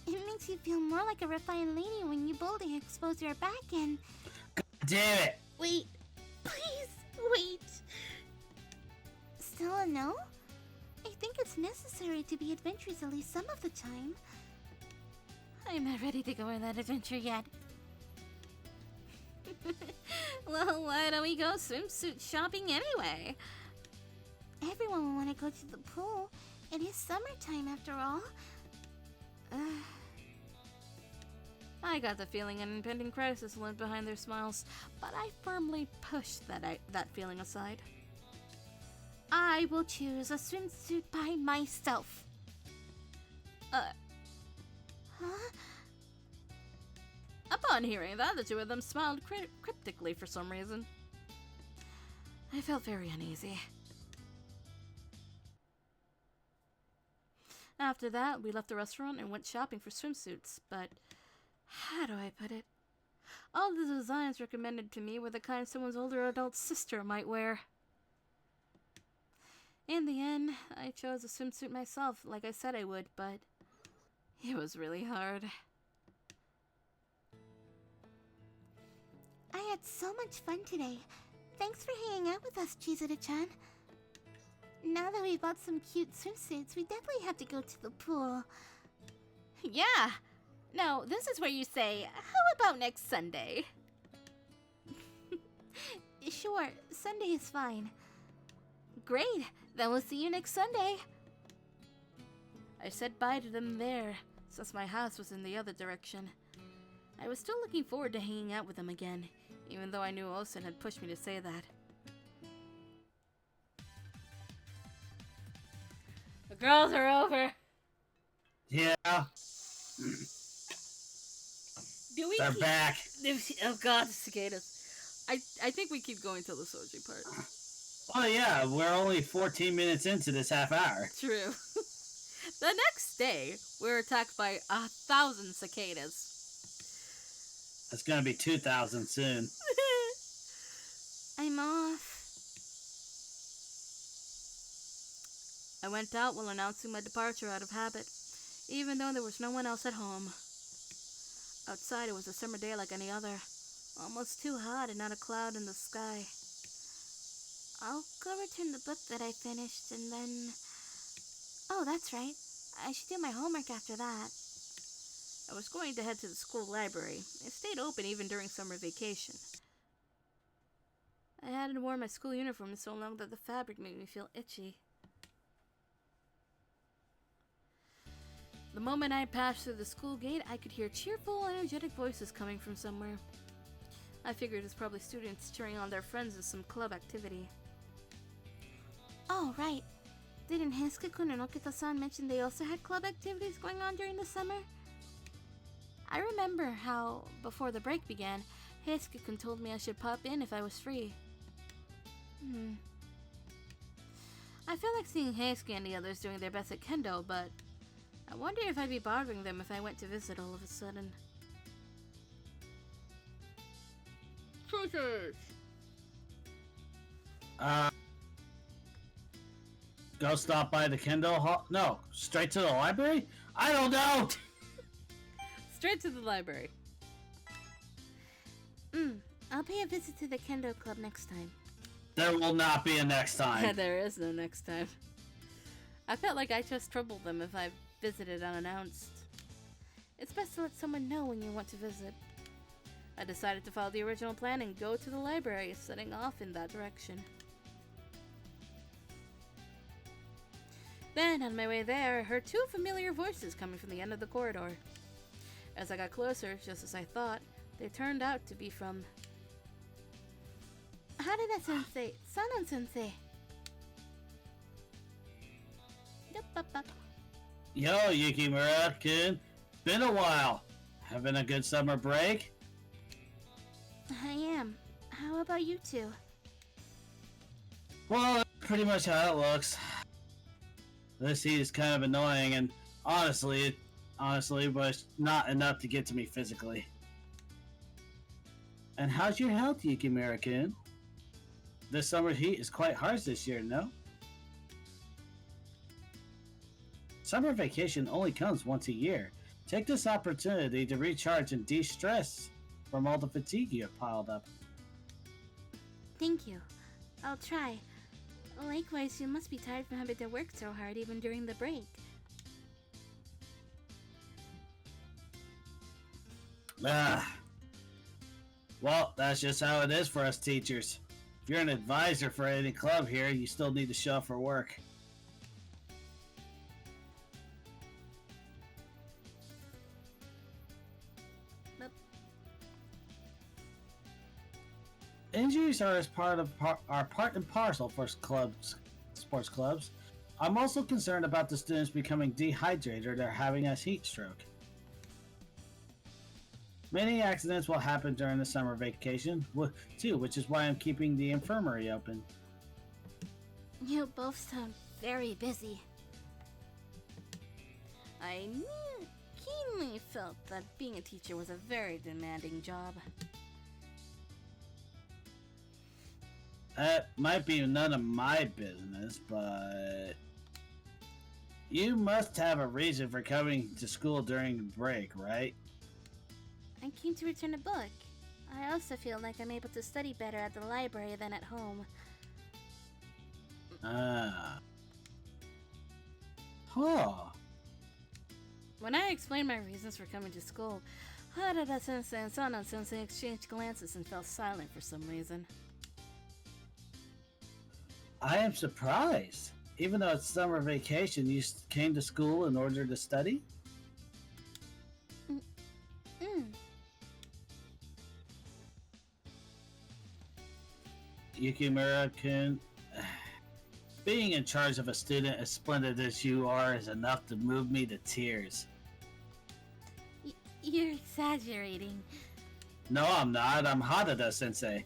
It makes you feel more like a refined lady when you boldly expose your back and... Damn it! Wait. Please, wait. Still a no? I think it's necessary to be adventurous at least some of the time. I'm not ready to go on that adventure yet. Well, why don't we go swimsuit shopping anyway? Everyone will want to go to the pool. It is summertime after all. I got the feeling an impending crisis lived behind their smiles, but I firmly pushed that feeling aside. I will choose a swimsuit by myself. Huh? Upon hearing that, the two of them smiled cryptically for some reason. I felt very uneasy. After that, we left the restaurant and went shopping for swimsuits, but how do I put it? All the designs recommended to me were the kind someone's older adult sister might wear. In the end, I chose a swimsuit myself, like I said I would, but it was really hard. I had so much fun today. Thanks for hanging out with us, Chizuru-chan. Now that we bought some cute swimsuits, we definitely have to go to the pool. Yeah! No, this is where you say, how about next Sunday? Sure, Sunday is fine. Great, then we'll see you next Sunday. I said bye to them there, since my house was in the other direction. I was still looking forward to hanging out with them again, even though I knew Osen had pushed me to say that. The girls are over. Yeah. They're back. Oh god, the cicadas. I think we keep going till the Soji part. Oh yeah, we're only 14 minutes into this half hour. True. The next day, we were attacked by 1,000 cicadas. It's gonna be 2,000 soon. I'm off. I went out while announcing my departure out of habit, even though there was no one else at home. Outside it was a summer day like any other, almost too hot and not a cloud in the sky. I'll go return the book that I finished and then... Oh, that's right. I should do my homework after that. I was going to head to the school library. It stayed open even during summer vacation. I hadn't worn my school uniform in so long that the fabric made me feel itchy. The moment I passed through the school gate, I could hear cheerful, energetic voices coming from somewhere. I figured it's probably students cheering on their friends in some club activity. Oh, right. Didn't Heisuke-kun and Okita-san mention they also had club activities going on during the summer? I remember how, before the break began, Heisuke-kun told me I should pop in if I was free. I feel like seeing Heisuke and the others doing their best at kendo, but I wonder if I'd be bothering them if I went to visit all of a sudden. Truthers! Go stop by the kendo hall? No, straight to the library? I don't know! Straight to the library. I'll pay a visit to the kendo club next time. There will not be a next time. There is no next time. I felt like I just troubled them if I visited unannounced. It's best to let someone know when you want to visit. I decided to follow the original plan and go to the library, setting off in that direction. Then, on my way there, I heard two familiar voices coming from the end of the corridor. As I got closer, just as I thought, they turned out to be from Harada-sensei, Sanan-sensei. Yo, Yukimura-kun. Been a while. Having a good summer break? I am. How about you two? Well, that's pretty much how it looks. This heat is kind of annoying, and honestly, but not enough to get to me physically. And how's your health, Yukimura-kun? This summer heat is quite harsh this year, no? Summer vacation only comes once a year. Take this opportunity to recharge and de-stress from all the fatigue you have piled up. Thank you. I'll try. Likewise, you must be tired from having to work so hard even during the break. Well, that's just how it is for us teachers. If you're an advisor for any club here, you still need to show up for work. Injuries are part and parcel for sports clubs. I'm also concerned about the students becoming dehydrated or having a heat stroke. Many accidents will happen during the summer vacation, too, which is why I'm keeping the infirmary open. You both sound very busy. I keenly felt that being a teacher was a very demanding job. That might be none of my business, but you must have a reason for coming to school during the break, right? I came to return a book. I also feel like I'm able to study better at the library than at home. Huh. When I explained my reasons for coming to school, Harada-sensei and Sanan-sensei exchanged glances and fell silent for some reason. I am surprised. Even though it's summer vacation, you came to school in order to study? Yukimura-kun, being in charge of a student as splendid as you are is enough to move me to tears. You're exaggerating. No, I'm not. I'm Harada-sensei.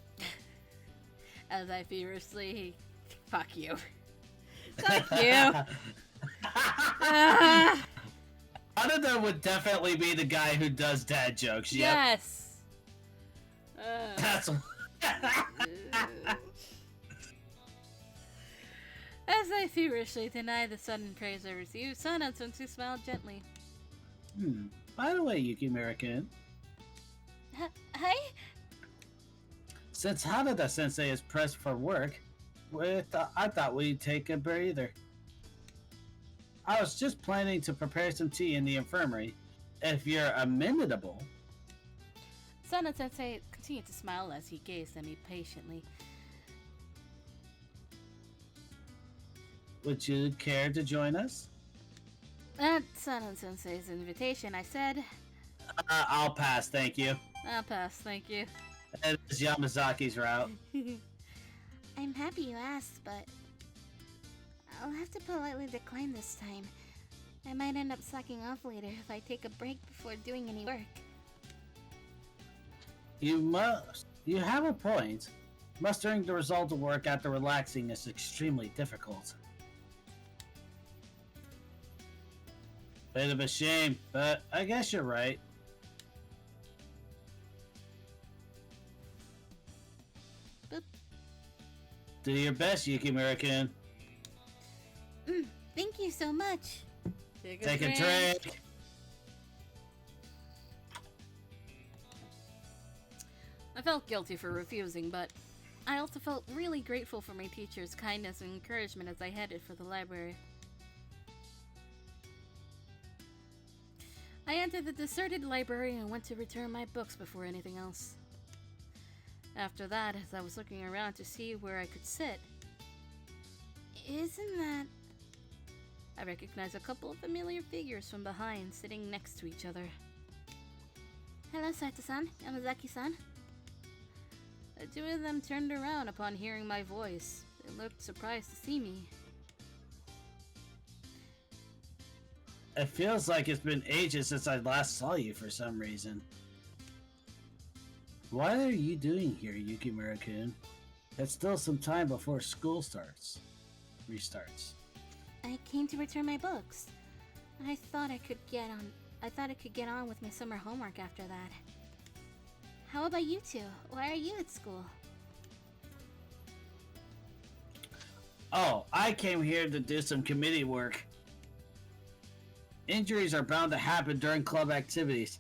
As I feverishly... Fuck you. Fuck you! Harada would definitely be the guy who does dad jokes, yep. Yes! That's... As I feverishly deny the sudden praise I received, Sanan-sensei smiled gently. By the way, Yukimura-kun, Hi? since Harada-sensei is pressed for work, I thought we'd take a breather. I was just planning to prepare some tea in the infirmary. If you're amenable, Sana Sensei continued to smile as he gazed at me patiently. would you care to join us? At Sana Sensei's invitation, I said, I'll pass, thank you. I'll pass, thank you. It is Yamazaki's route. I'm happy you asked, but I'll have to politely decline this time. I might end up slacking off later if I take a break before doing any work. You have a point. Mustering the result of work after relaxing is extremely difficult. Bit of a shame, but I guess you're right. Boop. Do your best, Yukimura-kun. Thank you so much. Take a drink. I felt guilty for refusing, but I also felt really grateful for my teacher's kindness and encouragement as I headed for the library. I entered the deserted library and went to return my books before anything else. After that, as I was looking around to see where I could sit, Isn't that... I recognized a couple of familiar figures from behind, sitting next to each other. Hello, Saito-san, Yamazaki-san. The two of them turned around upon hearing my voice. They looked surprised to see me. It feels like it's been ages since I last saw you for some reason. What are you doing here, Yukimura-kun? It's still some time before school restarts. I came to return my books. I thought I could get on with my summer homework after that. How about you two? Why are you at school? Oh, I came here to do some committee work. Injuries are bound to happen during club activities.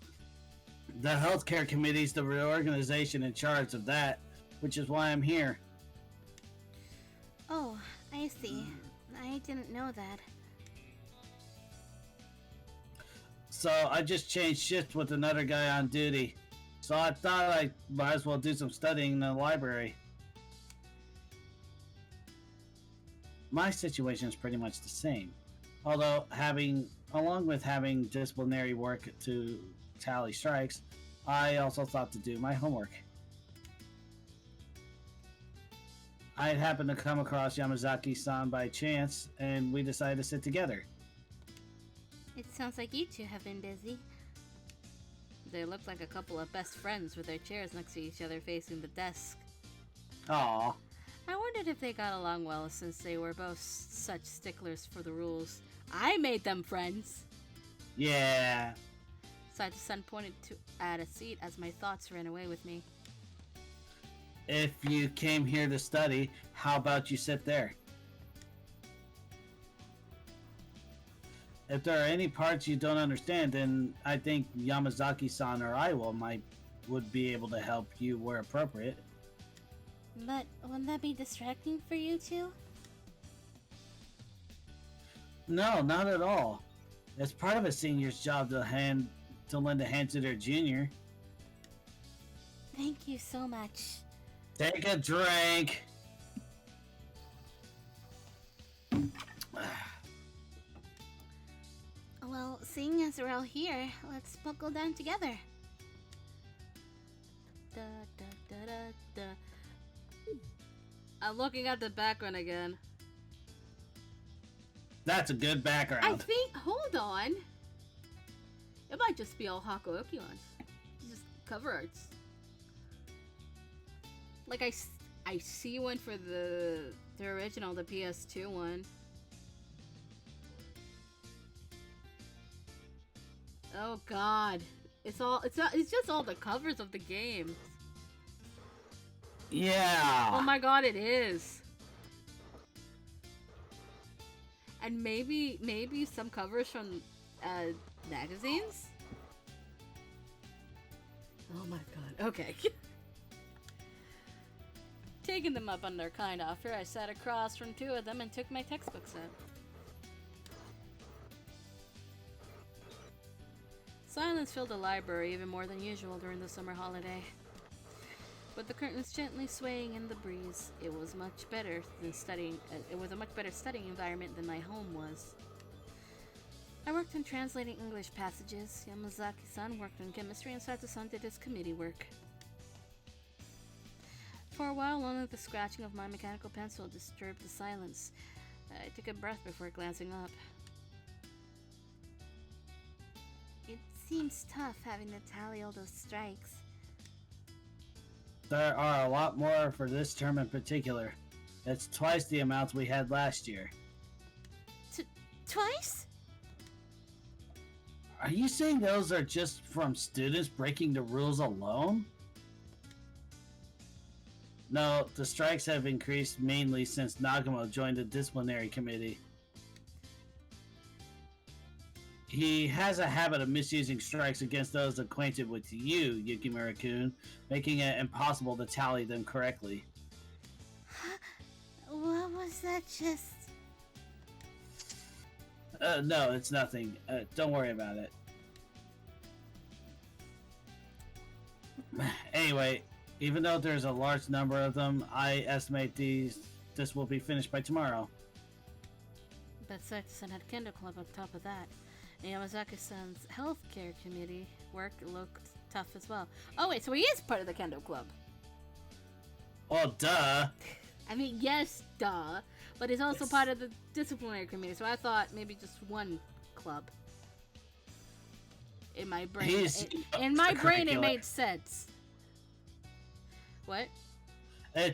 The healthcare committee is the organization in charge of that, which is why I'm here. Oh, I see. I didn't know that. So I just changed shifts with another guy on duty. So I thought I might as well do some studying in the library. My situation is pretty much the same. Although along with having disciplinary work to tally strikes, I also thought to do my homework. I had happened to come across Yamazaki-san by chance, and we decided to sit together. It sounds like you two have been busy. They looked like a couple of best friends with their chairs next to each other facing the desk. Aww. I wondered if they got along well since they were both such sticklers for the rules. I made them friends! Yeah. Saito-san pointed at a seat as my thoughts ran away with me. If you came here to study, how about you sit there? If there are any parts you don't understand, then I think Yamazaki-san or I would be able to help you where appropriate. But wouldn't that be distracting for you two? No, not at all. It's part of a senior's job to lend a hand to their junior. Thank you so much. Take a drink. Well, seeing as we're all here, let's buckle down together. Da, da, da, da, da. I'm looking at the background again. That's a good background. I think. Hold on. It might just be all Hakuoki ones. Just cover arts. Like I see one for the original, the PS2 one. Oh God, it's just all the covers of the games. Yeah. Oh my God, it is. And maybe some covers from magazines. Oh my God. Okay. Taking them up on their kind offer, I sat across from two of them and took my textbooks out. Silence filled the library even more than usual during the summer holiday. With the curtains gently swaying in the breeze, it was much better than studying. It was a much better studying environment than my home was. I worked on translating English passages. Yamazaki-san worked on chemistry, and Sato-san did his committee work. For a while, only the scratching of my mechanical pencil disturbed the silence. I took a breath before glancing up. It seems tough having to tally all those strikes. There are a lot more for this term in particular. It's twice the amounts we had last year. Twice? Are you saying those are just from students breaking the rules alone? No, the strikes have increased mainly since Nagamo joined the disciplinary committee. He has a habit of misusing strikes against those acquainted with you, Yukimura-kun, making it impossible to tally them correctly. What was that just? No, it's nothing. Don't worry about it. Anyway, even though there's a large number of them, I estimate this will be finished by tomorrow. But Sato-san had Kendo Club on top of that. And Yamazaki-san's healthcare committee work looked tough as well. Oh wait, so he is part of the Kendo Club. Oh, duh. I mean, yes, duh. But he's also part of the disciplinary committee, so I thought maybe just one club. In my brain, it made sense. What?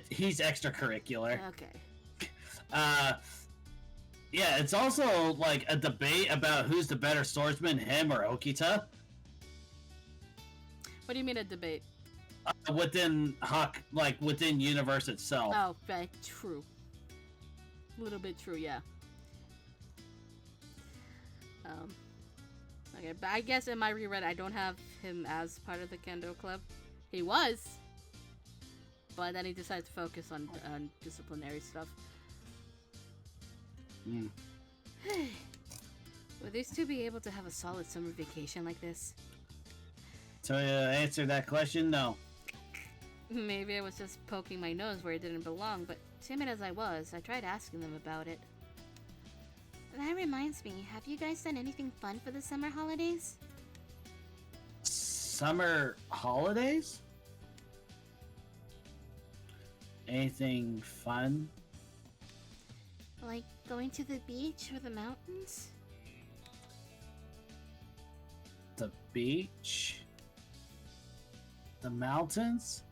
He's extracurricular. Okay. Yeah, it's also like a debate about who's the better swordsman, him or Okita. What do you mean a debate? Within within universe itself. Oh, right, true. A little bit true, yeah. Okay, but I guess in my reread, I don't have him as part of the Kendo Club. He was, but then he decided to focus on disciplinary stuff. Mm. Would these two be able to have a solid summer vacation like this? To answer that question, no. Maybe I was just poking my nose where it didn't belong, but timid as I was, I tried asking them about it. That reminds me, have you guys done anything fun for the summer holidays? Summer holidays? Anything fun? Like going to the beach or the mountains? The beach? The mountains?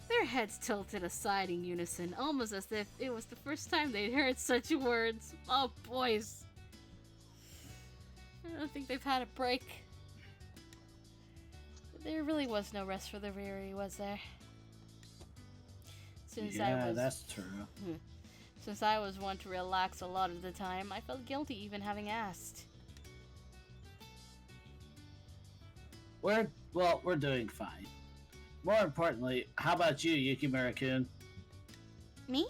Their heads tilted aside in unison, almost as if it was the first time they'd heard such words. Oh, boys. I don't think they've had a break. There really was no rest for the Riri, was there? That's true. Since I was one to relax a lot of the time, I felt guilty even having asked. We're doing fine. More importantly, how about you, Yukimura-kun? Me?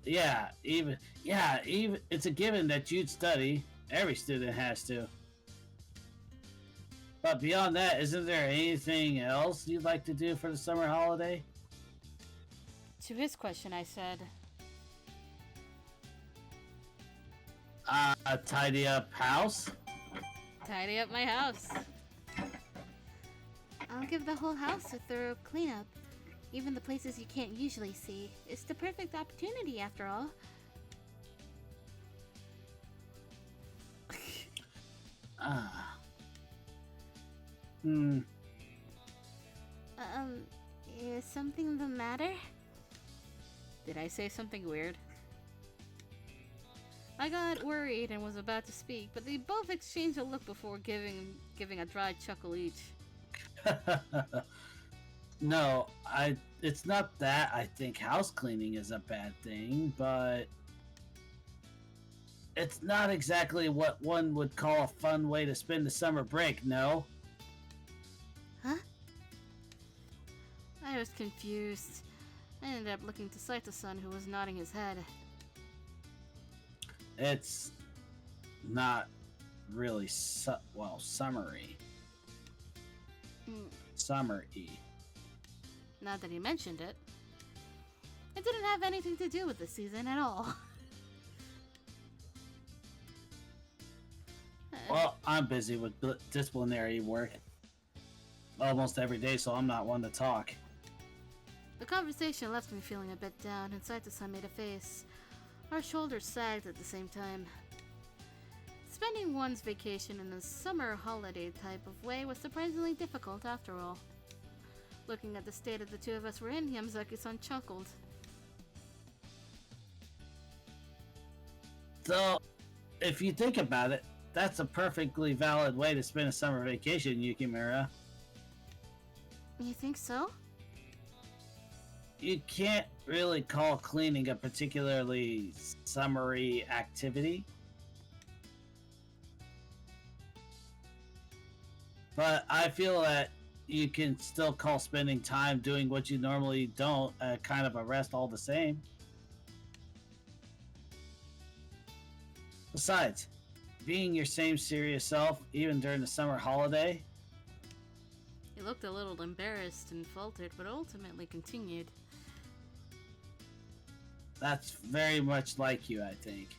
Even it's a given that you'd study. Every student has to. But beyond that, isn't there anything else you'd like to do for the summer holiday? To his question, I said, Tidy up house? tidy up my house. I'll give the whole house a thorough cleanup. Even the places you can't usually see. It's the perfect opportunity, after all. Is something the matter? Did I say something weird? I got worried and was about to speak, but they both exchanged a look before giving a dry chuckle each. No, it's not that I think house cleaning is a bad thing, but it's not exactly what one would call a fun way to spend the summer break, no? Huh? I was confused. I ended up looking to Saito-san, who was nodding his head. It's not really summery. Mm, Summer-y. now that he mentioned it, it didn't have anything to do with the season at all. Well, I'm busy with disciplinary work almost every day, so I'm not one to talk. The conversation left me feeling a bit down, and Saito-san made a face. Our shoulders sagged at the same time. Spending one's vacation in a summer holiday type of way was surprisingly difficult after all. Looking at the state that the two of us were in, Yamazaki-san chuckled. So, if you think about it, that's a perfectly valid way to spend a summer vacation, Yukimura. You think so? You can't really call cleaning a particularly summery activity. But I feel that you can still call spending time doing what you normally don't kind of a rest all the same. Besides, being your same serious self, even during the summer holiday, He looked a little embarrassed and faltered, but ultimately continued. that's very much like you, I think.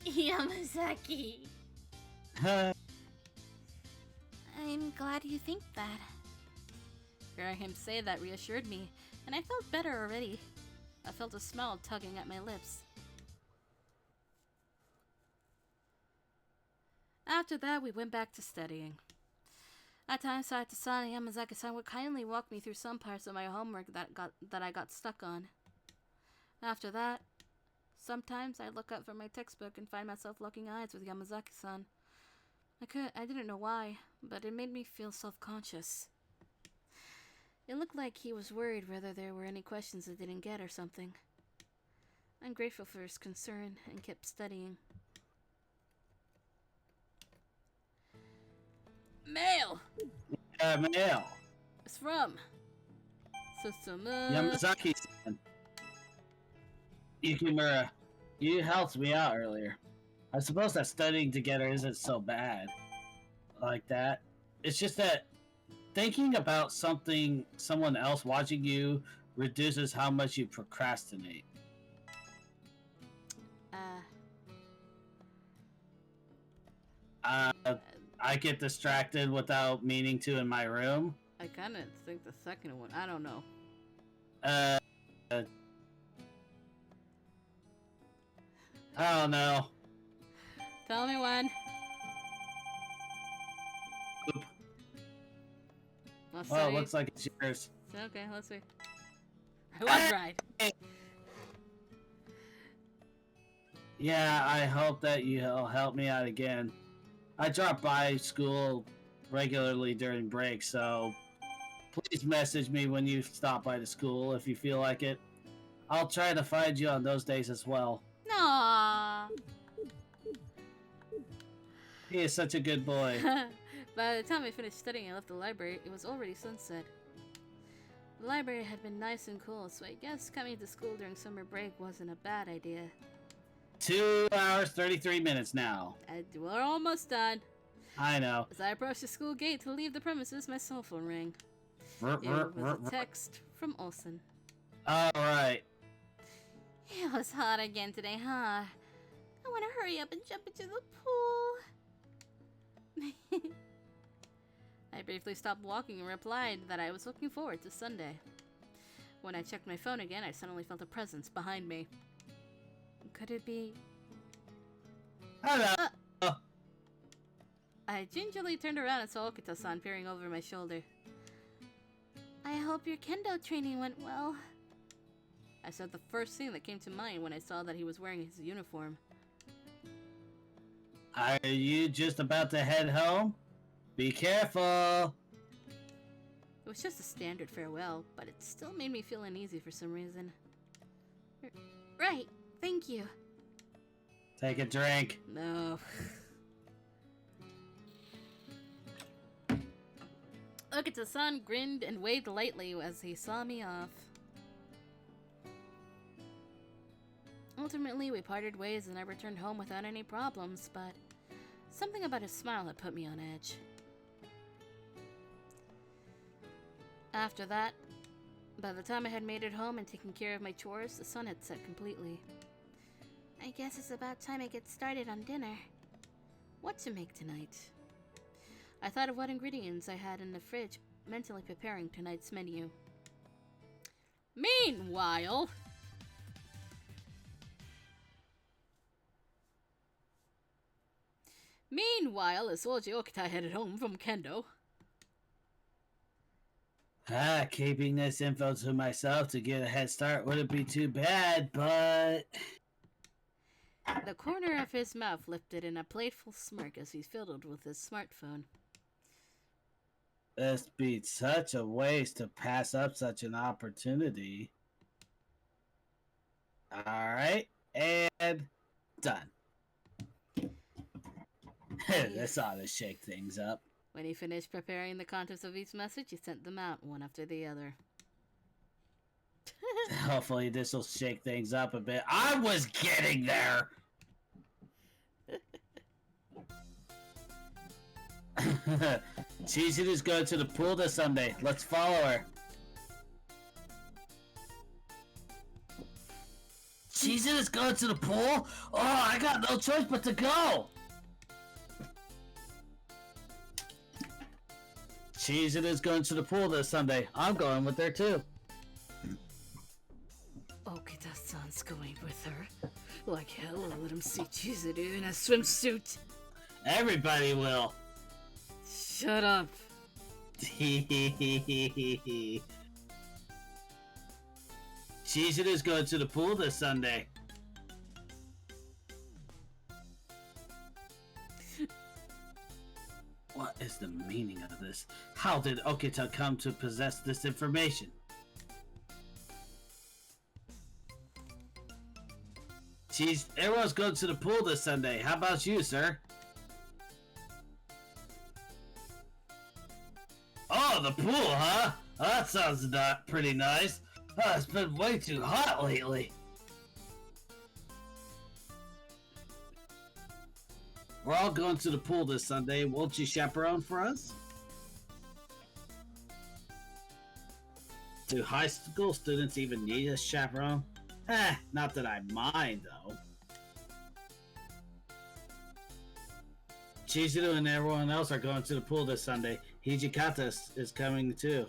Yamazaki! I'm glad you think that. Hearing him say that reassured me, and I felt better already. I felt a smile tugging at my lips. After that, we went back to studying. At times, Saito-san and Yamazaki-san would kindly walk me through some parts of my homework that I got stuck on. After that, sometimes I'd look up from my textbook and find myself locking eyes with Yamazaki-san. I didn't know why, but it made me feel self-conscious. It looked like he was worried whether there were any questions I didn't get or something. I'm grateful for his concern and kept studying. Mail! Mail. It's from Susumu. Yamazaki-san. Yukimura, you helped me out earlier. I suppose that studying together isn't so bad. Like that. It's just that thinking about someone else watching you reduces how much you procrastinate. I get distracted without meaning to in my room. I kinda think the second one. I don't know. I don't know. Tell me when. Oop. Let's Well, it see. looks like it's yours. Okay, let's see. I was right. Yeah, I hope that you'll help me out again. I drop by school regularly during break, so please message me when you stop by the school if you feel like it. I'll try to find you on those days as well. Aww. He is such a good boy. By the time I finished studying and left the library, it was already sunset. The library had been nice and cool, so I guess coming to school during summer break wasn't a bad idea. 2 hours, 33 minutes now. We're almost done. I know. As I approached the school gate to leave the premises, my cell phone rang. It was a text from Olsen. Alright. It was hot again today, huh? I want to hurry up and jump into the pool. I briefly stopped walking and replied that I was looking forward to Sunday. When I checked my phone again, I suddenly felt a presence behind me. Could it be... Hello. I gingerly turned around and saw Okita-san peering over my shoulder. I hope your kendo training went well. I said the first thing that came to mind when I saw that he was wearing his uniform. Are you just about to head home? Be careful. It was just a standard farewell, but it still made me feel uneasy for some reason. Right, thank you. Take a drink. No. Okita-san grinned and waved lightly as he saw me off. Ultimately, we parted ways and I returned home without any problems, but something about his smile had put me on edge. After that, by the time I had made it home and taken care of my chores, the sun had set completely. I guess it's about time I get started on dinner. What to make tonight? I thought of what ingredients I had in the fridge, mentally preparing tonight's menu. Meanwhile... as Soji Okita headed home from Kendo. Keeping this info to myself to get a head start wouldn't be too bad, but... The corner of his mouth lifted in a playful smirk as he fiddled with his smartphone. This be such a waste to pass up such an opportunity. Alright, and done. This ought to shake things up. When he finished preparing the contents of each message, he sent them out one after the other. Hopefully this will shake things up a bit. I was getting there! Chizuru going to the pool this Sunday. Let's follow her. Chizuru's going to the pool? Oh, I got no choice but to go! Chizuru's going to the pool this Sunday. I'm going with her too. Okita-san's going with her. Like hell, I'll let him see Chizuru in a swimsuit. Everybody will. Shut up. Chizuru's going to the pool this Sunday. What is the meaning of this? How did Okita come to possess this information? Everyone's going to the pool this Sunday. How about you, sir? Oh, the pool, huh? That sounds not pretty nice. It's been way too hot lately. We're all going to the pool this Sunday. Won't you chaperone for us? Do high school students even need a chaperone? Not that I mind, though. Chizuru and everyone else are going to the pool this Sunday. Hijikata is coming too.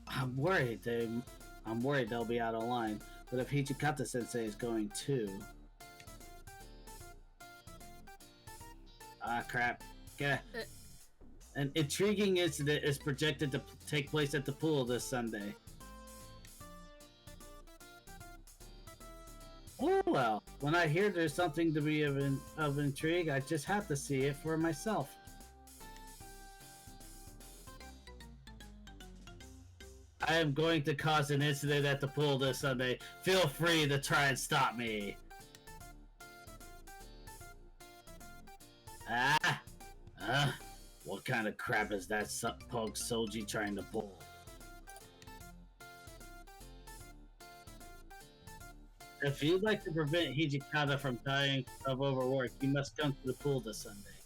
I'm worried they'll be out of line. But if Hijikata Sensei is going too... crap. Yeah. An intriguing incident is projected to take place at the pool this Sunday. Oh well, when I hear there's something to be of intrigue, I just have to see it for myself. I am going to cause an incident at the pool this Sunday. Feel free to try and stop me. What kind of crap is that punk Soji trying to pull? If you'd like to prevent Hijikata from dying of overwork, you must come to the pool this Sunday.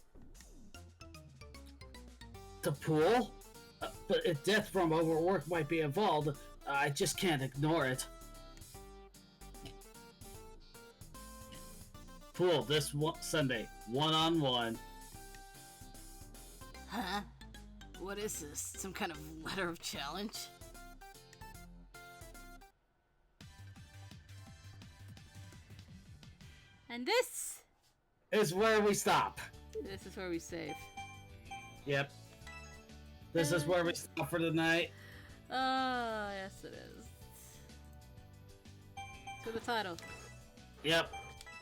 The pool? But if death from overwork might be involved, I just can't ignore it. Pool this Sunday, one-on-one. Huh? What is this? Some kind of letter of challenge? And this is where we stop. This is where we save. Yep. This is where we stop for the night. Oh, yes it is. To the title. Yep.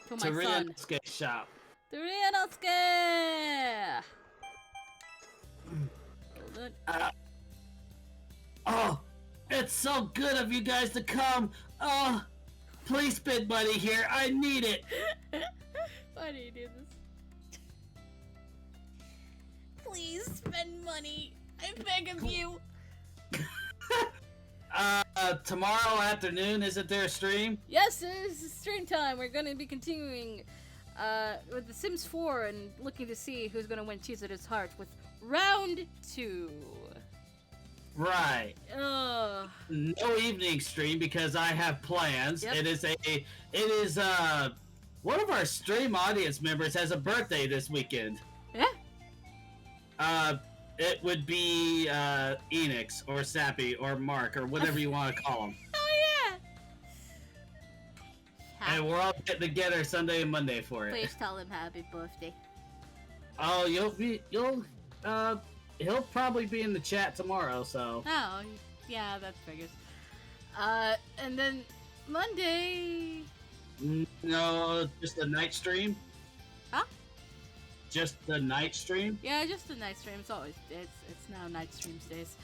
To my son. Ryunosuke shop. To Ryunosuke! Hold it. Oh, it's so good of you guys to come. Oh, please spend money here. I need it. Why do you do this? Please spend money. I beg of you. tomorrow afternoon, isn't there a stream? Yes, it is stream time. We're going to be continuing with The Sims 4 and looking to see who's going to win Cheese at His Heart with round 2. Right. Ugh. No evening stream because I have plans. Yep. It is one of our stream audience members has a birthday this weekend. Yeah? It would be Enix or Sappy or Mark or whatever you want to call him. Oh, yeah! And we're all getting together Sunday and Monday for it. Please tell him happy birthday. Oh, he'll probably be in the chat tomorrow, so. Oh, yeah, that figures. And then Monday... No, just the night stream? Huh? Just the night stream? Yeah, just the night stream. It's now night streams days.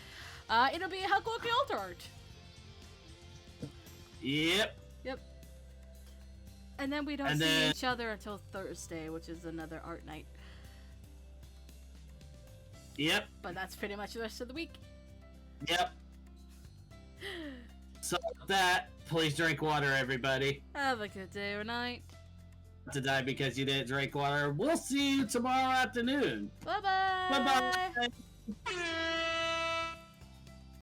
It'll be Hakuoki Alter Art. Yep. Yep. And then we don't see each other until Thursday, which is another art night. Yep. But that's pretty much the rest of the week. Yep. So with that, please drink water, everybody. Have a good day or night. To die because you didn't drink water. We'll see you tomorrow afternoon. Bye-bye. Bye-bye.